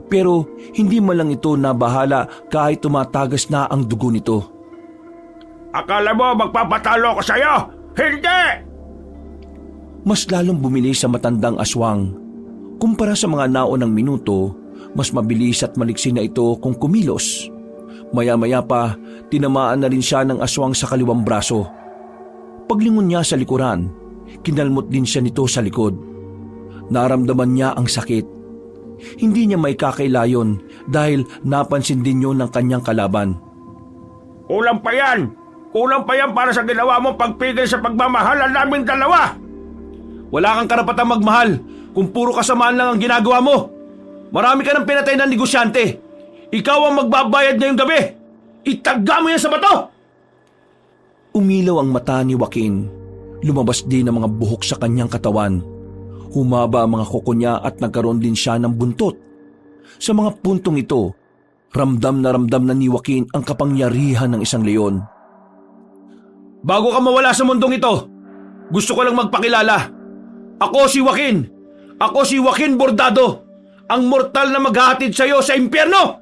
Speaker 1: Pero hindi man lang ito nabahala kahit tumatagas na ang dugo nito.
Speaker 2: Akala mo magpapatalo ko sa'yo? Hindi!
Speaker 1: Mas lalong bumilis sa matandang aswang. Kumpara sa mga naunang minuto, mas mabilis at maliksi na ito kung kumilos. Maya-maya pa, tinamaan na rin siya ng aswang sa kaliwang braso. Paglingon niya sa likuran, kinalmot din siya nito sa likod. Naramdaman niya ang sakit. Hindi niya may kakailayon dahil napansin din yun ng kanyang kalaban.
Speaker 2: Kulang pa yan! Kulang pa yan para sa ginawa mong pagpigil sa pagmamahalan naming dalawa!
Speaker 1: Wala kang karapatang magmahal kung puro kasamaan lang ang ginagawa mo. Marami ka ng pinatay na negosyante. Ikaw ang magbabayad ngayong gabi. Itagga mo yan sa bato! Umilaw ang mata ni Joaquin. Lumabas din ang mga buhok sa kanyang katawan. Humaba ang mga kuko niya at nagkaroon din siya ng buntot. Sa mga puntong ito, ramdam na ni Joaquin ang kapangyarihan ng isang leon. Bago ka mawala sa mundong ito, gusto ko lang magpakilala. Ako si Joaquin. Ako si Joaquin Bordado, ang mortal na maghahatid sa iyo sa impyerno!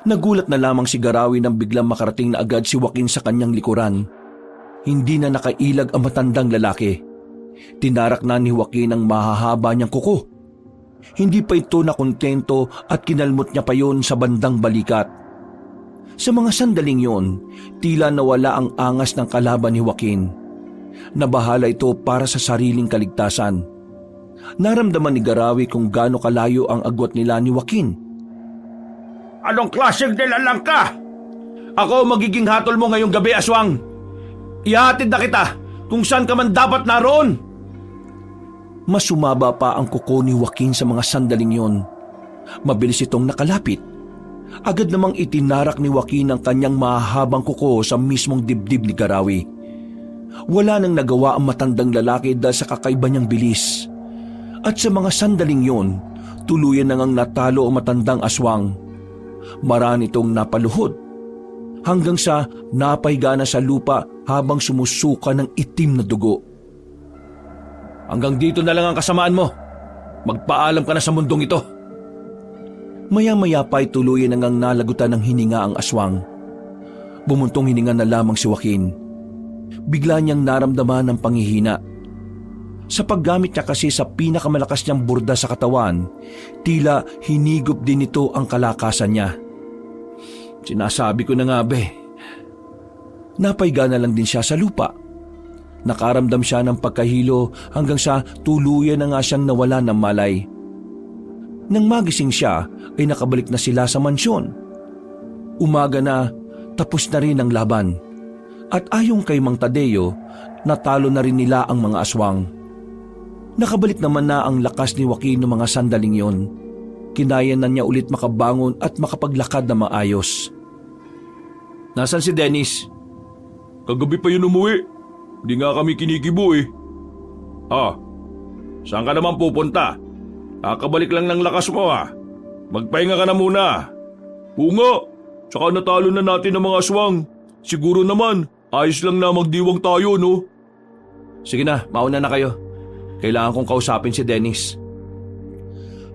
Speaker 1: Nagulat na lamang si Garawi nang biglang makarating na agad si Joaquin sa kanyang likuran. Hindi na nakailag ang matandang lalaki. Tinarak na ni Joaquin ang mahahaba niyang kuko. Hindi pa ito nakontento at kinalmot niya pa yon sa bandang balikat. Sa mga sandaling yon, tila nawala ang angas ng kalaban ni Joaquin. Nabahala ito para sa sariling kaligtasan. Naramdaman ni Garawi kung gaano kalayo ang agwat nila ni Joaquin.
Speaker 2: Anong klaseng nilalang ka?
Speaker 1: Ako magiging hatol mo ngayong gabi, aswang. Ihatid na kita kung saan ka man dapat naroon. Mas sumaba pa ang kuko ni Joaquin sa mga sandaling yon. Mabilis itong nakalapit. Agad namang itinarak ni Joaquin ang kanyang mahahabang kuko sa mismong dibdib ni Garawi. Wala nang nagawa ang matandang lalaki dahil sa kakaiba niyang bilis. At sa mga sandaling yon, tuluyan na ngang natalo ang matandang aswang. Marami itong napaluhod hanggang sa napahiga na sa lupa habang sumusuka ng itim na dugo. Hanggang dito na lang ang kasamaan mo. Magpaalam ka na sa mundong ito. Maya-maya pa'y tuluyan na ngang nalagutan ng hininga ang aswang. Bumuntong hininga na lamang si Joaquin. Bigla niyang naramdaman ng panghihina. Sa paggamit niya kasi sa pinakamalakas niyang burda sa katawan, tila hinigop din ito ang kalakasan niya. Sinasabi ko na nga be. Napahiga na lang din siya sa lupa. Nakaramdam siya ng pagkahilo hanggang sa tuluyan na nga siyang nawala ng malay. Nang magising siya ay nakabalik na sila sa mansyon. Umaga na, tapos na rin ang laban. At ayon kay Mang Tadeo, natalo na rin nila ang mga aswang. Nakabalik naman na ang lakas ni Joaquin ng mga sandaling yon. Kinaya na niya ulit makabangon at makapaglakad na maayos. Nasaan si Dennis?
Speaker 3: Kagabi pa yun umuwi. Hindi nga kami kinikibo eh. Saan ka naman pupunta? Kakabalik lang ng lakas mo ha. Magpahinga ka na muna. Oo nga, tsaka natalo na natin ang mga aswang. Siguro naman, ayos lang na magdiwang tayo no?
Speaker 1: Sige na, mauna na kayo. Kailangan kong kausapin si Dennis.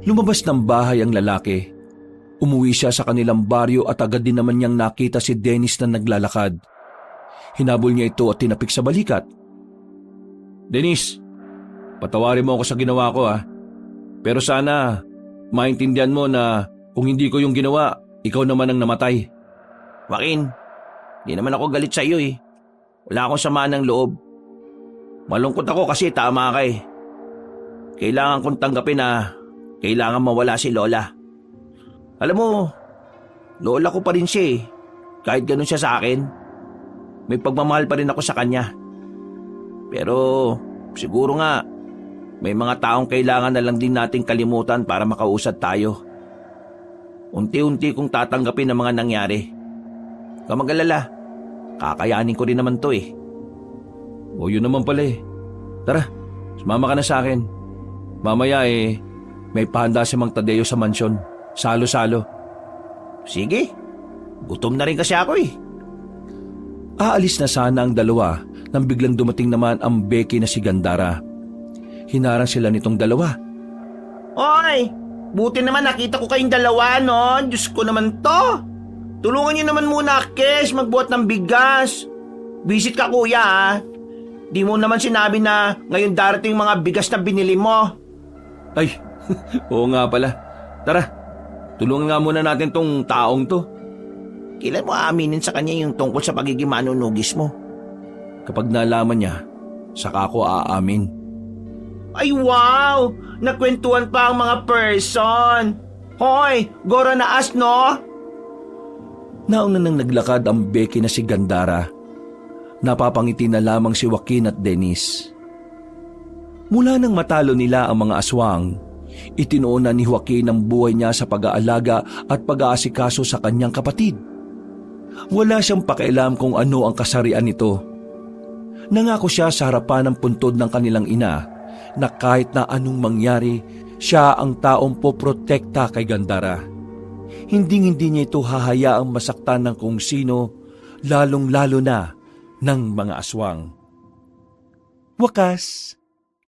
Speaker 1: Lumabas ng bahay ang lalaki. Umuwi siya sa kanilang baryo at agad din naman niyang nakita si Dennis na naglalakad. Hinabol niya ito at tinapik sa balikat. Dennis, patawarin mo ako sa ginawa ko ha. Pero sana maintindihan mo na kung hindi ko yung ginawa, ikaw naman ang namatay.
Speaker 2: Joaquin, di naman ako galit sa iyo eh. Wala akong samaan ng loob. Malungkot ako kasi tama ka eh. Kailangan kong tanggapin na kailangan mawala si Lola. Alam mo, Lola ko pa rin siya eh. Kahit ganun siya sa akin, may pagmamahal pa rin ako sa kanya. Pero siguro nga, may mga taong kailangan na lang din nating kalimutan para makausad tayo. Unti-unti kong tatanggapin ang mga nangyari. Huwag kang mag-alala, kakayanin ko rin naman to eh.
Speaker 1: O yun naman pala eh. Tara, sumama ka na sa akin. Mamaya may pahanda si Mang Tadeo sa mansyon. Salo-salo.
Speaker 2: Sige, Gutom na rin kasi ako eh.
Speaker 1: Aalis na sana ang dalawa nang biglang dumating naman ang Becky na si Gandara. Hinarang sila nitong dalawa.
Speaker 2: Oy, buti naman nakita ko kayong dalawa, no? Diyos ko naman to. Tulungan niyo naman muna, Kes, magbuhat ng bigas. Visit ka, kuya, ha? Di mo naman sinabi na ngayon darating mga bigas na binili mo.
Speaker 1: Ay, oo nga pala. Tara, tulungan nga muna natin tong taong to.
Speaker 2: Kailan mo aaminin sa kanya yung tungkol sa pagiging manunugis mo?
Speaker 1: Kapag nalaman niya, saka ako aamin.
Speaker 2: Ay wow! Nakwentuhan pa ang mga person. Hoy, gora na as, no?
Speaker 1: Nauna nang naglakad ang Becky na si Gandara. Napapangiti na lamang si Joaquin at Dennis. Mula nang matalo nila ang mga aswang, itinuunan ni Joaquin ang buhay niya sa pag-aalaga at pag-aasikaso sa kanyang kapatid. Wala siyang pakialam kung ano ang kasarian nito. Nangako siya sa harapan ng puntod ng kanilang ina na kahit na anong mangyari, siya ang taong poprotekta kay Gandara. Hindi niya ito hahayaang masaktan ng kung sino, lalong-lalo na ng mga aswang. Wakas,